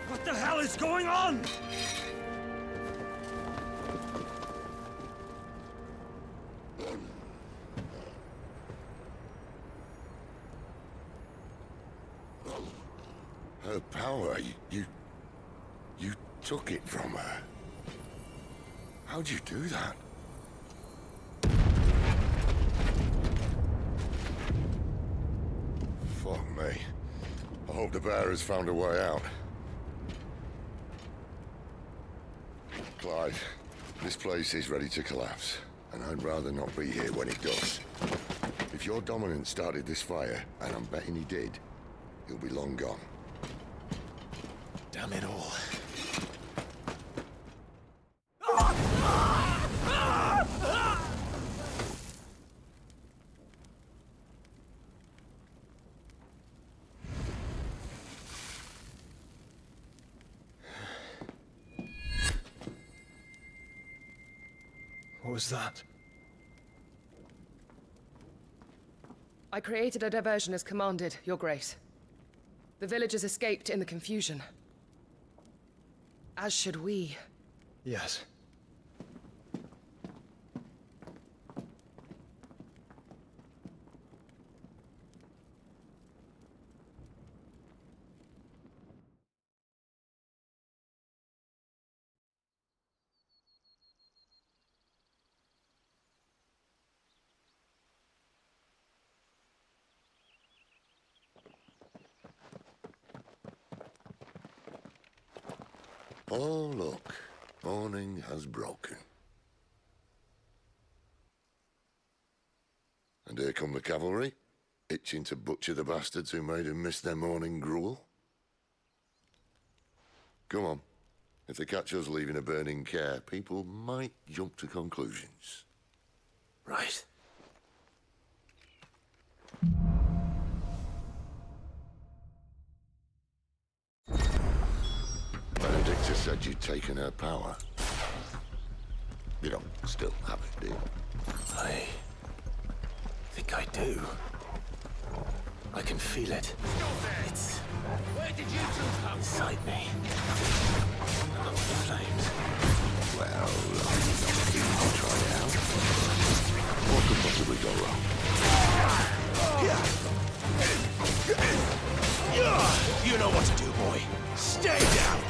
What the hell is going on? Her power, you took it from her. How'd you do that? Fuck me. I hope the bear has found a way out. Clive, this place is ready to collapse, and I'd rather not be here when it does. If your dominant started this fire, and I'm betting he did, he'll be long gone. Damn it all. What was that? I created a diversion as commanded, Your Grace. The villagers escaped in the confusion. As should we. Yes. Oh, look. Morning has broken. And here come the cavalry, itching to butcher the bastards who made him miss their morning gruel. Come on. If they catch us leaving a burning care, people might jump to conclusions. Right. Benedikta said you'd taken her power. You don't still have it, do you? I think I do. I can feel it. It's Where did you two come inside me. Among the flames. Well, you can try it out. What could possibly go wrong? You know what to do, boy. Stay down!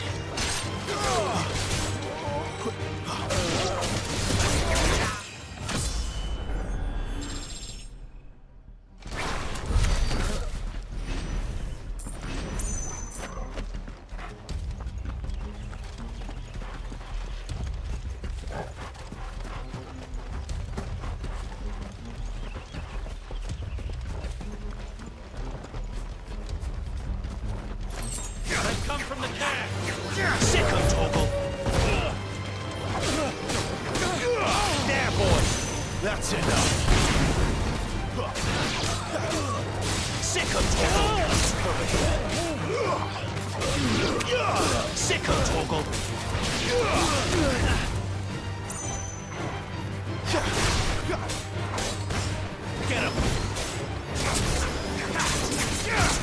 come from the camp? Sick of Toggle! There, boy! That's enough! Sick of Toggle! Sick of Toggle! Get him!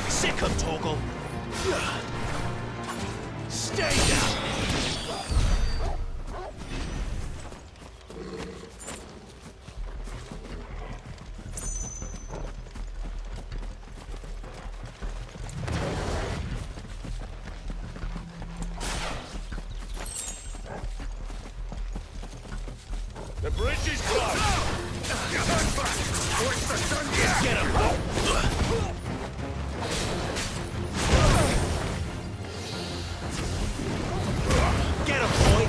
Sick of Toggle! Stay down! The bridge is closed! Get him! Get him, boy!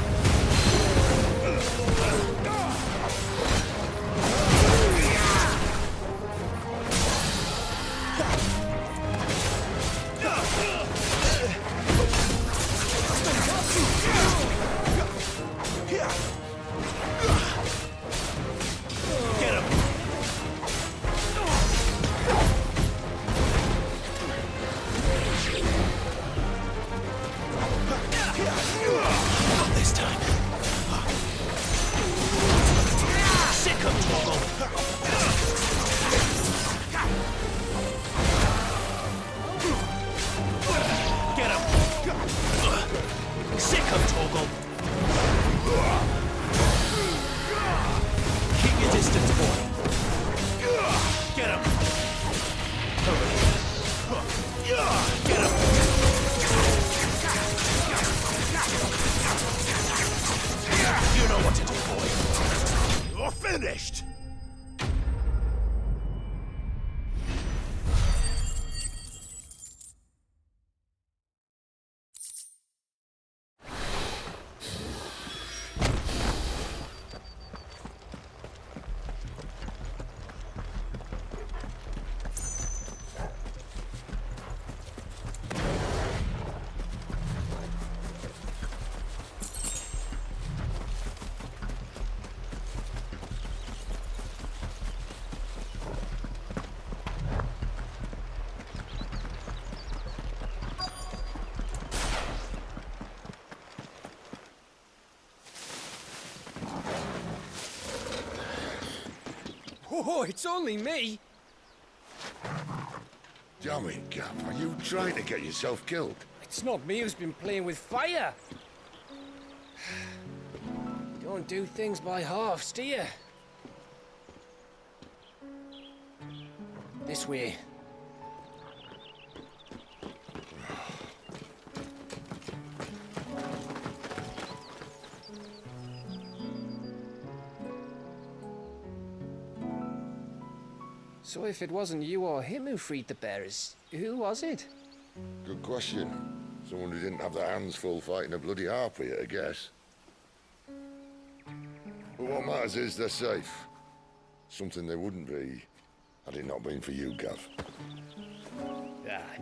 Get him! Not this time. Sick of Toggle! Get him! Sick of Toggle! Keep your distance, boy. Get him! Over here. Get him! You know what to do, boy. You're finished! Oh, it's only me. Damn it, Gav. Are you trying to get yourself killed? It's not me who's been playing with fire. You don't do things by halves, do you? This way. So if it wasn't you or him who freed the bearers, who was it? Good question. Someone who didn't have their hands full fighting a bloody harpy, I guess. But what matters is they're safe. Something they wouldn't be, had it not been for you, Gav.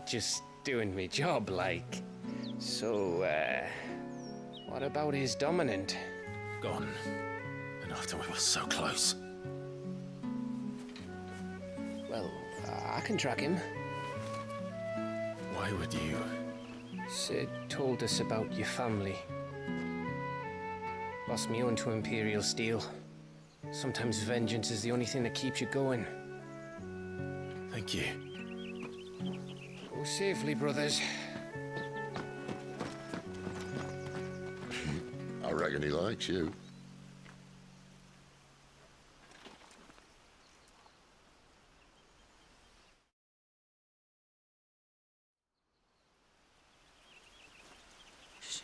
Just doing me job, like. So, What about his dominant? Gone. And after we were so close. Well, I can track him. Why would you? Sid told us about your family. Lost me onto Imperial Steel. Sometimes vengeance is the only thing that keeps you going. Thank you. Go safely, brothers. I reckon he likes you.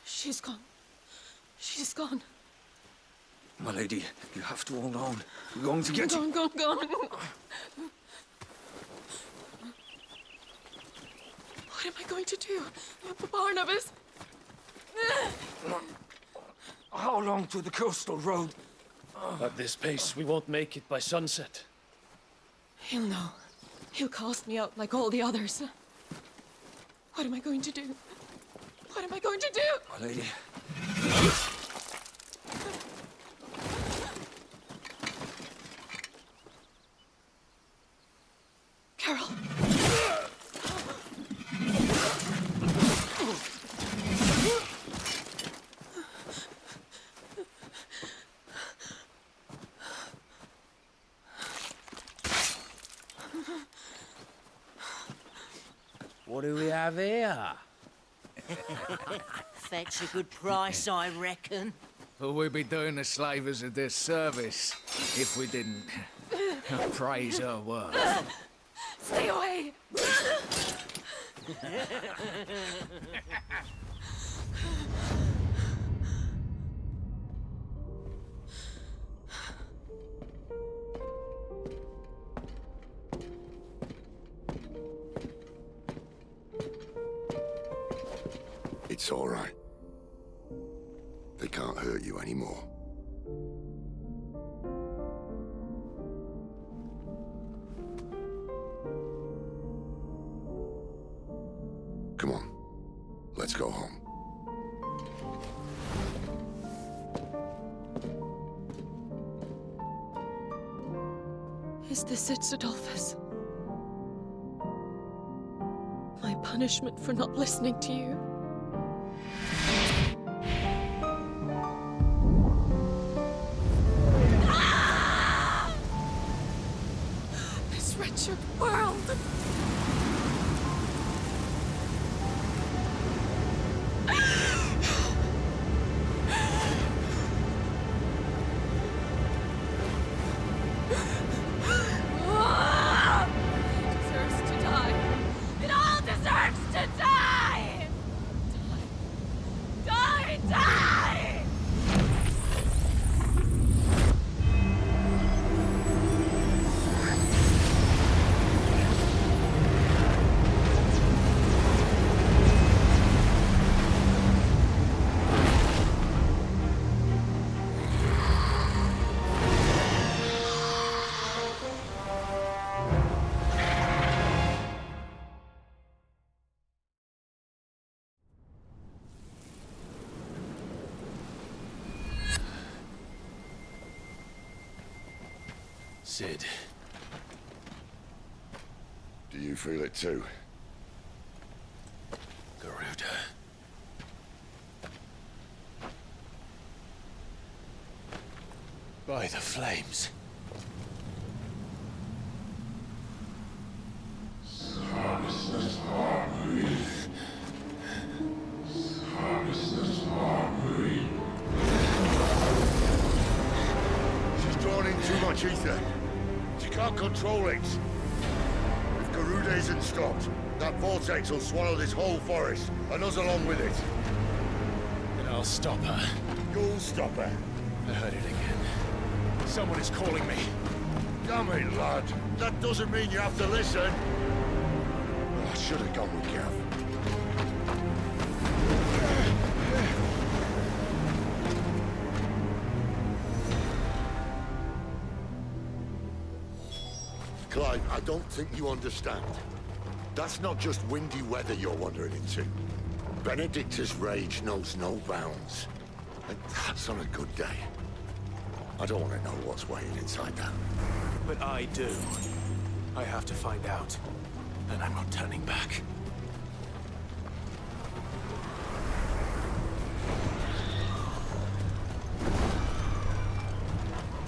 She's gone. She's gone. My lady, you have to hold on. We're going to get you. Gone. What am I going to do? Barnabas? How long to the coastal road? At this pace, we won't make it by sunset. He'll know. He'll cast me out like all the others. What am I going to do? What am I going to do? My lady. Carol. What do we have here? Fetch a good price, I reckon. Well, we'd be doing the slavers a disservice if we didn't praise her work. Stay away! It's all right. They can't hurt you anymore. Come on, let's go home. Is this it, Adolphus? My punishment for not listening to you? This wretched world! Deserves to die. It all deserves to die! Die! Die! Sid. Do you feel it too? Garuda. By the flames. She's drawn in too much ether. She can't control it. If Garuda isn't stopped, that vortex will swallow this whole forest, and us along with it. Then I'll stop her. You'll stop her. I heard it again. Someone is calling me. Damn it, lad. That doesn't mean you have to listen. I should have gone with Gav. Clive, I don't think you understand. That's not just windy weather you're wandering into. Benedikta's rage knows no bounds. And that's on a good day. I don't want to know what's waiting inside that. But I do. I have to find out. And I'm not turning back.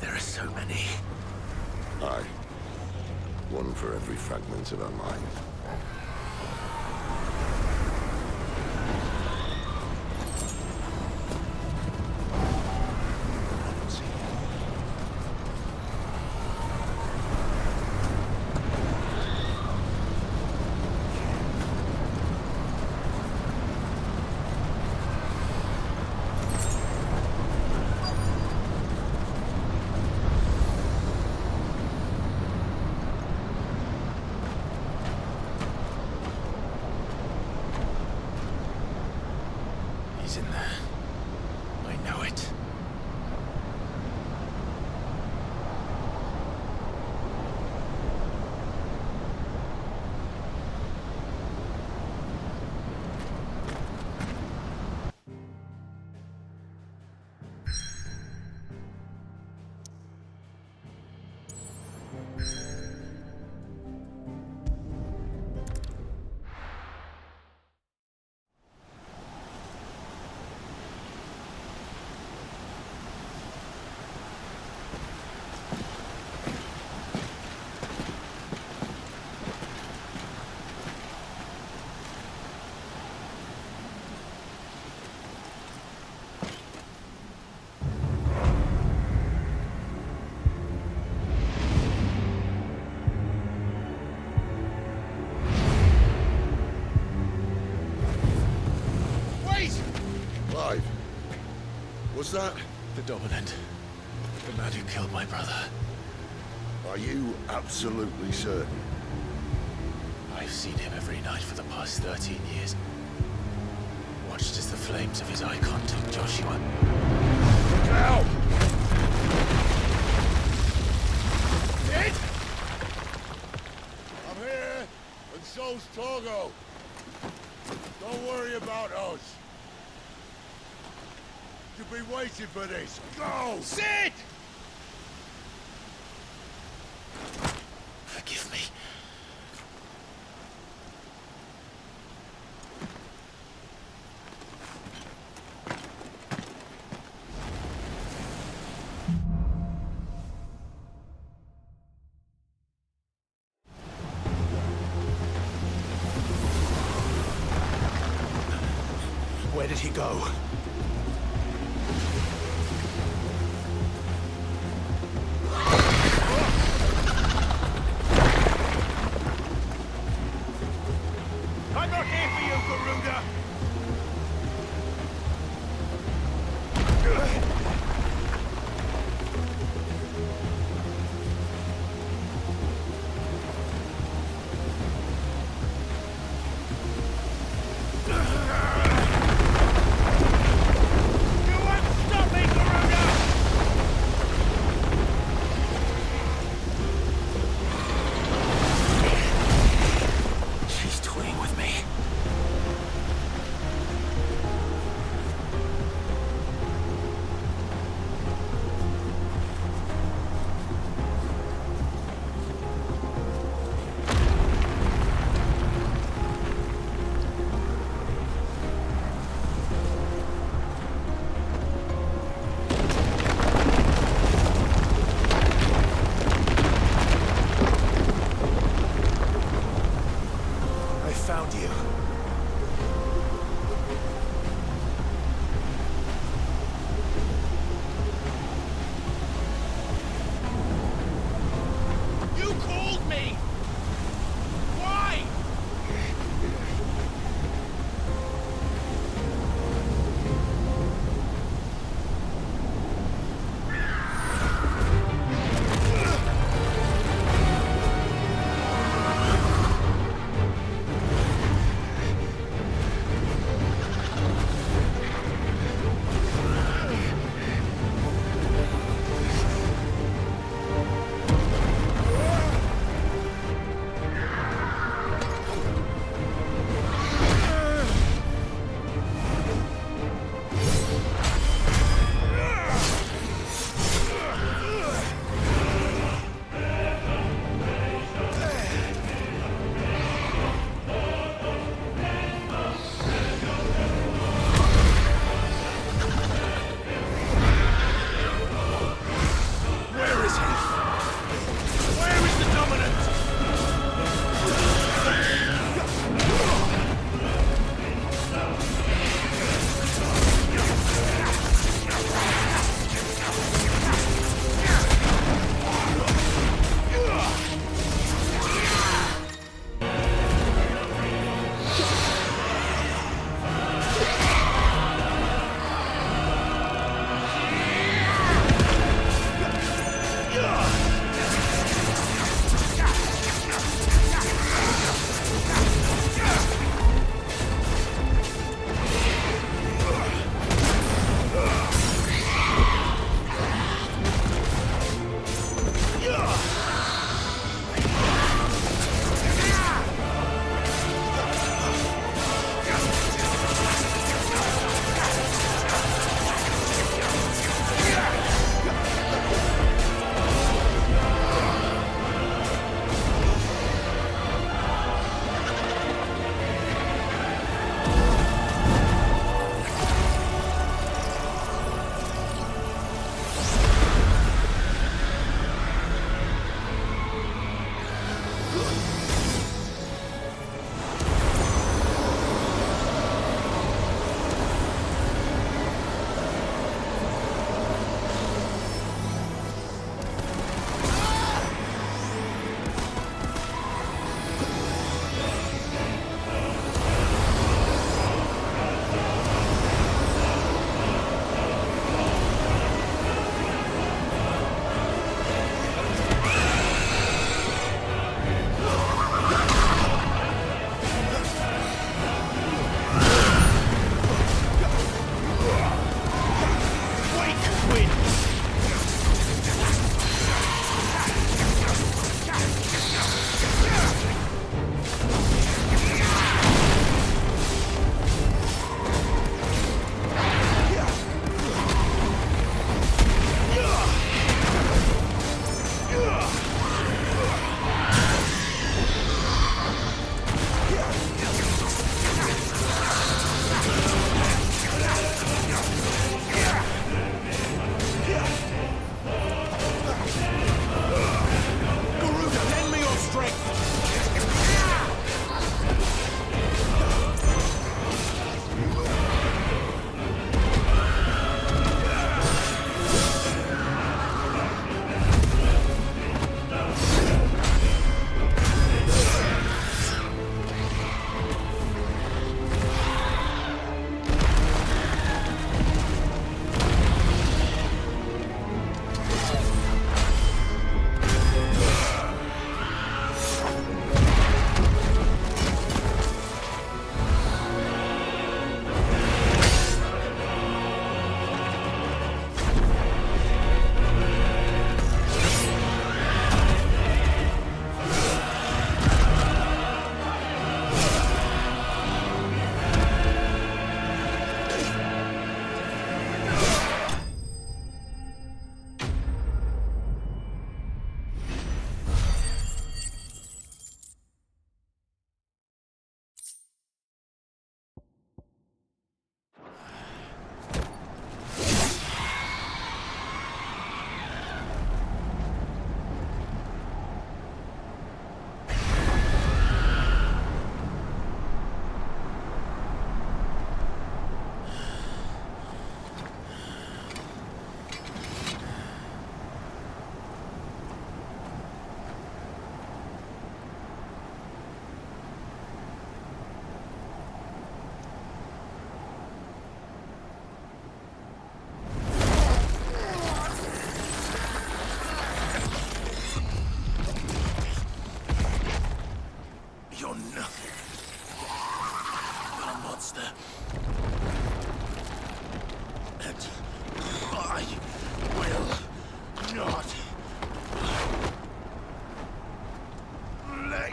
There are so many. Aye. One for every fragment of our mind. He's in there. I know it. Clive, was that? The Dominant. The man who killed my brother. Are you absolutely certain? I've seen him every night for the past 13 years. Watched as the flames of his icon took Joshua. Look out! Dead? I'm here, and so's Togo. Don't worry about us. You've been waiting for this. Go! Sid! Forgive me. Where did he go? I'm not here for you, Garuda!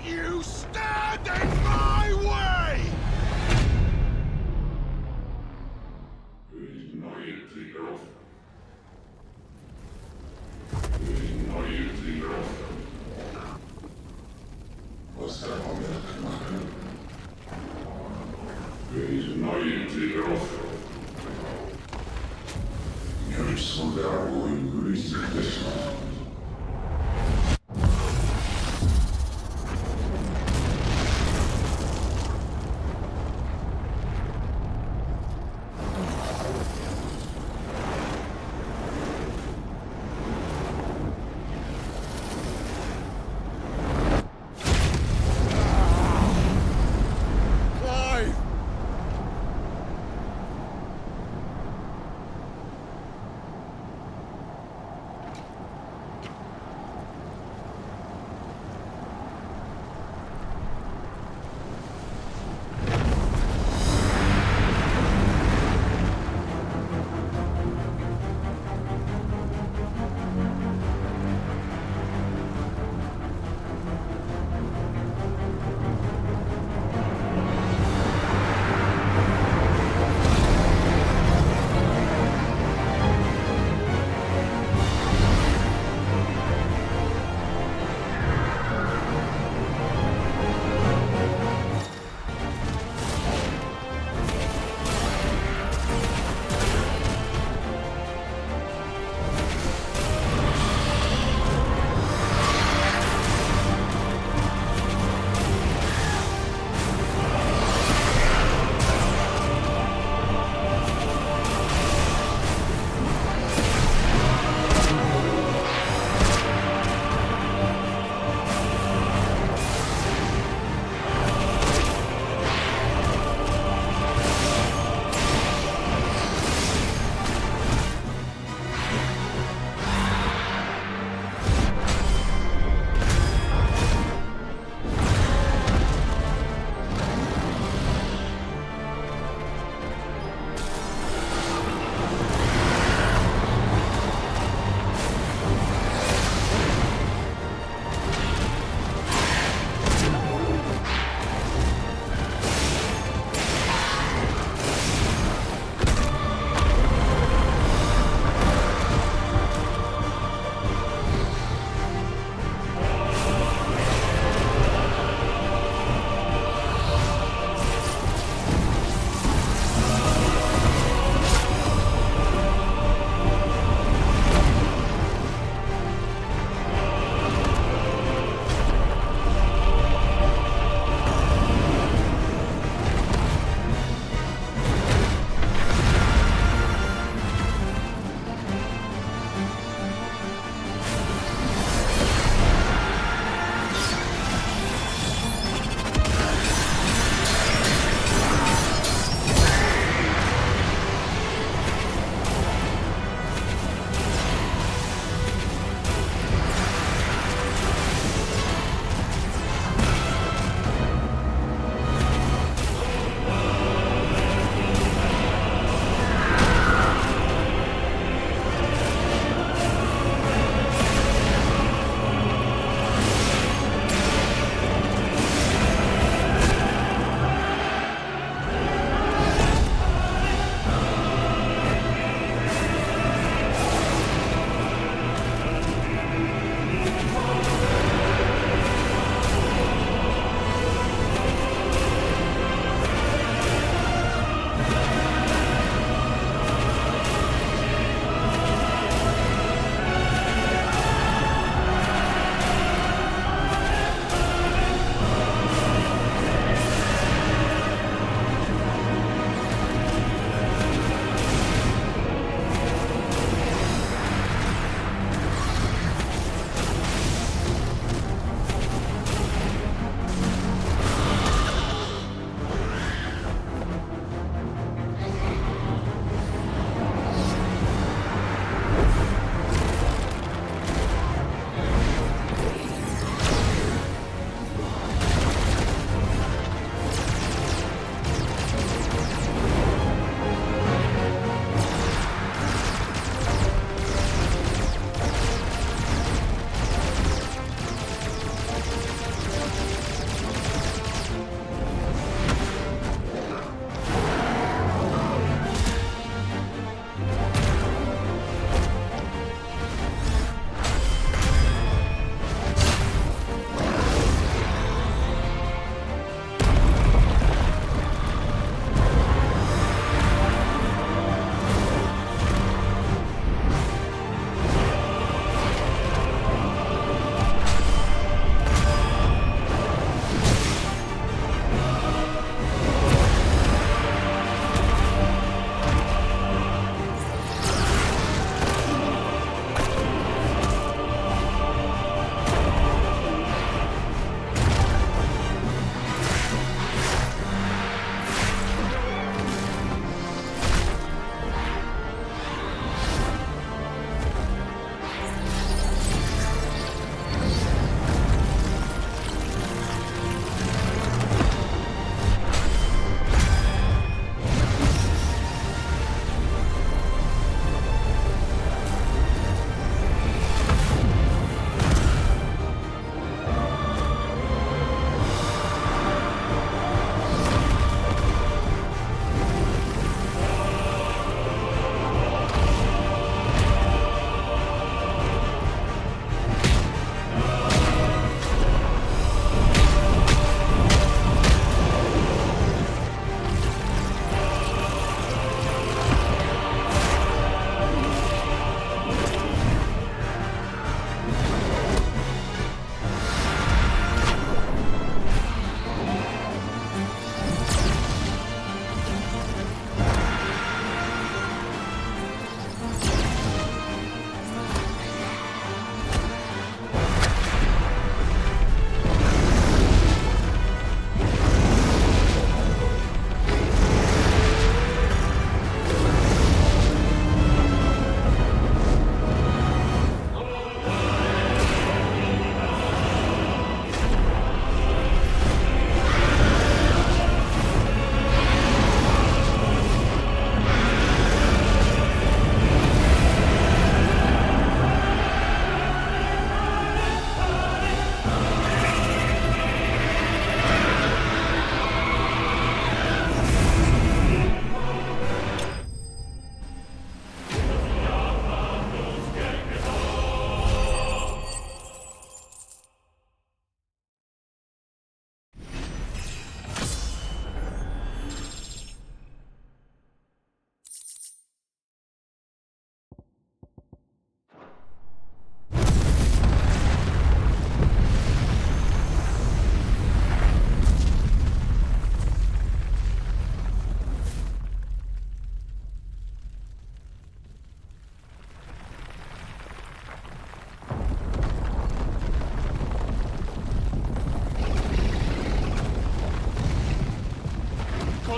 you stand in my way!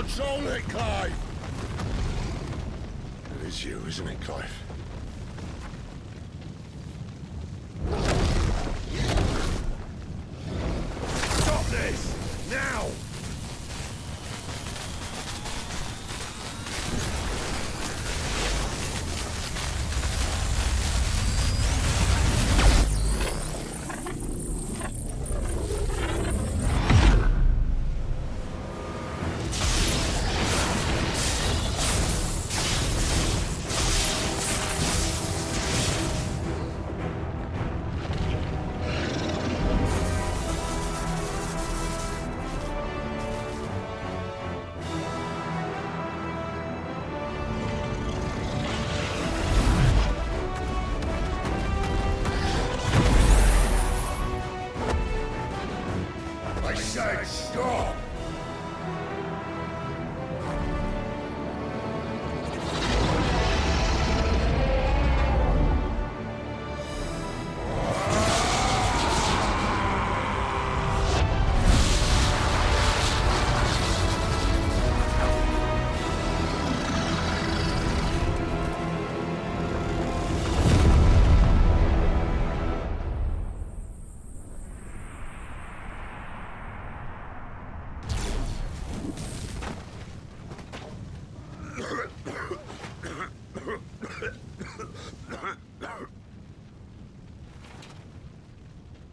Control it, Clive! It is you, isn't it, Clive? Stop this! Now! I said stop!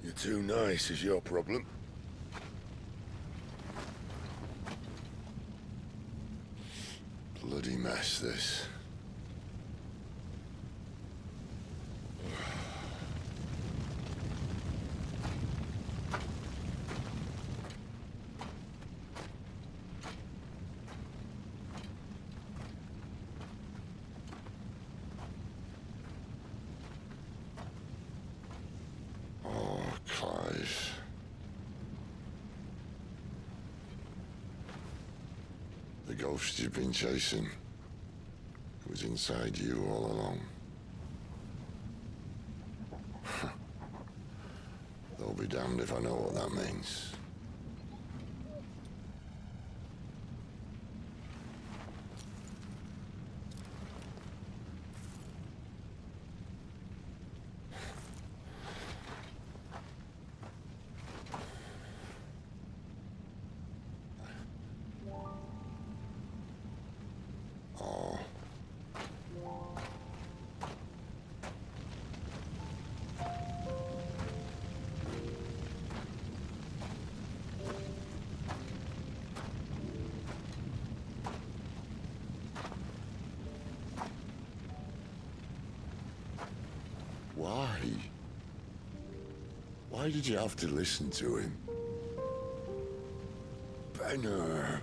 You're too nice is your problem. Bloody mess, this. Clive. The ghost you've been chasing was inside you all along. They'll be damned if I know what that means. Why? Why did you have to listen to him? Benner.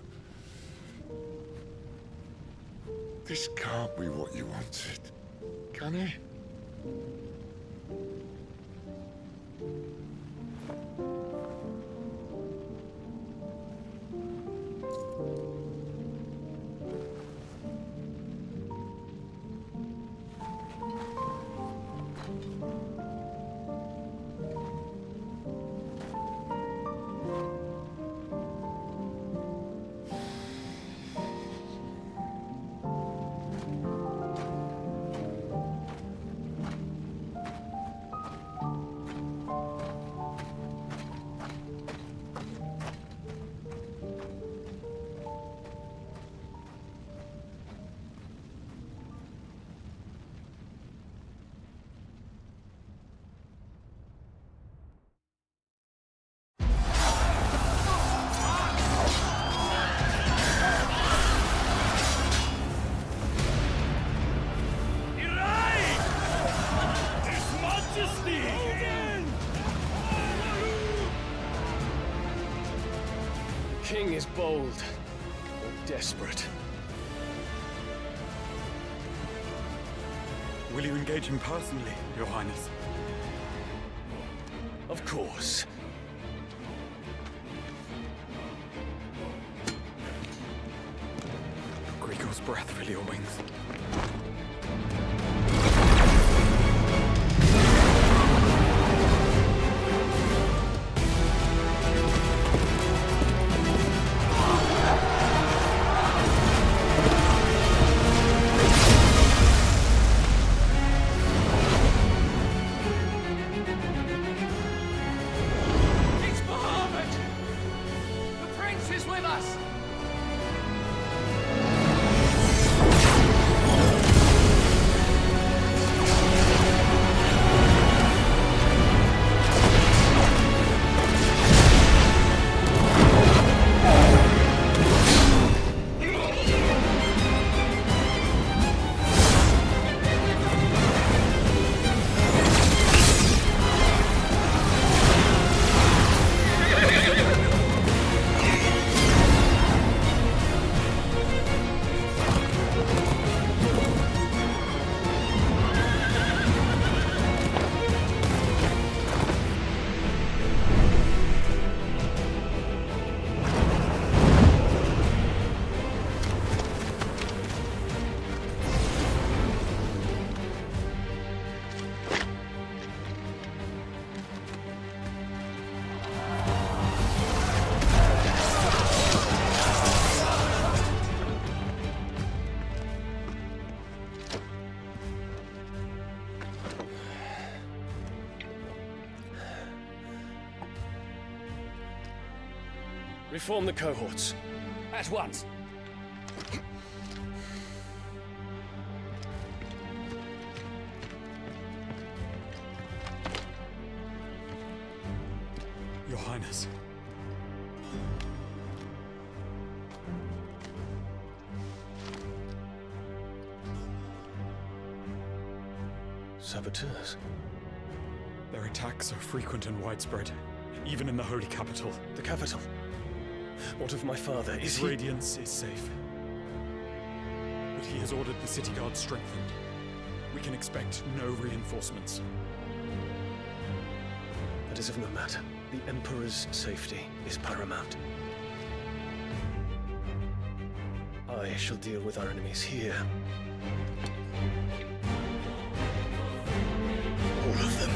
This can't be what you wanted, can it? King is bold or desperate. Will you engage him personally, Your Highness? Of course. Grigor's breath fill your wings. with us! Reform the cohorts. At once. Your Highness. Saboteurs. Their attacks are frequent and widespread, even in the holy capital. The capital? What of my father? Is he... Radiance is safe. But he has ordered the city guard strengthened. We can expect no reinforcements. That is of no matter. The Emperor's safety is paramount. I shall deal with our enemies here. All of them.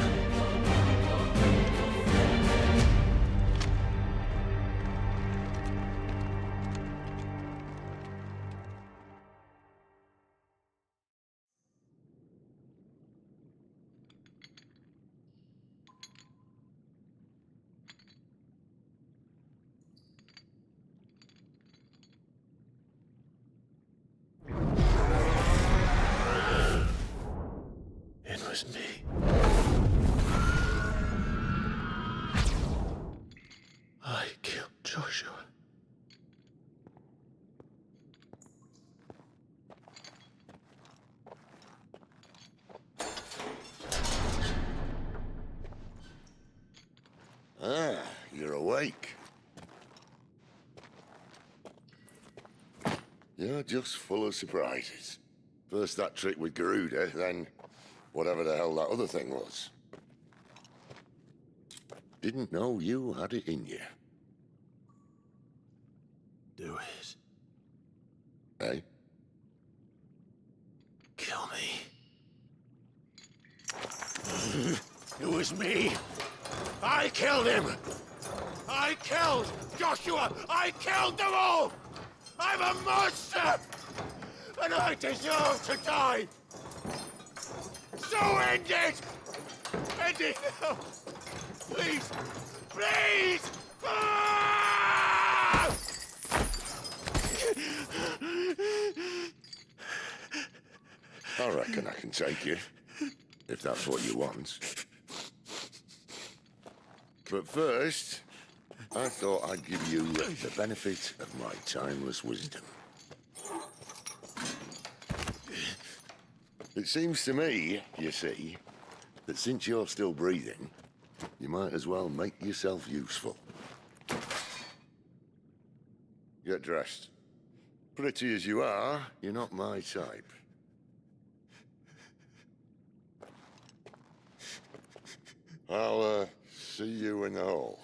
It was me. I killed Joshua. Ah, you're awake. You're just full of surprises. First that trick with Garuda, then whatever the hell that other thing was. Didn't know you had it in you. Do it. Hey? Kill me. It was me. I killed him. I killed Joshua. I killed them all. I'm a monster. And I deserve to die. So end it. End it now. Please. Please. Ah! I reckon I can take you, if that's what you want. But first, I thought I'd give you the benefit of my timeless wisdom. It seems to me, you see, that since you're still breathing, you might as well make yourself useful. Get dressed. Pretty as you are, you're not my type. I'll, see you in the hall.